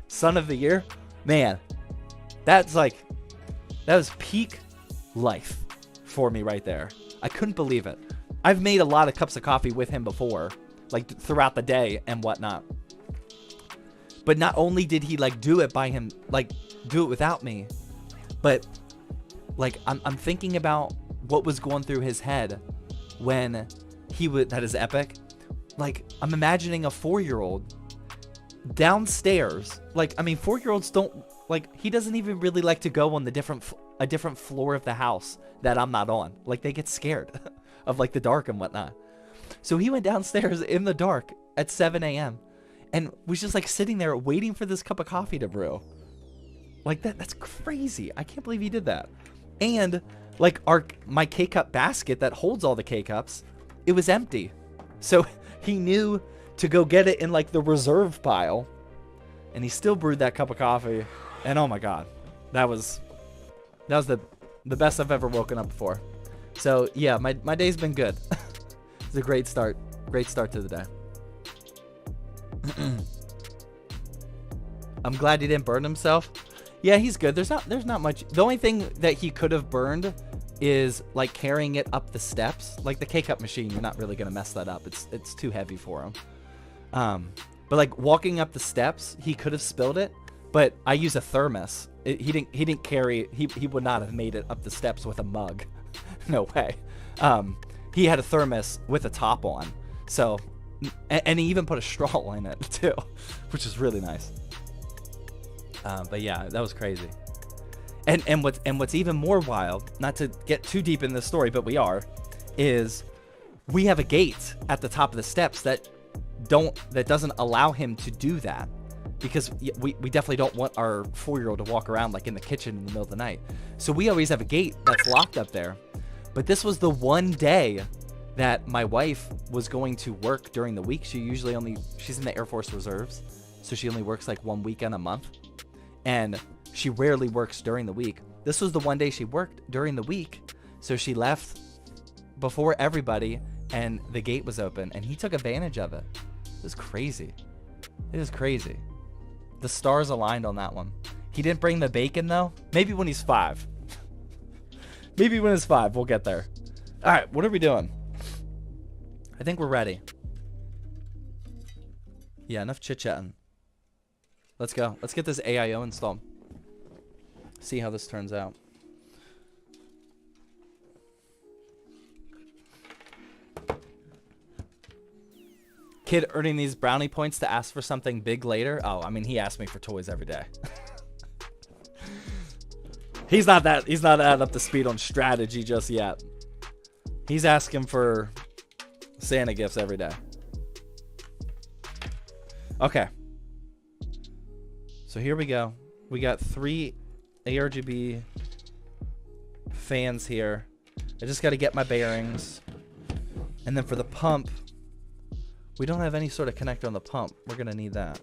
Son of the year, man, that was peak life for me right there. I couldn't believe it. I've made a lot of cups of coffee with him before, like throughout the day and whatnot. But not only did he like do it by him, like do it without me, but like I'm thinking about what was going through his head when he would. That is epic. Like I'm imagining a 4-year-old downstairs. Like I mean, 4-year-olds don't like. He doesn't even really like to go on a different floor of the house that I'm not on. Like they get scared of like the dark and whatnot. So he went downstairs in the dark at 7 a.m. and was just like sitting there waiting for this cup of coffee to brew. Like that's crazy. I can't believe he did that. And like my K-Cup basket that holds all the K-Cups, it was empty. So he knew to go get it in like the reserve pile, and he still brewed that cup of coffee. And oh my God, that was the best I've ever woken up before. So yeah, my day's been good. It's a great start to the day. I'm glad he didn't burn himself. Yeah, he's good. There's not much. The only thing that he could have burned is like carrying it up the steps. Like the K-Cup machine, you're not really gonna mess that up. It's too heavy for him. But like walking up the steps, he could have spilled it. But I use a thermos. He didn't carry. He would not have made it up the steps with a mug. No way. He had a thermos with a top on. So, and he even put a straw in it too, which is really nice. But yeah, that was crazy. And what's even more wild, not to get too deep in this story, but we are, is we have a gate at the top of the steps that doesn't allow him to do that, because we definitely don't want our 4-year-old to walk around like in the kitchen in the middle of the night. So we always have a gate that's locked up there. But this was the one day that my wife was going to work during the week. She's in the Air Force Reserves, so she only works like 1 weekend a month. And she rarely works during the week. This was the one day she worked during the week, so she left before everybody, and the gate was open, and he took advantage of it. It was crazy. It was crazy. The stars aligned on that one. He didn't bring the bacon, though. Maybe when he's 5. Maybe when he's 5, we'll get there. All right, what are we doing? I think we're ready. Yeah, enough chit-chatting. Let's go. Let's get this AIO installed. See how this turns out. Kid earning these brownie points to ask for something big later. Oh, I mean, he asked me for toys every day. He's not at up to speed on strategy just yet. He's asking for Santa gifts every day. Okay. So here we go. We got 3 ARGB fans here. I just got to get my bearings. And then for the pump, we don't have any sort of connector on the pump. We're going to need that.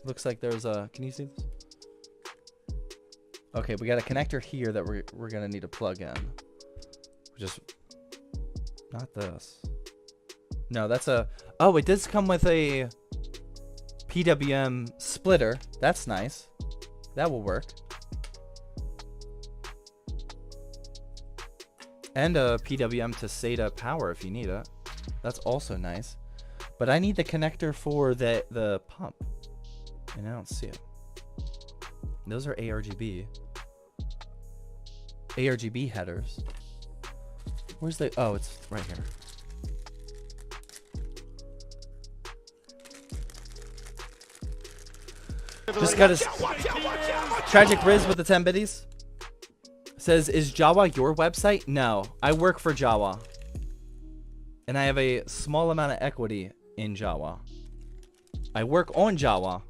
Looks like there's a... Can you see this? Okay, we got a connector here that we're going to need to plug in. Just... Not this. No, that's a... Oh, it does come with a PWM splitter. That's nice. That will work. And a PWM to SATA power if you need it. That's also nice. But I need the connector for the pump. And I don't see it. Those are ARGB. ARGB headers. Where's the... Oh, it's right here. Just got his Tragic Riz with the 10 biddies. Says, is Jawa your website? No, I work for Jawa. And I have a small amount of equity in Jawa. I work on Jawa.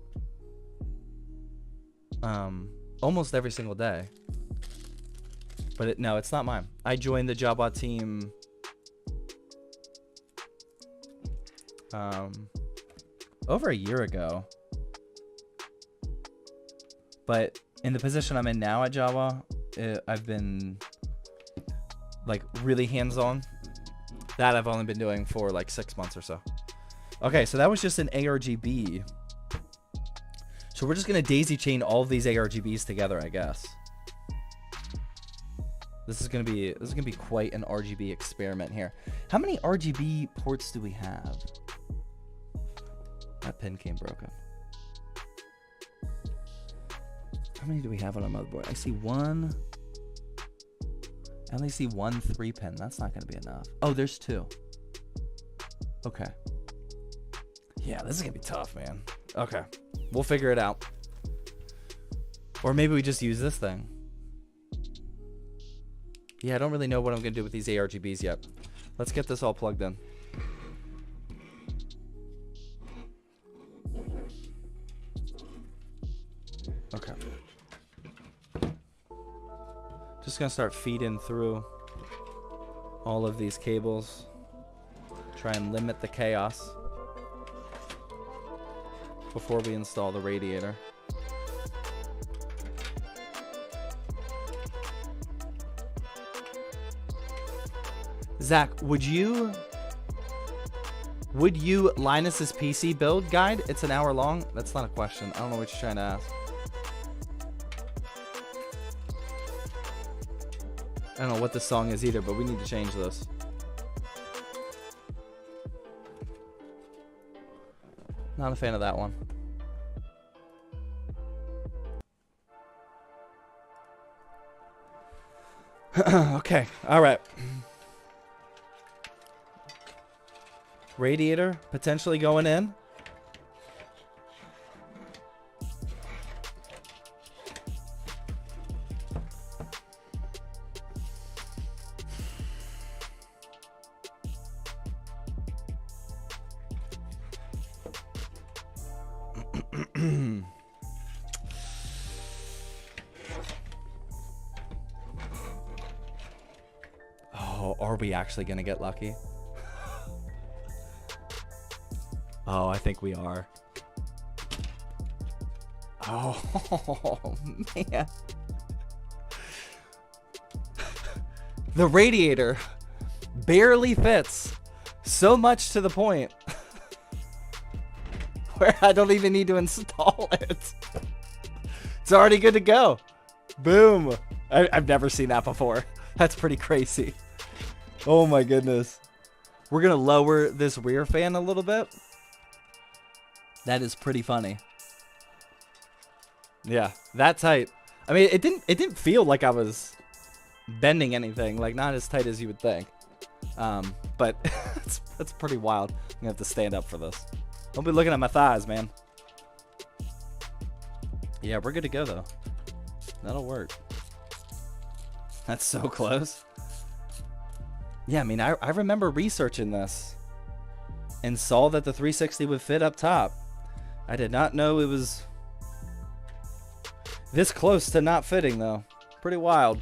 Almost every single day. But no, it's not mine. I joined the Jawa team over a year ago. But in the position I'm in now at Jawa, I've been like really hands-on. That I've only been doing for like 6 months or so. Okay, so that was just an ARGB. So we're just gonna daisy chain all of these ARGBs together, I guess. This is gonna be quite an RGB experiment here. How many RGB ports do we have? That pin came broken. How many do we have on our motherboard? I see one. I only see one 3-pin. That's not gonna be enough. Oh, there's 2. Okay. Yeah, this is gonna be tough, man. Okay. We'll figure it out. Or maybe we just use this thing. Yeah, I don't really know what I'm gonna do with these ARGBs yet. Let's get this all plugged in. Okay. Just gonna start feeding through all of these cables. Try and limit the chaos before we install the radiator. Zach, would you Linus's PC build guide? It's an hour long. That's not a question. I don't know what you're trying to ask. I don't know what this song is either, but we need to change this. Not a fan of that one. Okay, all right. Radiator potentially going in. Oh, are we actually gonna get lucky? Oh, I think we are. Oh, man. The radiator barely fits. So much to the point where I don't even need to install it. It's already good to go. Boom. I've never seen that before. That's pretty crazy. Oh my goodness. We're going to lower this rear fan a little bit. That is pretty funny. Yeah, that tight. I mean, it didn't feel like I was bending anything, like not as tight as you would think. But that's pretty wild. I'm gonna have to stand up for this. Don't be looking at my thighs, man. Yeah, we're good to go, though. That'll work. That's so close. Yeah, I mean, I remember researching this and saw that the 360 would fit up top. I did not know it was this close to not fitting, though. Pretty wild.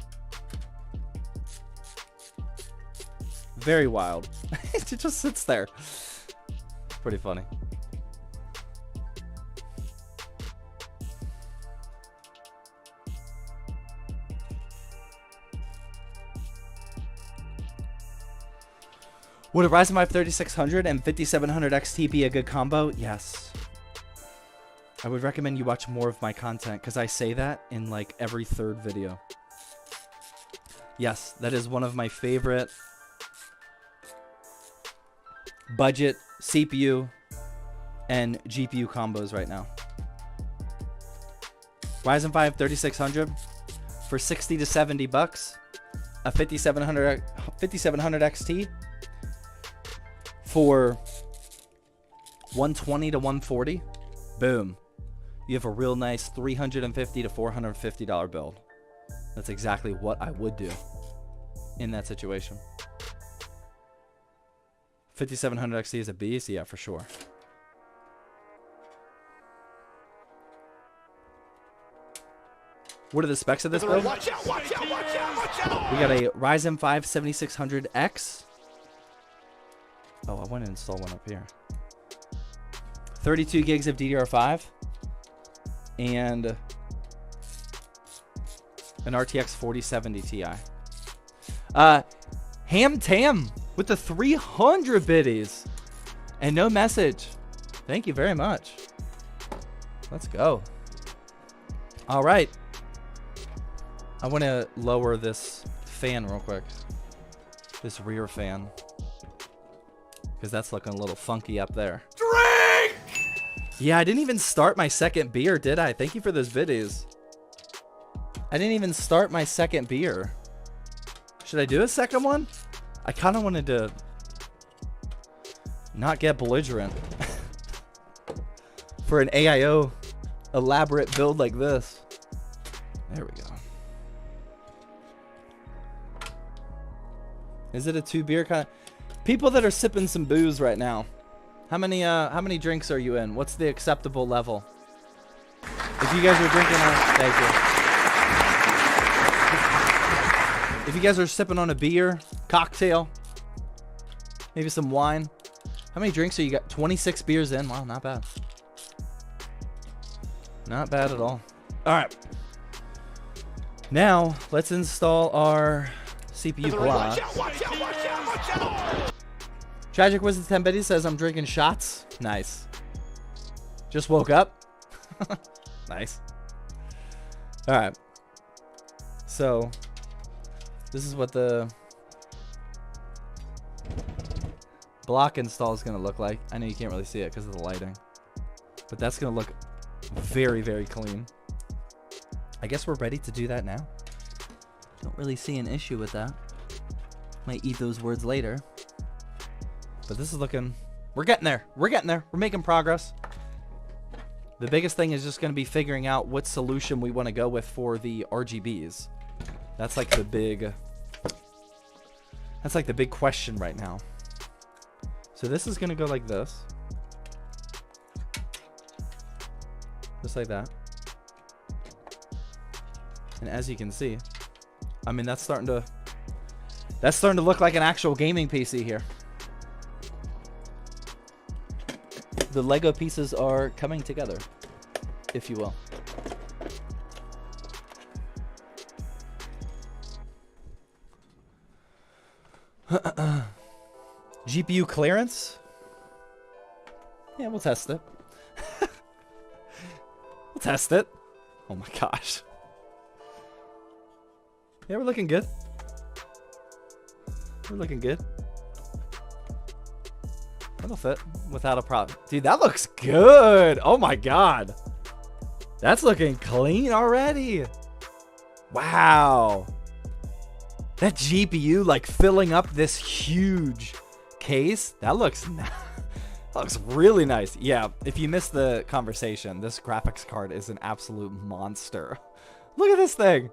Very wild. It just sits there. Pretty funny. Would a Ryzen 5 3600 and 5700 XT be a good combo? Yes. I would recommend you watch more of my content because I say that in like every third video. Yes, that is one of my favorite budget CPU and GPU combos right now. Ryzen 5 3600 for 60 to 70 bucks. A 5700 XT for 120 to 140. Boom. You have a real nice $350 to $450 build. That's exactly what I would do in that situation. 5700 XT is a beast? Yeah, for sure. What are the specs of this build? Watch out, watch out, watch out, watch out. We got a Ryzen 5 7600X. Oh, I want to install one up here. 32 gigs of DDR5 and an RTX 4070 Ti. Ham Tam with the 300 biddies and no message. Thank you very much. Let's go. All right. I want to lower this fan real quick. This rear fan. Because that's looking a little funky up there. Drink! Yeah, I didn't even start my second beer, did I? Thank you for those biddies. I didn't even start my second beer. Should I do a second one? I kind of wanted to not get belligerent for an AIO elaborate build like this. There we go. Is it a 2 beer kind of? People that are sipping some booze right now. How many drinks are you in? What's the acceptable level? If you guys are drinking thank you. If you guys are sipping on a beer, cocktail, maybe some wine. How many drinks are you got? 26 beers in. Wow, not bad. Not bad at all. All right. Now, let's install our CPU block. Tragic Wizard 10 Betty says I'm drinking shots. Nice. Just woke up. Nice. All right. So, this is what the block install is going to look like. I know you can't really see it because of the lighting, but that's going to look very, very clean. I guess we're ready to do that now. Don't really see an issue with that. Might eat those words later. But this is looking... We're getting there. We're getting there. We're making progress. The biggest thing is just going to be figuring out what solution we want to go with for the RGBs. That's like the big... That's like the big question right now. So this is going to go like this. Just like that. And as you can see, I mean, that's starting to look like an actual gaming PC here. The Lego pieces are coming together, if you will. GPU clearance? Yeah, we'll test it. We'll test it. Oh my gosh. Yeah, we're looking good. We're looking good. That'll fit without a problem. Dude, that looks good. Oh my god. That's looking clean already. Wow. That GPU like filling up this huge case. That looks Looks really nice. Yeah, if you missed the conversation, this graphics card is an absolute monster. Look at this thing.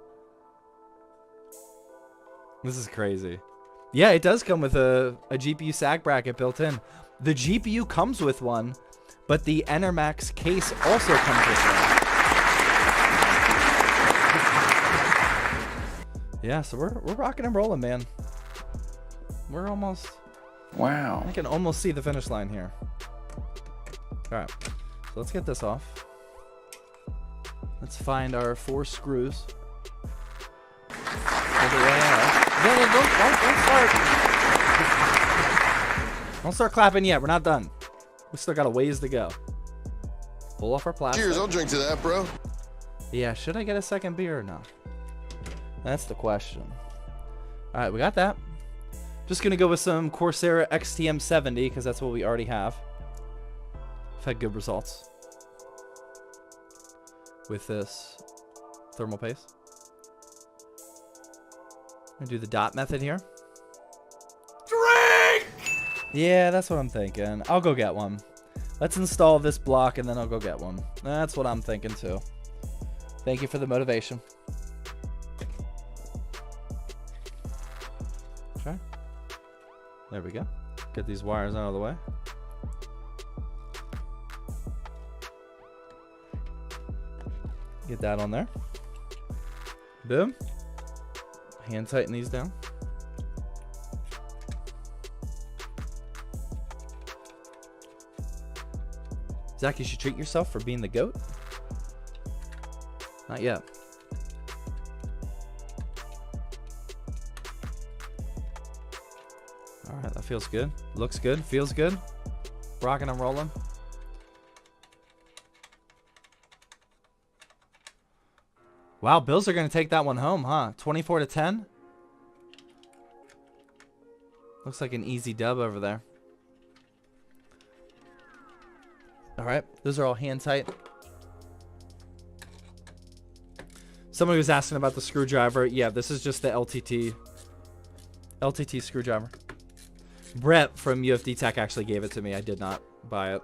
This is crazy. Yeah, it does come with a GPU sag bracket built in. The GPU comes with one, but the Enermax case also comes with one. Yeah, so we're rocking and rolling, man. We're almost... Wow. I can almost see the finish line here. Alright, so let's get this off. Let's find our 4 screws. Don't start clapping yet. We're not done. We still got a ways to go. Pull off our plastic. Cheers, I'll drink to that, bro. Yeah, should I get a second beer or no? That's the question. Alright, we got that. Just gonna go with some Corsair XTM70 because that's what we already have. I've had good results with this thermal paste. I'm gonna do the dot method here. Drink! Yeah, that's what I'm thinking. I'll go get one. Let's install this block and then I'll go get one. That's what I'm thinking too. Thank you for the motivation. Okay. There we go. Get these wires out of the way. Get that on there. Boom. Hand tighten these down. Zach, you should treat yourself for being the GOAT. Not yet. Alright, that feels good. Looks good. Feels good. Rocking and rolling. Wow, Bills are going to take that one home, huh? 24-10. Looks like an easy dub over there. All right, those are all hand tight. Somebody was asking about the screwdriver. Yeah, this is just the LTT screwdriver. Brett from UFD Tech actually gave it to me. I did not buy it.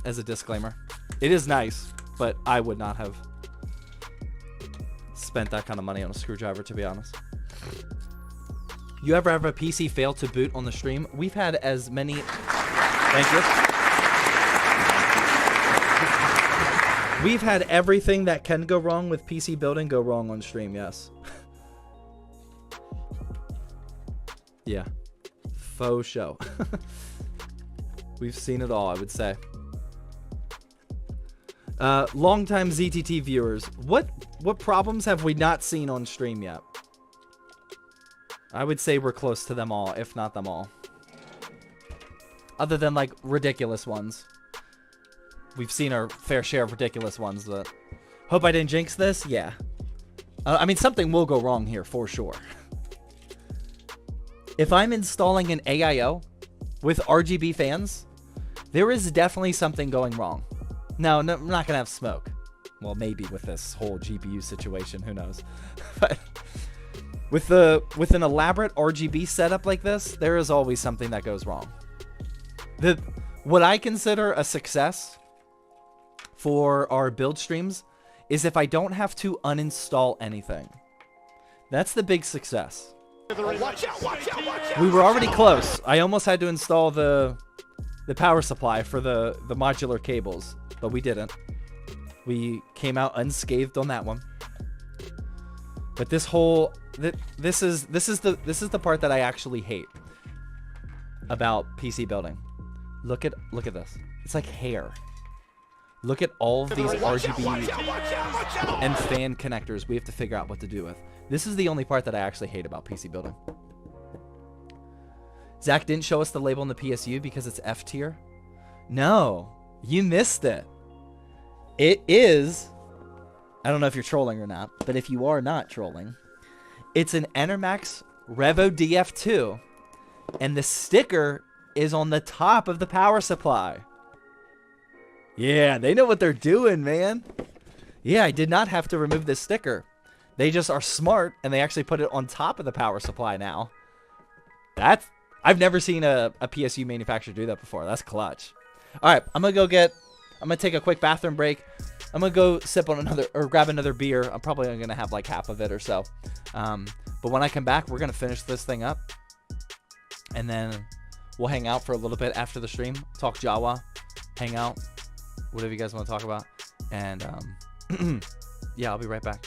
As a disclaimer. It is nice, but I would not have spent that kind of money on a screwdriver, to be honest. You ever have a PC fail to boot on the stream? We've had as many... Thank you. We've had everything that can go wrong with PC building go wrong on stream, yes. Yeah. Faux show. We've seen it all, I would say. Long-time ZTT viewers, what problems have we not seen on stream yet? I would say we're close to them all, if not them all. Other than, like, ridiculous ones. We've seen our fair share of ridiculous ones. But hope I didn't jinx this? Yeah. I mean, something will go wrong here, for sure. If I'm installing an AIO with RGB fans, there is definitely something going wrong. No, I'm not going to have smoke. Well, maybe with this whole GPU situation, who knows. But with an elaborate RGB setup like this, there is always something that goes wrong. What I consider a success for our build streams is if I don't have to uninstall anything. That's the big success. Watch out, watch out, watch out. We were already close. I almost had to install the power supply for the modular cables, but we didn't. We came out unscathed on that one. But this whole this is the part that I actually hate about PC building. Look at this. It's like hair. Look at all of these RGB and fan connectors we have to figure out what to do with. This is the only part that I actually hate about PC building. Zach didn't show us the label in the PSU because it's F tier. No, you missed it. It is, I don't know if you're trolling or not, but if you are not trolling, it's an Enermax Revo DF2, and the sticker is on the top of the power supply. Yeah, they know what they're doing, man. Yeah, I did not have to remove this sticker. They just are smart, and they actually put it on top of the power supply now. I've never seen a PSU manufacturer do that before. That's clutch. All right, I'm gonna take a quick bathroom break. I'm gonna go sip on grab another beer. I'm probably gonna have like half of it or so. But when I come back, we're gonna finish this thing up, and then we'll hang out for a little bit after the stream, talk Jawa, hang out, whatever you guys want to talk about, and yeah, I'll be right back.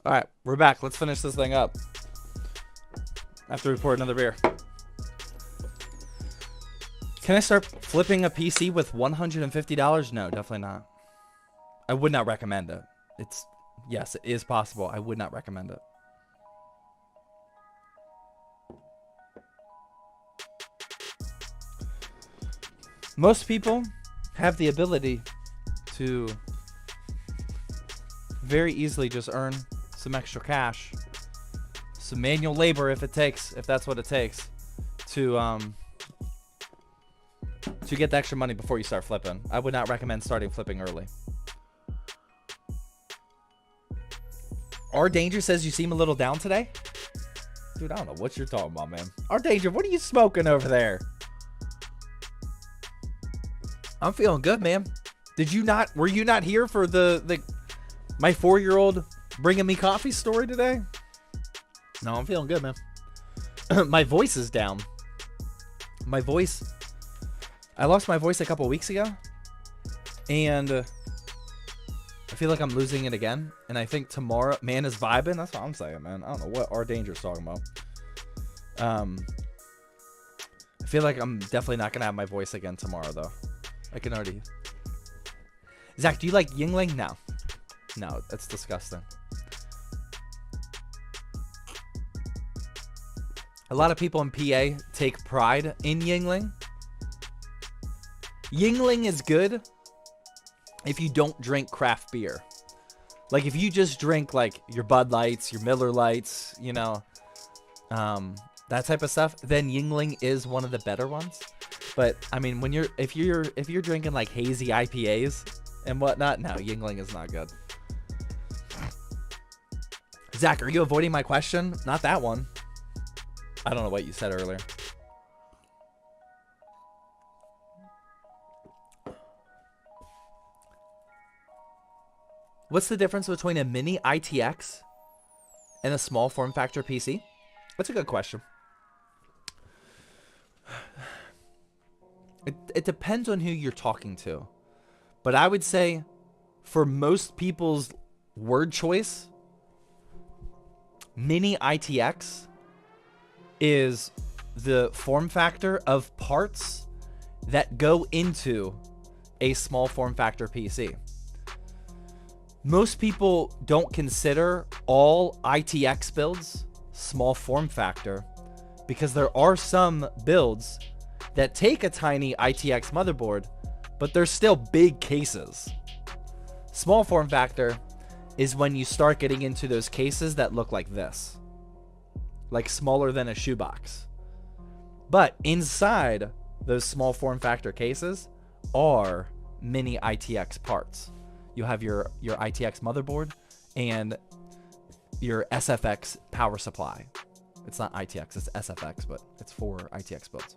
All right, we're back. Let's finish this thing up. After we pour another beer. Can I start flipping a PC with $150? No, definitely not. I would not recommend it. Yes, it is possible. I would not recommend it. Most people have the ability to very easily just earn some extra cash, some manual labor if that's what it takes to get the extra money before you start flipping. I would not recommend starting flipping early. R Danger says you seem a little down today. Dude, I don't know what you're talking about, man. R Danger, what are you smoking over there? I'm feeling good, man. Were you not here for my 4-year-old bringing me coffee story today? No, I'm feeling good, man. My voice is down. I lost my voice a couple weeks ago, and I feel like I'm losing it again. And I think tomorrow, man is vibing. That's what I'm saying, man. I don't know what R Danger's talking about. I feel like I'm definitely not gonna have my voice again tomorrow, though. I can already. Zach, do you like Yingling? No, that's disgusting. A lot of people in PA take pride in Yingling. Yingling is good if you don't drink craft beer. Like if you just drink like your Bud Lights, your Miller Lights, you know, that type of stuff, then Yingling is one of the better ones. But I mean, if you're drinking like hazy IPAs and whatnot, no, Yingling is not good. Zach, are you avoiding my question? Not that one. I don't know what you said earlier. What's the difference between a mini ITX and a small form factor PC? That's a good question. It depends on who you're talking to. But I would say for most people's word choice, mini ITX is the form factor of parts that go into a small form factor PC. Most people don't consider all ITX builds small form factor because there are some builds that take a tiny ITX motherboard, but they're still big cases. Small form factor is when you start getting into those cases that look like this, like smaller than a shoebox. But inside those small form factor cases are mini ITX parts. You have your ITX motherboard and your SFX power supply. It's not ITX, it's SFX, but it's for ITX builds.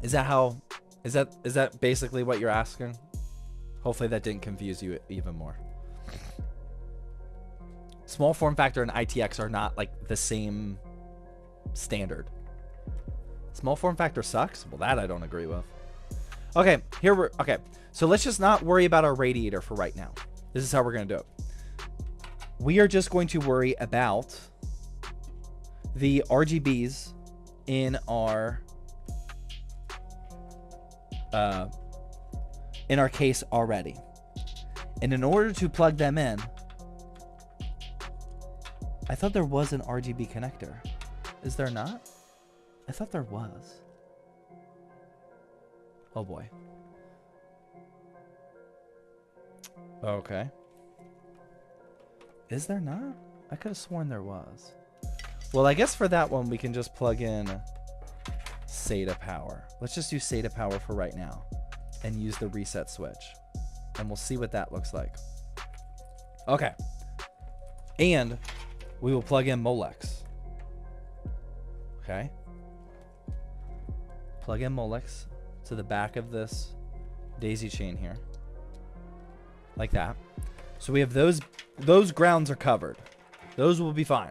Is that basically what you're asking? Hopefully that didn't confuse you even more. Small form factor and ITX are not like the same standard. Small form factor sucks? Well, that I don't agree with. Okay, okay. So let's just not worry about our radiator for right now. This is how we're going to do it. We are just going to worry about the RGBs in our case already. And in order to plug them in, I thought there was an RGB connector. Is there not? I thought there was. Oh boy. Okay. Is there not? I could have sworn there was. Well, I guess for that one, we can just plug in SATA power. Let's just do SATA power for right now and use the reset switch. And we'll see what that looks like. Okay. And we will plug in Molex. Okay. Plug in Molex to the back of this daisy chain here. Like that. So we have those grounds are covered. Those will be fine.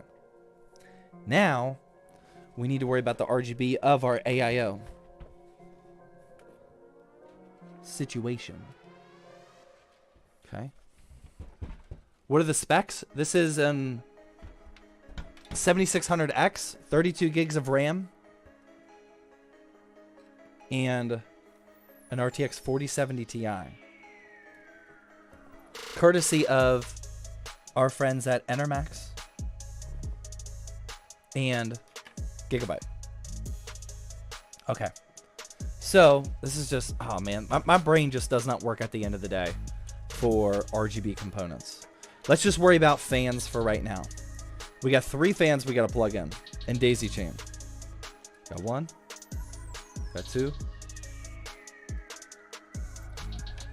Now, we need to worry about the RGB of our AIO situation. Okay. What are the specs? This is an 7600X, 32 gigs of RAM, and an RTX 4070 Ti. Courtesy of our friends at Enermax and Gigabyte. Okay. So, this is just, oh man, my brain just does not work at the end of the day for RGB components. Let's just worry about fans for right now. We got 3 fans we got to plug in and daisy chain. Got 1. Got 2.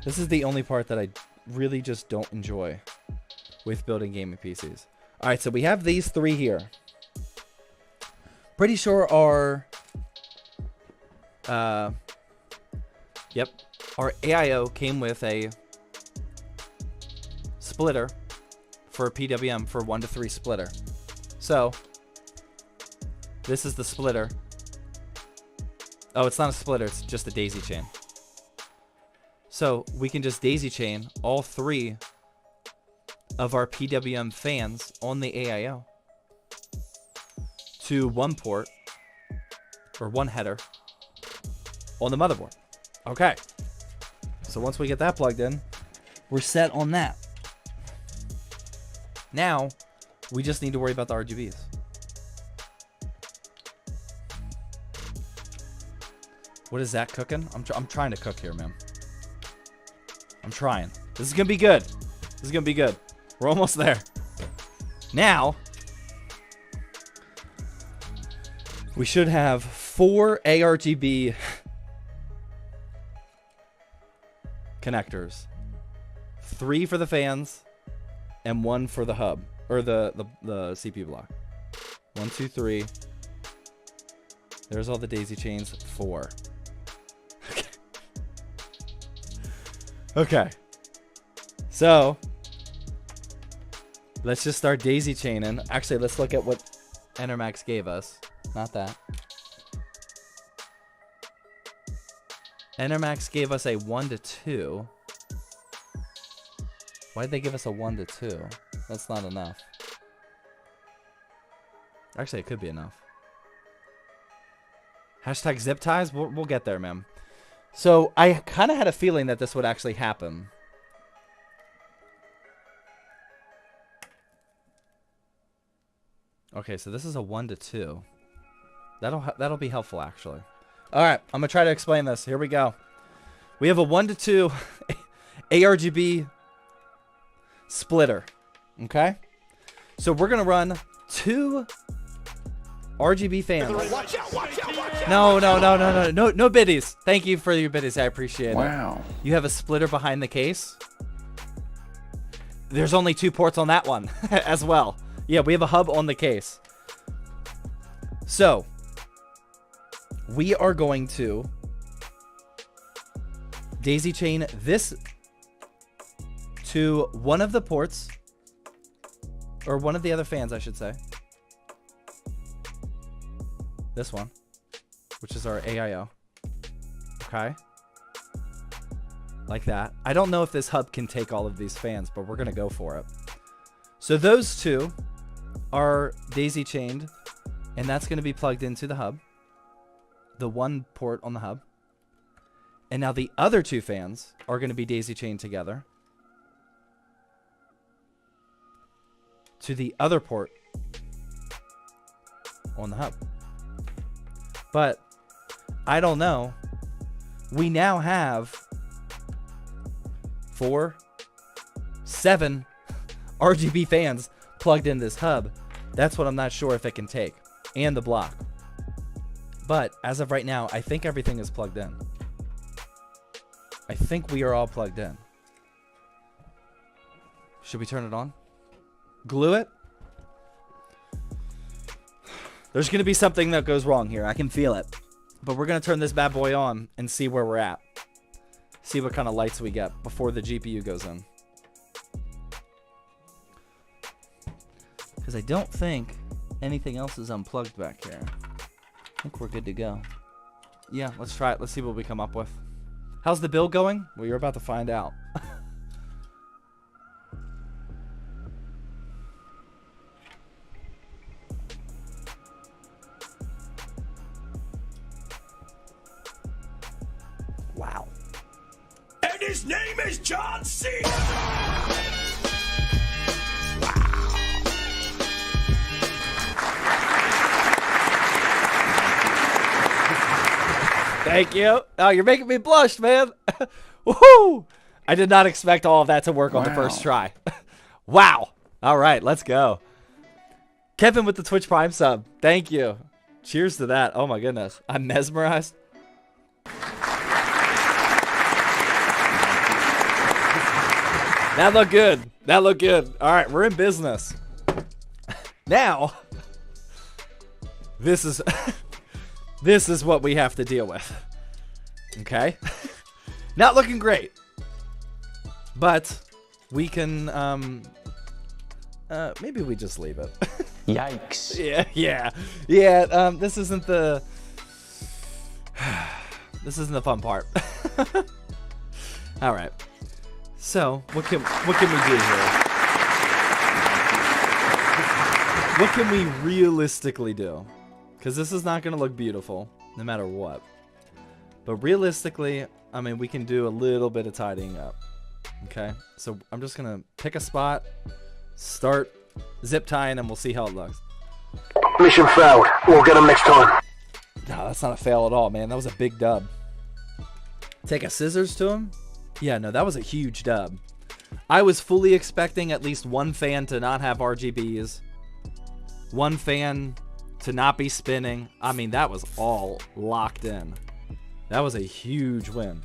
This is the only part that I really just don't enjoy with building gaming PCs. All right, so we have these 3 here. Pretty sure our our AIO came with a splitter for a PWM for 1 to 3 splitter. So this is the splitter. Oh, it's not a splitter, it's just a daisy chain. So we can just daisy chain all 3 of our PWM fans on the AIO to 1 port or 1 header on the motherboard. Okay. So once we get that plugged in, we're set on that. Now, we just need to worry about the RGBs. What is that cooking? I'm trying to cook here, man. I'm trying. This is going to be good. This is going to be good. We're almost there. Now, we should have 4 ARGB connectors. 3 for the fans and 1 for the hub or the CPU block. 1, 2, 3. There's all the daisy chains. 4. Okay. So, let's just start daisy chaining. Actually, let's look at what Enermax gave us. Not that. Enermax gave us a 1 to 2. Why did they give us a 1 to 2? That's not enough. Actually, it could be enough. Hashtag zip ties. We'll get there, man. So I kind of had a feeling that this would actually happen. Okay, so this is a 1 to 2. That'll be helpful, actually. All right, I'm gonna try to explain this. Here we go. We have a 1 to 2 ARGB splitter. Okay, so we're gonna run 2 RGB fans. Watch out, watch out, watch out. No biddies. Thank you for your biddies. I appreciate it. Wow. You have a splitter behind the case. There's only 2 ports on that one as well. Yeah, we have a hub on the case. So we are going to daisy chain this to one of the ports, or one of the other fans, I should say. This one, which is our AIO. Okay. Like that. I don't know if this hub can take all of these fans, but we're going to go for it. So those 2 are daisy chained, and that's going to be plugged into the hub. The 1 port on the hub. And now the other 2 fans are going to be daisy chained together to the other port on the hub. But I don't know. We now have 4, 7 RGB fans plugged in this hub. That's what I'm not sure if it can take. And the block. But as of right now, I think everything is plugged in. I think we are all plugged in. Should we turn it on? Glue it? There's going to be something that goes wrong here. I can feel it. But we're going to turn this bad boy on and see where we're at. See what kind of lights we get before the GPU goes in. Because I don't think anything else is unplugged back here. I think we're good to go. Yeah, let's try it. Let's see what we come up with. How's the build going? Well, you're about to find out. Wow. And his name is John C. Thank you. Oh, you're making me blush, man. Woohoo! I did not expect all of that to work on the first try. Wow. All right, let's go. Kevin with the Twitch Prime sub. Thank you. Cheers to that. Oh, my goodness. I'm mesmerized. That looked good. That looked good. All right, we're in business. Now, this is... This is what we have to deal with. Okay? Not looking great. But we can, maybe we just leave it. Yikes. Yeah, this isn't the... This isn't the fun part. All right. So, what can we do here? What can we realistically do? Because this is not going to look beautiful, no matter what. But realistically, I mean, we can do a little bit of tidying up. Okay? So I'm just going to pick a spot, start zip tying, and we'll see how it looks. Mission failed. We'll get them next time. No, that's not a fail at all, man. That was a big dub. Take a scissors to him? Yeah, no, that was a huge dub. I was fully expecting at least 1 fan to not have RGBs. 1 fan... to not be spinning. I mean, that was all locked in. That was a huge win.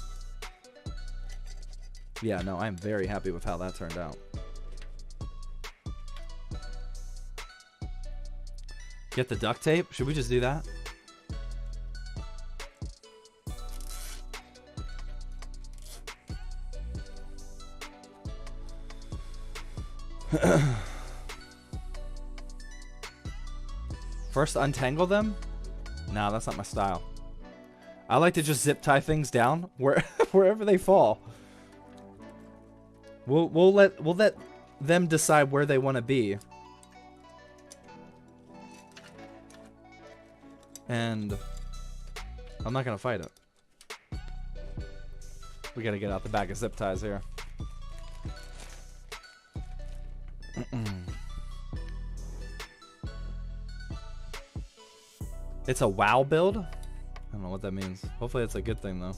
Yeah, no, I'm very happy with how that turned out. Get the duct tape? Should we just do that? First untangle them? No, that's not my style. I like to just zip tie things down wherever they fall. We'll let them decide where they want to be. And I'm not gonna fight it. We gotta get out the bag of zip ties here. It's a WoW build? I don't know what that means. Hopefully it's a good thing though.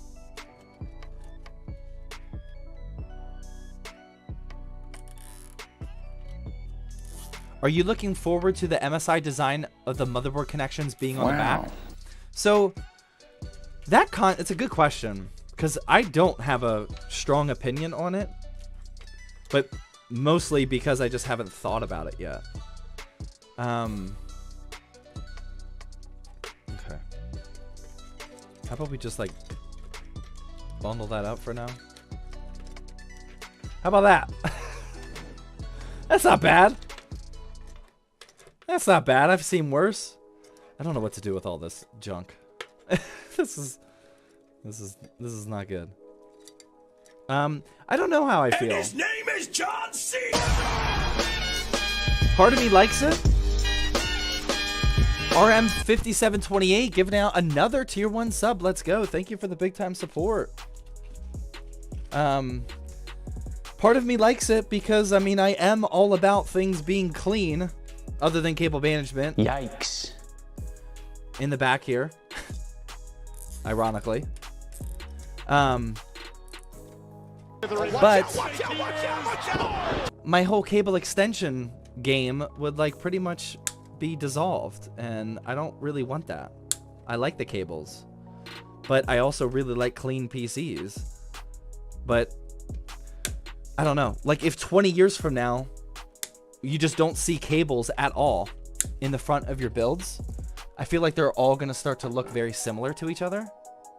Are you looking forward to the MSI design of the motherboard connections being on the back? So that it's a good question because I don't have a strong opinion on it, but mostly because I just haven't thought about it yet. Okay. How about we just like bundle that up for now? How about that? That's not bad. That's not bad. I've seen worse. I don't know what to do with all this junk. This is not good. I don't know how I feel. And his name is John C. Part of me likes it. RM5728 giving out another tier 1 sub. Let's go. Thank you for the big time support. Part of me likes it because I mean I am all about things being clean. Other than cable management. Yikes. In the back here. Ironically. But my whole cable extension game would like pretty much be dissolved. And I don't really want that. I like the cables. But I also really like clean PCs. But I don't know. Like if 20 years from now you just don't see cables at all in the front of your builds, I feel like they're all going to start to look very similar to each other,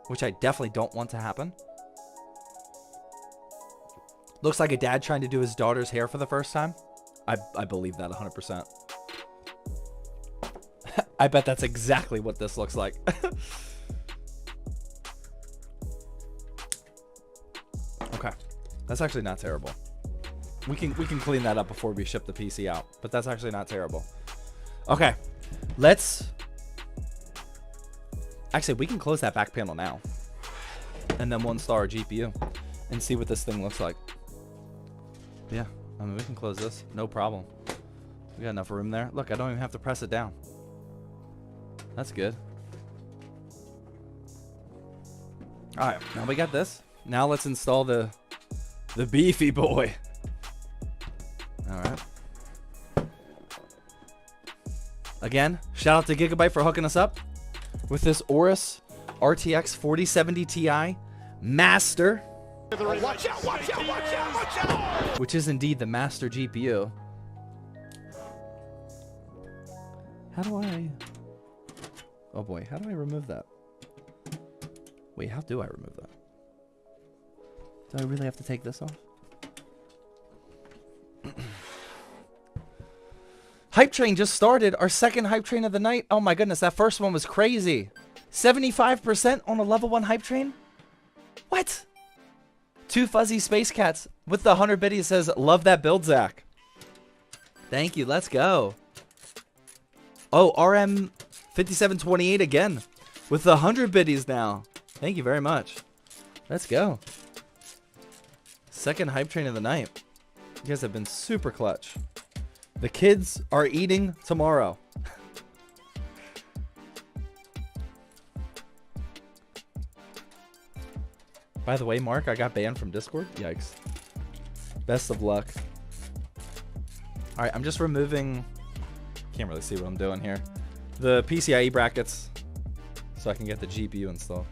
which I definitely don't want to happen. Looks like a dad trying to do his daughter's hair for the first time. I believe that 100%. I bet that's exactly what this looks like. Okay. That's actually not terrible. We can clean that up before we ship the PC out, but that's actually not terrible. Okay, actually we can close that back panel now, and then we'll install our GPU and see what this thing looks like. Yeah, I mean we can close this, no problem. We got enough room there. Look, I don't even have to press it down. That's good. All right, now we got this. Now let's install the beefy boy. All right. Again, shout out to Gigabyte for hooking us up with this Aorus RTX 4070 Ti Master. Watch out, watch out, watch out, watch out! Which is indeed the Master GPU. How do I... Oh boy, how do I remove that? Wait, how do I remove that? Do I really have to take this off? Hype train just started. Our second hype train of the night. Oh my goodness, that first one was crazy. 75% on a level 1 hype train? What? Two fuzzy space cats with the 100 biddies says, love that build, Zach. Thank you. Let's go. Oh, RM5728 again with the 100 biddies now. Thank you very much. Let's go. Second hype train of the night. You guys have been super clutch. The kids are eating tomorrow. By the way, Mark, I got banned from Discord. Yikes. Best of luck. All right, I'm just removing... Can't really see what I'm doing here. The PCIe brackets so I can get the GPU installed.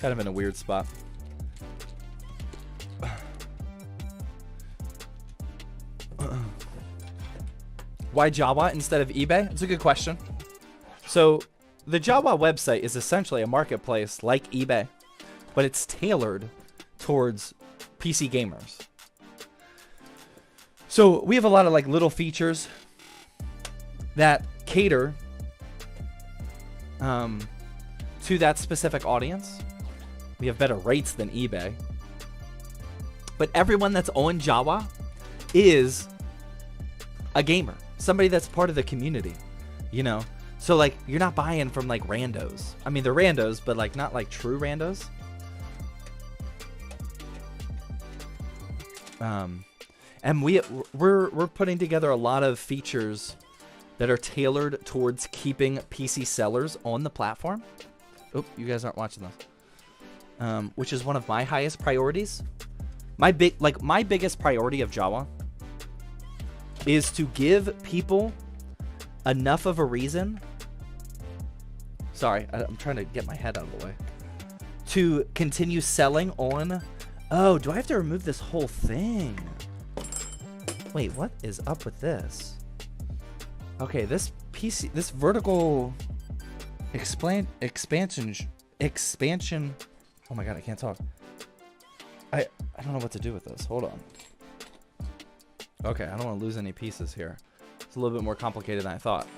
Kind of in a weird spot. Why Jawa instead of eBay? It's a good question. So the Jawa website is essentially a marketplace like eBay, but it's tailored towards PC gamers. So we have a lot of like little features that cater to that specific audience. We have better rates than eBay. But everyone that's on Jawa is a gamer. Somebody that's part of the community. You know? So, like, you're not buying from, like, randos. I mean, they're randos, but, like, not, like, true randos. And we're putting together a lot of features that are tailored towards keeping PC sellers on the platform. Oh, you guys aren't watching this. Which is one of my highest priorities. My biggest priority of Jawa is to give people enough of a reason. Sorry, I'm trying to get my head out of the way. To continue selling on. Oh, do I have to remove this whole thing? Wait, what is up with this? Okay, this PC, this vertical expansion. Oh my god, I can't talk. I don't know what to do with this. Hold on. Okay, I don't want to lose any pieces here. It's a little bit more complicated than I thought.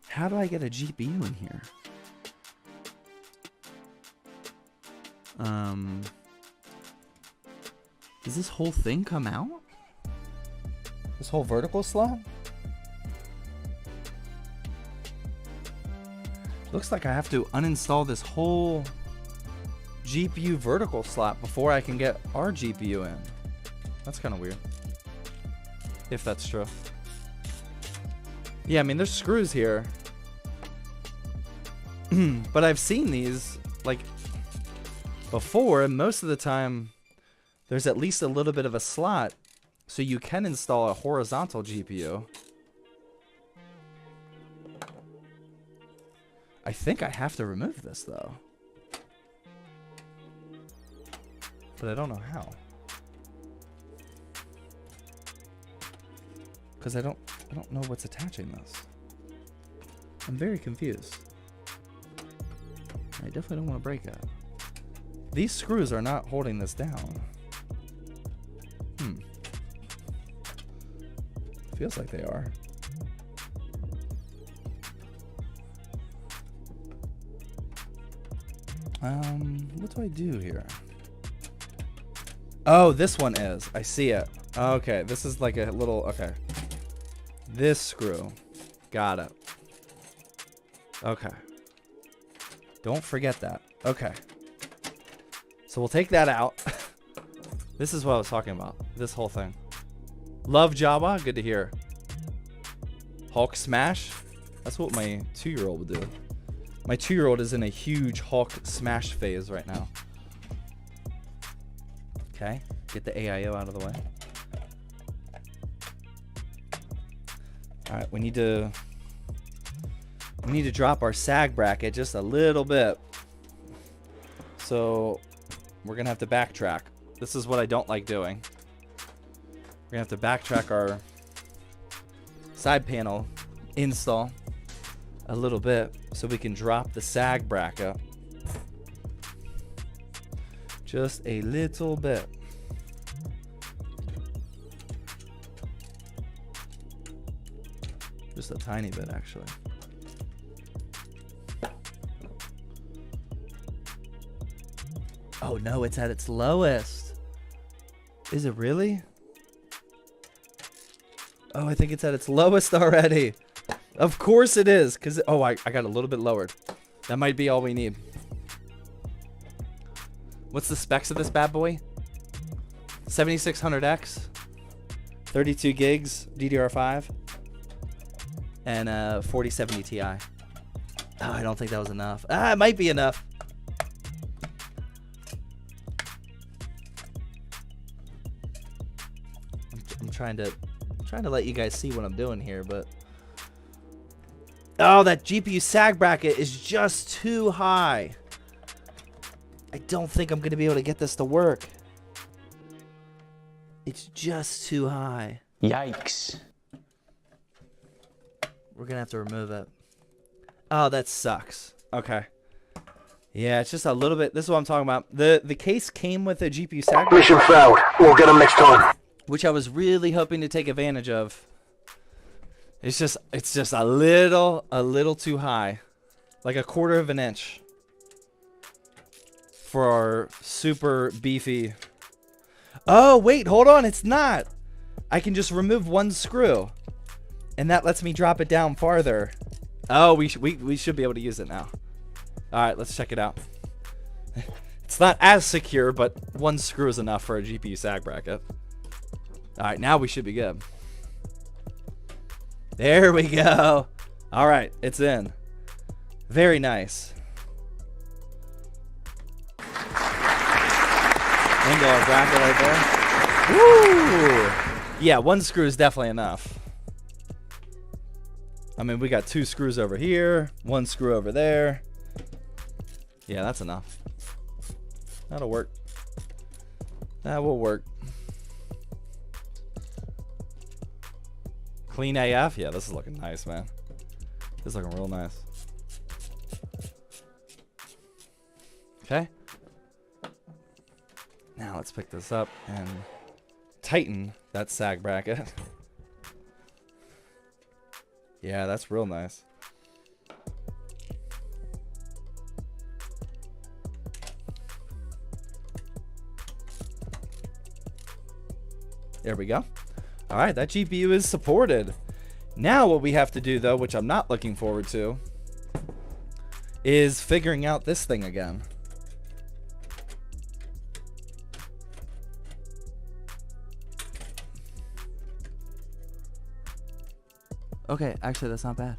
How do I get a GPU in here? Does this whole thing come out? This whole vertical slot? Looks like I have to uninstall this whole GPU vertical slot before I can get our GPU in. That's kind of weird. If that's true. Yeah, I mean, there's screws here. But I've seen these, like, before, and most of the time, there's at least a little bit of a slot, so you can install a horizontal GPU. I think I have to remove this, though. But I don't know how. Because I don't know what's attaching this. I'm very confused. I definitely don't want to break it. These screws are not holding this down. Feels like they are. What do I do here? Oh, this one is. I see it. Okay, this is like a little, okay. This screw. Got it. Okay. Don't forget that. Okay. So we'll take that out. This is what I was talking about. This whole thing. Love Jawa. Good to hear. Hulk smash. That's what my 2-year-old would do. My 2-year-old is in a huge Hulk smash phase right now. Okay. Get the AIO out of the way. Alright, we need to drop our sag bracket just a little bit. So we're gonna have to backtrack. This is what I don't like doing. We're gonna have to backtrack our side panel install a little bit so we can drop the sag bracket just a little bit. Just a tiny bit, actually. Oh no, it's at its lowest. Is it really? Oh, I think it's at its lowest already. Of course it is, because, oh, I got a little bit lowered. That might be all we need. What's the specs of this bad boy? 7600X, 32 gigs, DDR5, and 4070 Ti. Oh, I don't think that was enough. Ah, it might be enough. I'm trying to let you guys see what I'm doing here, but oh, that GPU sag bracket is just too high. I don't think I'm going to be able to get this to work. It's just too high. Yikes. We're going to have to remove it. Oh, that sucks. Okay. Yeah, it's just a little bit. This is what I'm talking about. The case came with a GPU sag bracket, Mission failed. We'll get them next time. which I was really hoping to take advantage of. It's just a little too high. Like a 1/4 of an inch. For our super beefy. Oh, wait, hold on. It's not. I can just remove one screw, and that lets me drop it down farther. Oh, we should be able to use it now. All right, let's check it out. It's not as secure, but one screw is enough for a GPU sag bracket. All right, now we should be good. There we go. All right, it's in. Very nice. Indoor bracket right there. Woo! Yeah, one screw is definitely enough. I mean, we got 2 screws over here, 1 screw over there. Yeah, that's enough. That'll work. That will work. Clean AF? Yeah, this is looking nice, man. This is looking real nice. Okay. Now let's pick this up and tighten that sag bracket. Yeah, that's real nice. There we go. All right, that GPU is supported. Now what we have to do, though, which I'm not looking forward to, is figuring out this thing again. Okay, actually, that's not bad.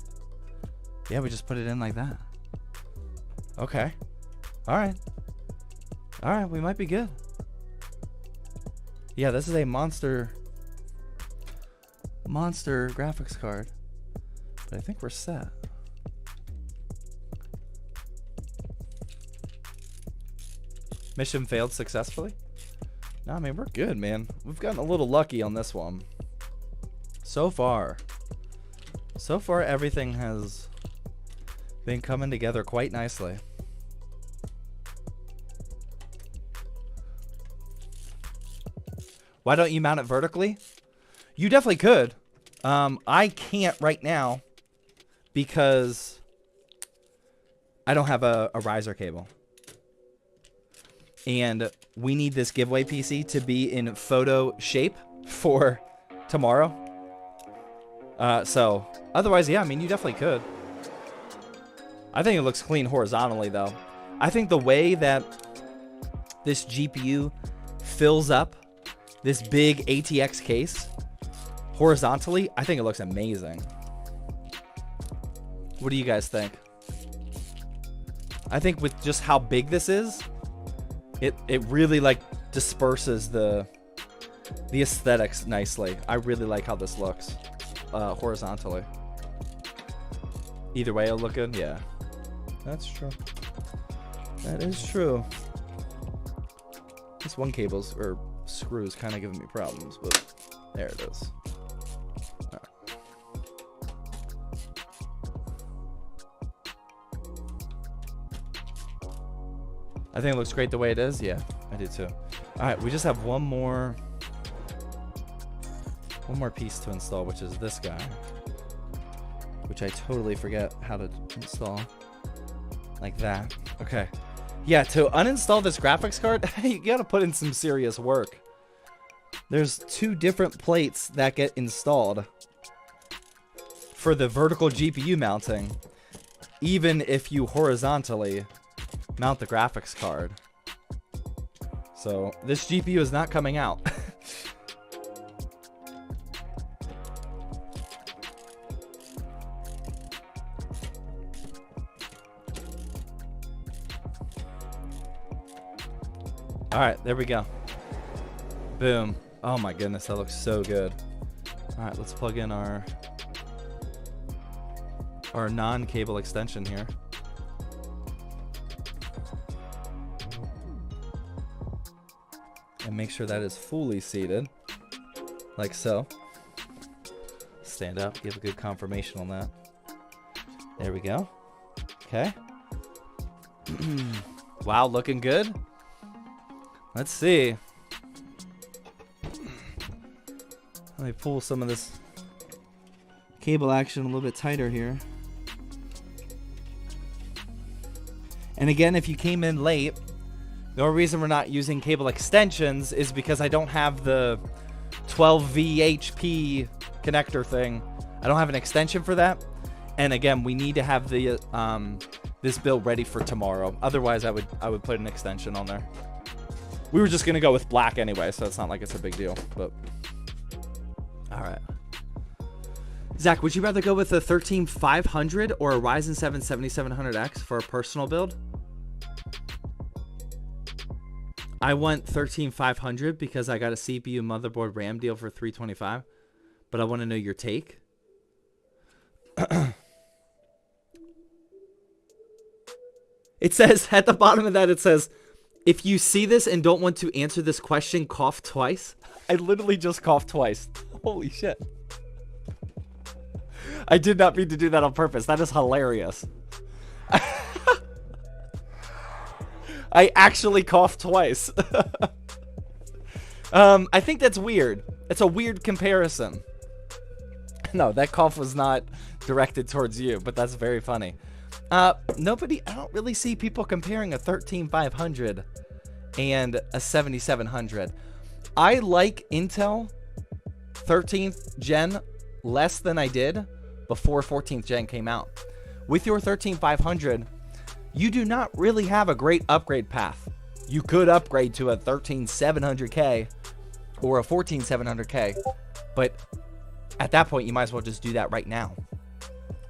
Yeah, we just put it in like that. Okay. All right. All right, we might be good. Yeah, this is a monster graphics card. But I think we're set. Mission failed successfully? No, I mean, we're good, man. We've gotten a little lucky on this one. So far, everything has been coming together quite nicely. Why don't you mount it vertically? You definitely could. I can't right now because I don't have a riser cable. And we need this giveaway PC to be in photo shape for tomorrow. So otherwise, yeah, I mean, you definitely could. I think it looks clean horizontally, though. I think the way that this GPU fills up this big ATX case horizontally, I think it looks amazing. What do you guys think? I think with just how big this is, it really like disperses the aesthetics nicely. I really like how this looks horizontally. Either way, it'll look good. Yeah, that's true. That is true. This one cable's or screws kind of giving me problems, but there it is. All right. I think it looks great the way it is. Yeah, I do too. All right, we just have one more piece to install, which is this guy, which I totally forget how to install. Like that. Okay. Yeah, to uninstall this graphics card, you gotta put in some serious work. There's 2 different plates that get installed for the vertical GPU mounting, even if you horizontally mount the graphics card. So this GPU is not coming out. All right, there we go. Boom. Oh my goodness, that looks so good. All right, let's plug in our non-cable extension here. And make sure that is fully seated, like so. Stand up, give a good confirmation on that. There we go. Okay. Wow, looking good. Let's see. Let me pull some of this cable action a little bit tighter here. And again, if you came in late, the only reason we're not using cable extensions is because I don't have the 12 VHP connector thing. I don't have an extension for that. And again, we need to have the this build ready for tomorrow. Otherwise, I would put an extension on there. We were just gonna go with black anyway, so it's not like it's a big deal. But all right, Zach, would you rather go with a 13500 or a Ryzen 7 7700X for a personal build? I want 13500 because I got a CPU, motherboard, RAM deal for 325. But I want to know your take. It says at the bottom of that, it says, if you see this and don't want to answer this question, cough twice. I literally just coughed twice. Holy shit. I did not mean to do that on purpose. That is hilarious. I actually coughed twice. I think that's weird. It's a weird comparison. No, that cough was not directed towards you, but that's very funny. I don't really see people comparing a 13500 and a 7700. I like Intel 13th gen less than I did before 14th gen came out. With your 13500, you do not really have a great upgrade path. You could upgrade to a 13700K or a 14700K, but at that point, you might as well just do that right now.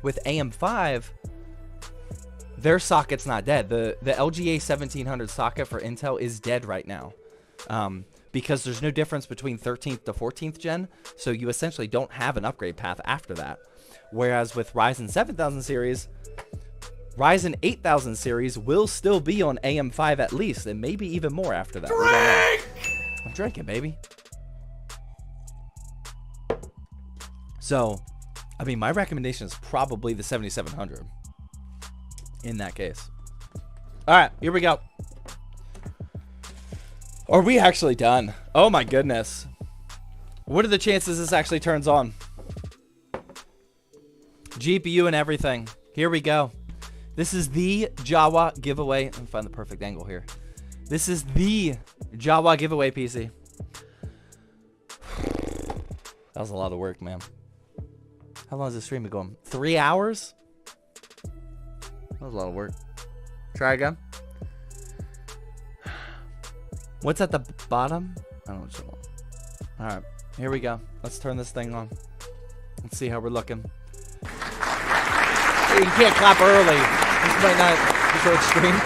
With AM5, their socket's not dead. The LGA 1700 socket for Intel is dead right now. Because there's no difference between 13th to 14th gen, so you essentially don't have an upgrade path after that. Whereas with Ryzen 7000 series, Ryzen 8000 series will still be on AM5 at least, and maybe even more after that. Drink! I'm drinking, baby. So, I mean, my recommendation is probably the 7700 in that case. All right, here we go. Are we actually done? Oh my goodness. What are the chances this actually turns on? GPU and everything. Here we go. This is the Jawa giveaway. Let me find the perfect angle here. This is the Jawa giveaway PC. That was a lot of work, man. How long is the stream been going? 3 hours? That was a lot of work. Try again. What's at the bottom? I don't know what you want. All right, here we go. Let's turn this thing on. Let's see how we're looking. You can't clap early. This might not be so extreme.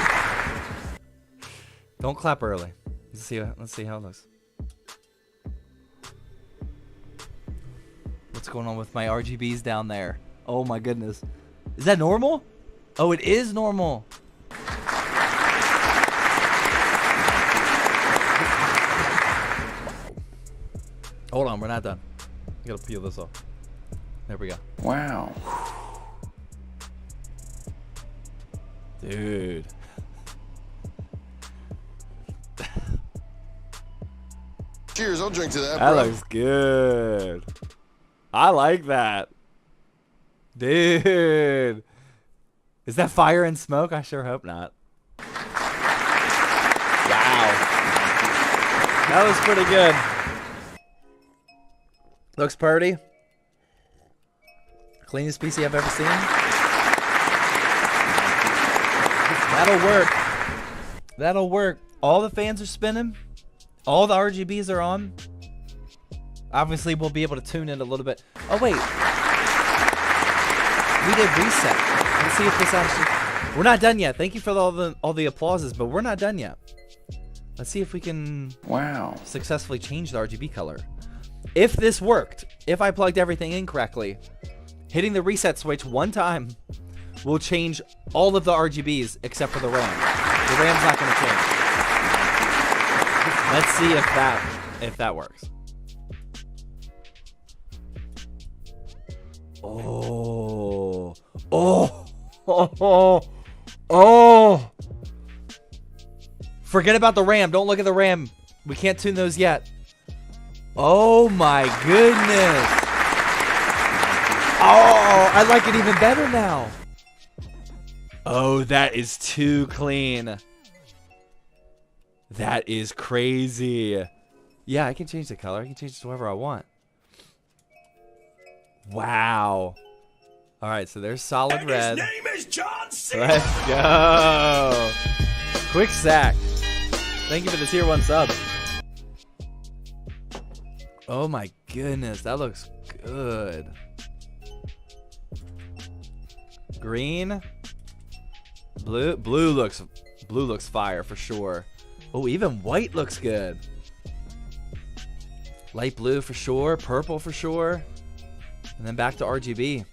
Don't clap early. Let's see how it looks. What's going on with my RGBs down there? Oh my goodness. Is that normal? Oh, it is normal. Hold on, we're not done. I gotta peel this off. There we go. Wow. Dude. Cheers, I'll drink to that, That bro. looks good. I like that. Dude. Is that fire and smoke? I sure hope not. Wow. That was pretty good. Looks pretty. Cleanest PC I've ever seen. That'll work. That'll work. All the fans are spinning. All the RGBs are on. Obviously, we'll be able to tune in a little bit. Oh, wait. We did reset. Let's see if this actually... We're not done yet. Thank you for all the applauses, but we're not done yet. Let's see if we can successfully change the RGB color. If this worked, if I plugged everything in correctly, hitting the reset switch one time will change all of the RGBs except for the RAM. The RAM's not going to change. Let's see if that works. Oh. Oh. Oh. Oh. Oh. Forget about the RAM. Don't look at the RAM. We can't tune those yet. Oh my goodness. Oh, I like it even better now. Oh, that is too clean. That is crazy. Yeah, I can change the color. I can change it to whatever I want. Wow. All right, so there's solid And red. his name is John Cena. Let's go. Quick sack. Thank you for the tier 1 sub. Oh my goodness, that looks good. Green. Blue looks fire for sure. Oh, even white looks good. Light blue for sure, purple for sure. And then back to RGB.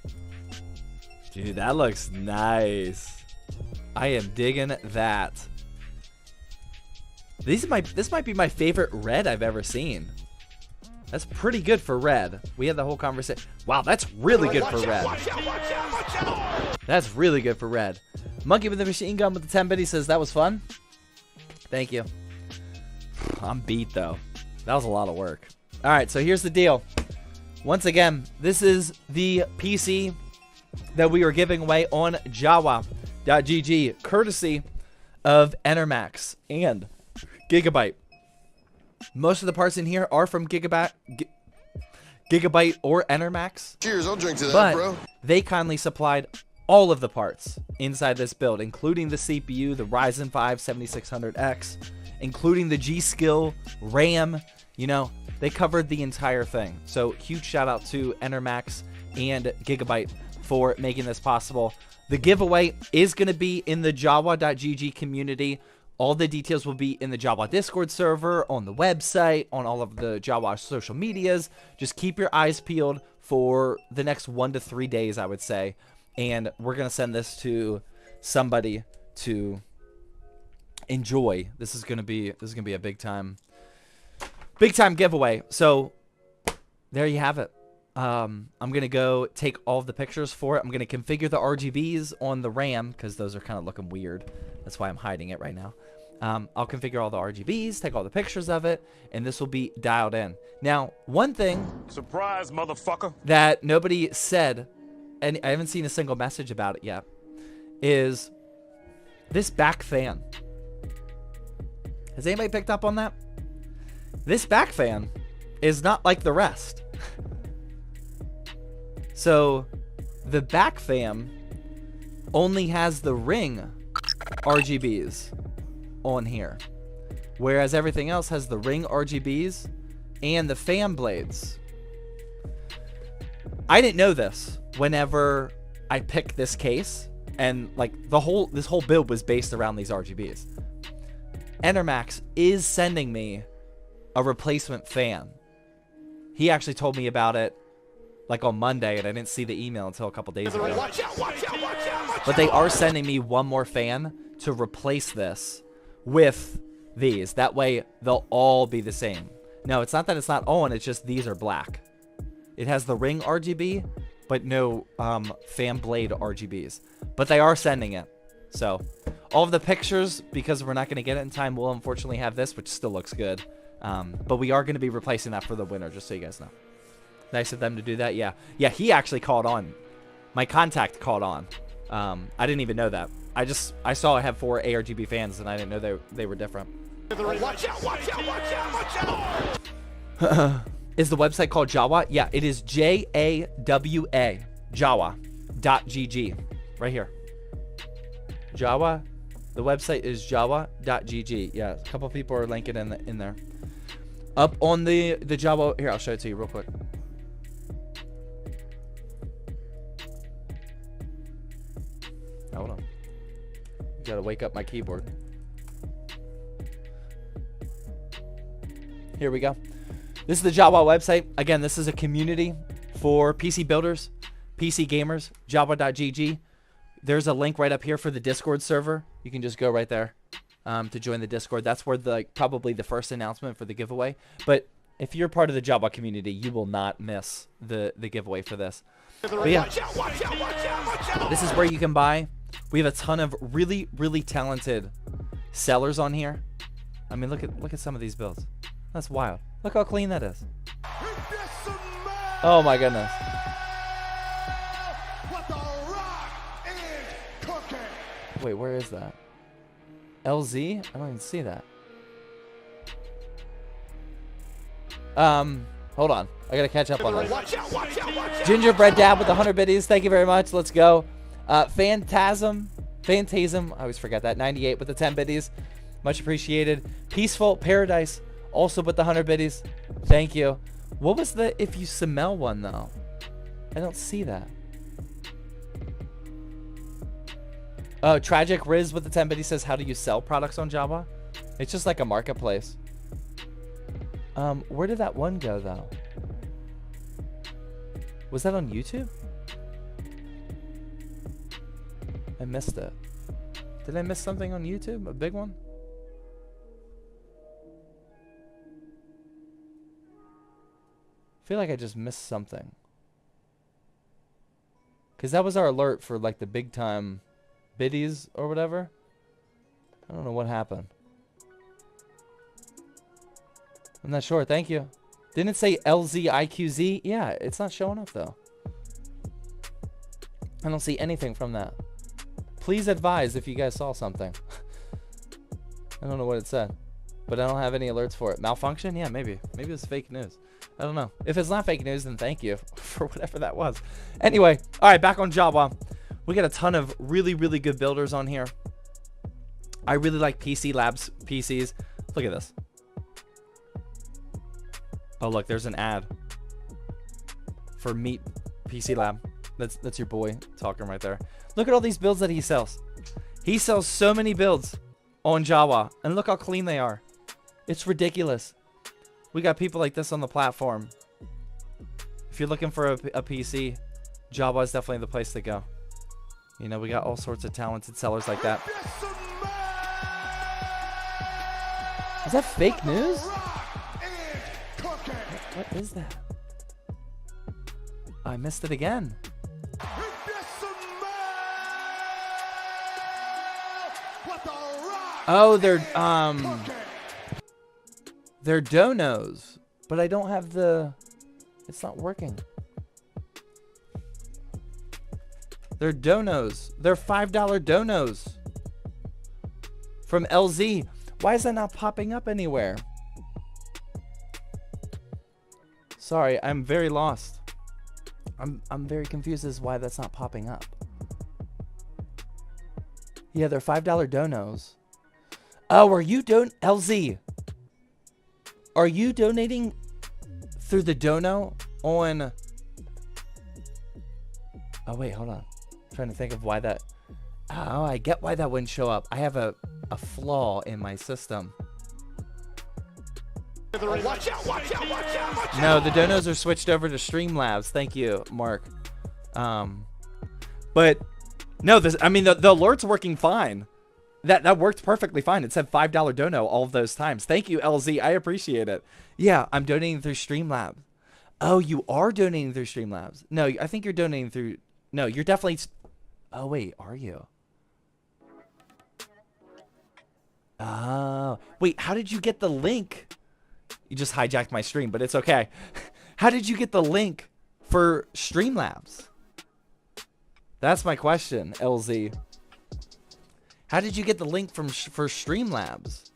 Dude, that looks nice. I am digging that. This might be my favorite red I've ever seen. That's pretty good for red. We had the whole conversation. Wow, that's really good for red. That's really good for red. Monkey with the machine gun with the 10 biddy says that was fun. Thank you. I'm beat though. That was a lot of work. All right, so here's the deal. Once again, this is the PC that we are giving away on Jawa.gg, courtesy of Enermax and Gigabyte. Most of the parts in here are from Gigabyte or Enermax. Cheers, I'll drink to that, But bro. they kindly supplied all of the parts inside this build, including the CPU, the Ryzen 5 7600X, including the G-Skill, RAM. You know, they covered the entire thing. So huge shout out to Enermax and Gigabyte for making this possible. The giveaway is going to be in the Jawa.gg community. All the details will be in the Jawa Discord server, on the website, on all of the Jawa social medias. Just keep your eyes peeled for the next 1 to 3 days, I would say. And we're going to send this to somebody to enjoy. This is going to be a big time giveaway. So there you have it. I'm going to go take all of the pictures for it. I'm going to configure the RGBs on the RAM because those are kind of looking weird. That's why I'm hiding it right now. I'll configure all the RGBs, take all the pictures of it, and this will be dialed in. Now, one thing Surprise, motherfucker. that nobody said, and I haven't seen a single message about it yet, is this back fan. Has anybody picked up on that? This back fan is not like the rest. So the back fan only has the ring RGBs on here, whereas everything else has the ring RGBs and the fan blades. I didn't know this whenever I picked this case, and like this whole build was based around these RGBs. Enermax is sending me a replacement fan. He actually told me about it like on Monday, and I didn't see the email until a couple days ago. But they are sending me one more fan to replace this with these. That way they'll all be the same. No, it's not that it's not on, it's just these are black. It has the ring RGB, but no fan blade RGBs. But they are sending it. So all of the pictures, because we're not going to get it in time, will unfortunately have this, which still looks good. But we are going to be replacing that for the winner, just so you guys know. Nice of them to do that. Yeah, he actually called on. My contact called on. I didn't even know that. I saw I have 4 ARGB fans, and I didn't know they were different. Watch out, watch out, watch out, watch out. Is the website called Jawa? Yeah, it is Jawa. Jawa.gg. Right here. Jawa. The website is Jawa.gg. Yeah, a couple people are linking in there. Up on the Jawa. Here, I'll show it to you real quick. Hold on. Gotta wake up my keyboard. Here we go. This is the Jawa website. Again, this is a community for PC builders, PC gamers, Jawa.gg. There's a link right up here for the Discord server. You can just go right there to join the Discord. That's where probably the first announcement for the giveaway. But if you're part of the Jawa community, you will not miss the giveaway for this. But yeah, this is where you can buy. We have a ton of really, really talented sellers on here. I mean, look at some of these builds. That's wild. Look how clean that is. Oh my goodness. Wait, where is that? LZ? I don't even see that. Hold on. I gotta catch up on this. Gingerbread Dab with 100 biddies. Thank you very much. Let's go. Phantasm. I always forget that. 98 with the 10 biddies. Much appreciated. Peaceful Paradise. Also with the 100 biddies. Thank you. What was the if you smell one, though? I don't see that. Oh, Tragic Riz with the 10 biddies says, how do you sell products on Jawa? It's just like a marketplace. Where did that one go, though? Was that on YouTube? I missed it. Did I miss something on YouTube? A big one? I feel like I just missed something. Because that was our alert for, like, the big time biddies or whatever. I don't know what happened. I'm not sure. Thank you. Didn't it say LZIQZ? Yeah, it's not showing up, though. I don't see anything from that. Please advise if you guys saw something. I don't know what it said. But I don't have any alerts for it. Malfunction? Yeah, maybe. Maybe it's fake news. I don't know. If it's not fake news, then thank you for whatever that was. Anyway, all right, back on Jawa. We got a ton of really, really good builders on here. I really like PC Labs PCs. Look at this. Oh, look, there's an ad for Meet PC Lab. That's your boy talking right there. Look at all these builds that he sells. He sells so many builds on Jawa, and look how clean they are. It's ridiculous. We got people like this on the platform. If you're looking for a PC, Jawa is definitely the place to go. You know, we got all sorts of talented sellers like that. Is that fake news? What is that? I missed it again. Oh, they're donos, but I don't have the. It's not working. They're donos. They're $5 donos from LZ. Why is that not popping up anywhere? Sorry, I'm very lost. I'm very confused as to why that's not popping up. Yeah, they're $5 donos. Oh, are you LZ? Are you donating through the dono on? Oh wait, hold on. I'm trying to think of why that. Oh, I get why that wouldn't show up. I have a flaw in my system. Watch out, watch out, watch out, watch out. No, the donos are switched over to Streamlabs. Thank you, Mark. But no, I mean the alert's working fine. That worked perfectly fine. It said $5 dono all of those times. Thank you, LZ. I appreciate it. Yeah, I'm donating through Streamlabs. Oh, you are donating through Streamlabs. No, I think you're donating through. No, you're definitely. Oh wait, are you? Oh wait, how did you get the link? You just hijacked my stream, but it's okay. How did you get the link for Streamlabs? That's my question, LZ. How did you get the link for Streamlabs?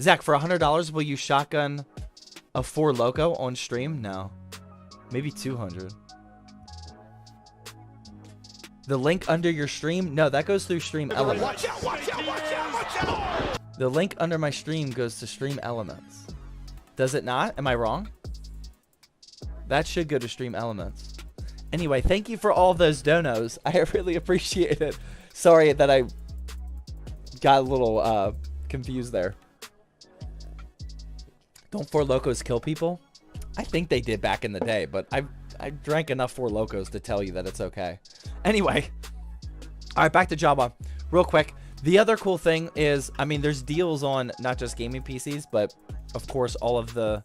Zach, for $100, will you shotgun a 4 Loco on stream? No. Maybe 200. The link under your stream? No, that goes through Stream Elements. Watch out, watch out, watch out, watch out. The link under my stream goes to Stream Elements. Does it not? Am I wrong? That should go to Stream Elements. Anyway, thank you for all those donos. I really appreciate it. Sorry that I got a little confused there. Don't 4 Locos kill people? I think they did back in the day, but I drank enough 4 Locos to tell you that it's okay. Anyway. All right, back to Jawa. Real quick. The other cool thing is, I mean, there's deals on not just gaming PCs, but of course all of the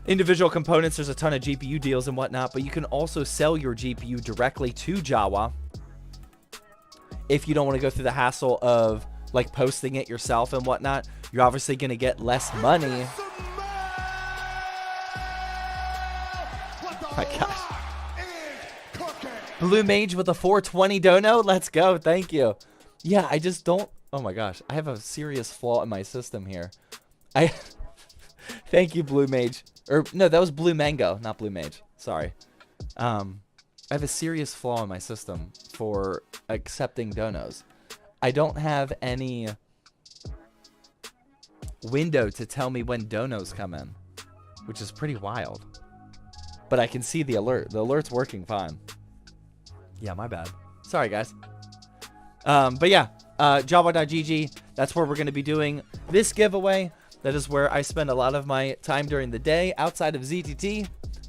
individual components. There's a ton of GPU deals and whatnot, but you can also sell your GPU directly to Jawa if you don't want to go through the hassle of like posting it yourself and whatnot. You're obviously going to get less money. Oh my gosh. Blue Mage with a 420 dono. Let's go. Thank you. Yeah, I just don't. Oh my gosh. I have a serious flaw in my system here. I thank you, Blue Mage. Or no, that was Blue Mango, not Blue Mage. Sorry. I have a serious flaw in my system for accepting donos. I don't have any window to tell me when donos come in, which is pretty wild. But I can see the alert. The alert's working fine. Yeah, my bad. Sorry, guys. But yeah, Jawa.gg, that's where we're going to be doing this giveaway. That is where I spend a lot of my time during the day outside of ZTT.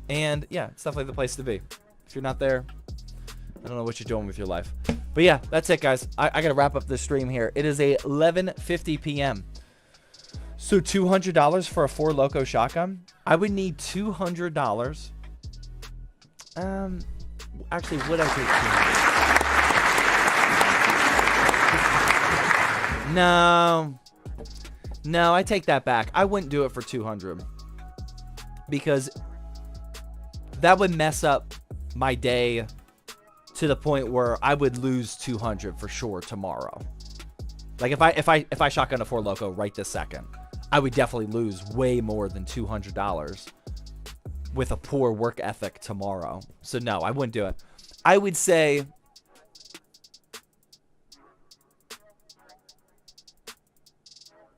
And yeah, it's definitely the place to be. If you're not there, I don't know what you're doing with your life. But yeah, that's it, guys. I got to wrap up the stream here. It is a 11:50 p.m. So $200 for a 4 Loco shotgun. I would need $200. Actually, would I take $200? No, I take that back. I wouldn't do it for 200 because that would mess up my day to the point where I would lose 200 for sure tomorrow. Like if I shotgun a 4 Loco right this second, I would definitely lose way more than $200 with a poor work ethic tomorrow. So no, I wouldn't do it. I would say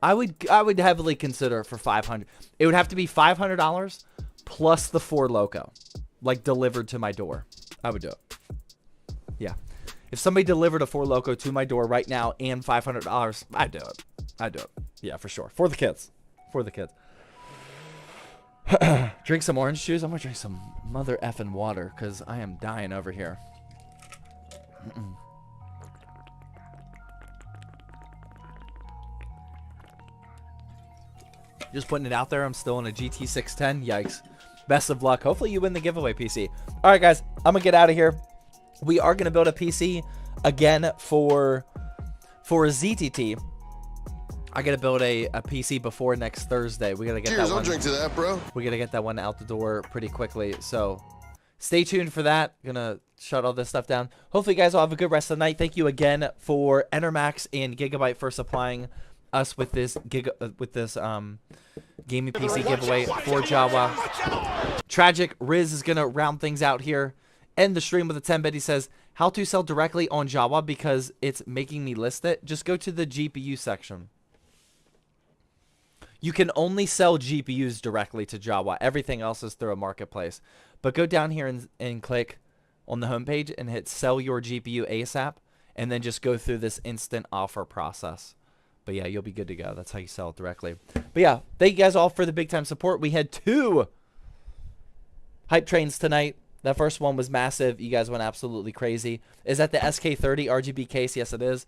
I would heavily consider it for 500. It would have to be $500 plus the 4 Loco, like delivered to my door. I would do it. Yeah. If somebody delivered a 4 Loco to my door right now and $500, I'd do it. I'd do it. Yeah, for sure. For the kids. For the kids. Drink some orange juice. I'm going to drink some mother effing water because I am dying over here. Just putting it out there. I'm still in a GT 610. Yikes. Best of luck. Hopefully you win the giveaway PC. All right, guys. I'm going to get out of here. We are going to build a PC again for ZTT. I got to build a PC before next Thursday. We got to get Cheers, that one. I'll drink to that, bro. We got to get that one out the door pretty quickly. So stay tuned for that. Gonna shut all this stuff down. Hopefully you guys all have a good rest of the night. Thank you again for Enermax and Gigabyte for supplying us with this gaming PC giveaway for Jawa. Tragic Riz is gonna round things out here. End the stream with a 10-bit. He says, how to sell directly on Jawa because it's making me list it. Just go to the GPU section. You can only sell GPUs directly to Jawa. Everything else is through a marketplace. But go down here and click on the homepage and hit sell your GPU ASAP. And then just go through this instant offer process. But yeah, you'll be good to go. That's how you sell it directly. But yeah, thank you guys all for the big time support. We had 2 hype trains tonight. That first one was massive. You guys went absolutely crazy. Is that the SK30 RGB case? Yes, it is.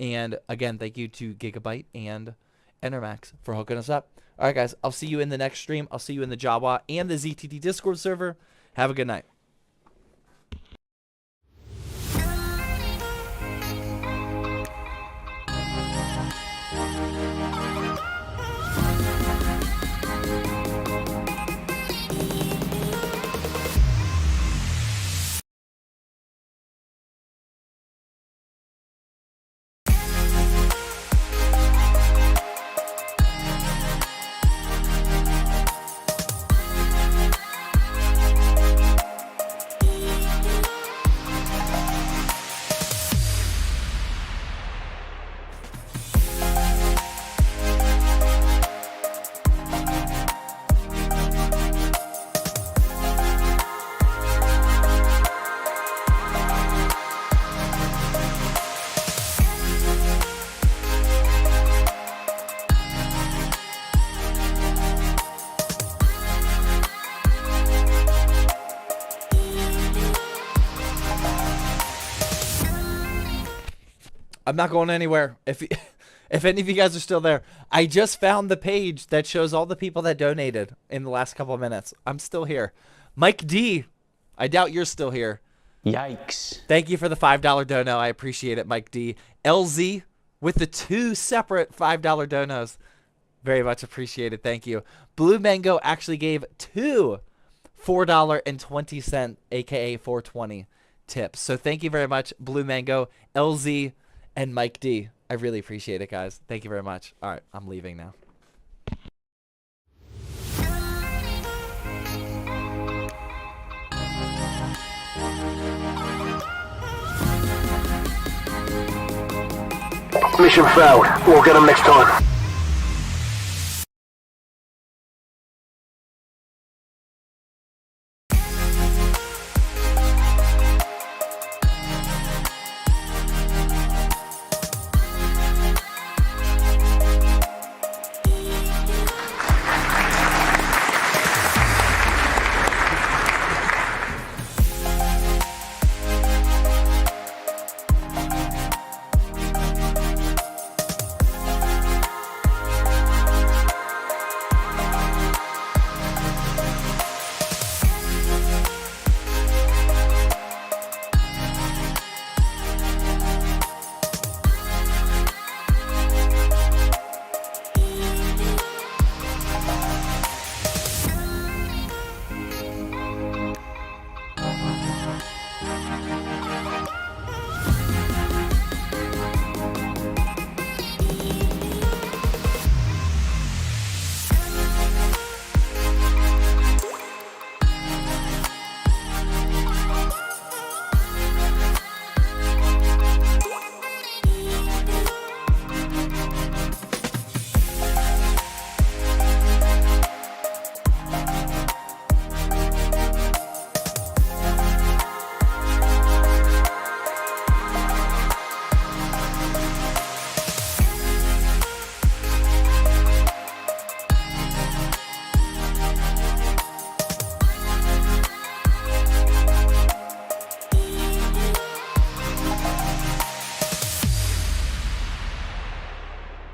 And again, thank you to Gigabyte and Enermax for hooking us up. All right, guys. I'll see you in the next stream. I'll see you in the Jawa and the ZTT Discord server. Have a good night. I'm not going anywhere. If any of you guys are still there, I just found the page that shows all the people that donated in the last couple of minutes. I'm still here. Mike D, I doubt you're still here. Yikes. Thank you for the $5 dono. I appreciate it, Mike D. LZ with the 2 separate $5 donos. Very much appreciated. Thank you. Blue Mango actually gave 2 $4.20, aka 420 tips. So thank you very much, Blue Mango, LZ, and Mike D. I really appreciate it, guys. Thank you very much. All right, I'm leaving now. Mission failed. We'll get them next time.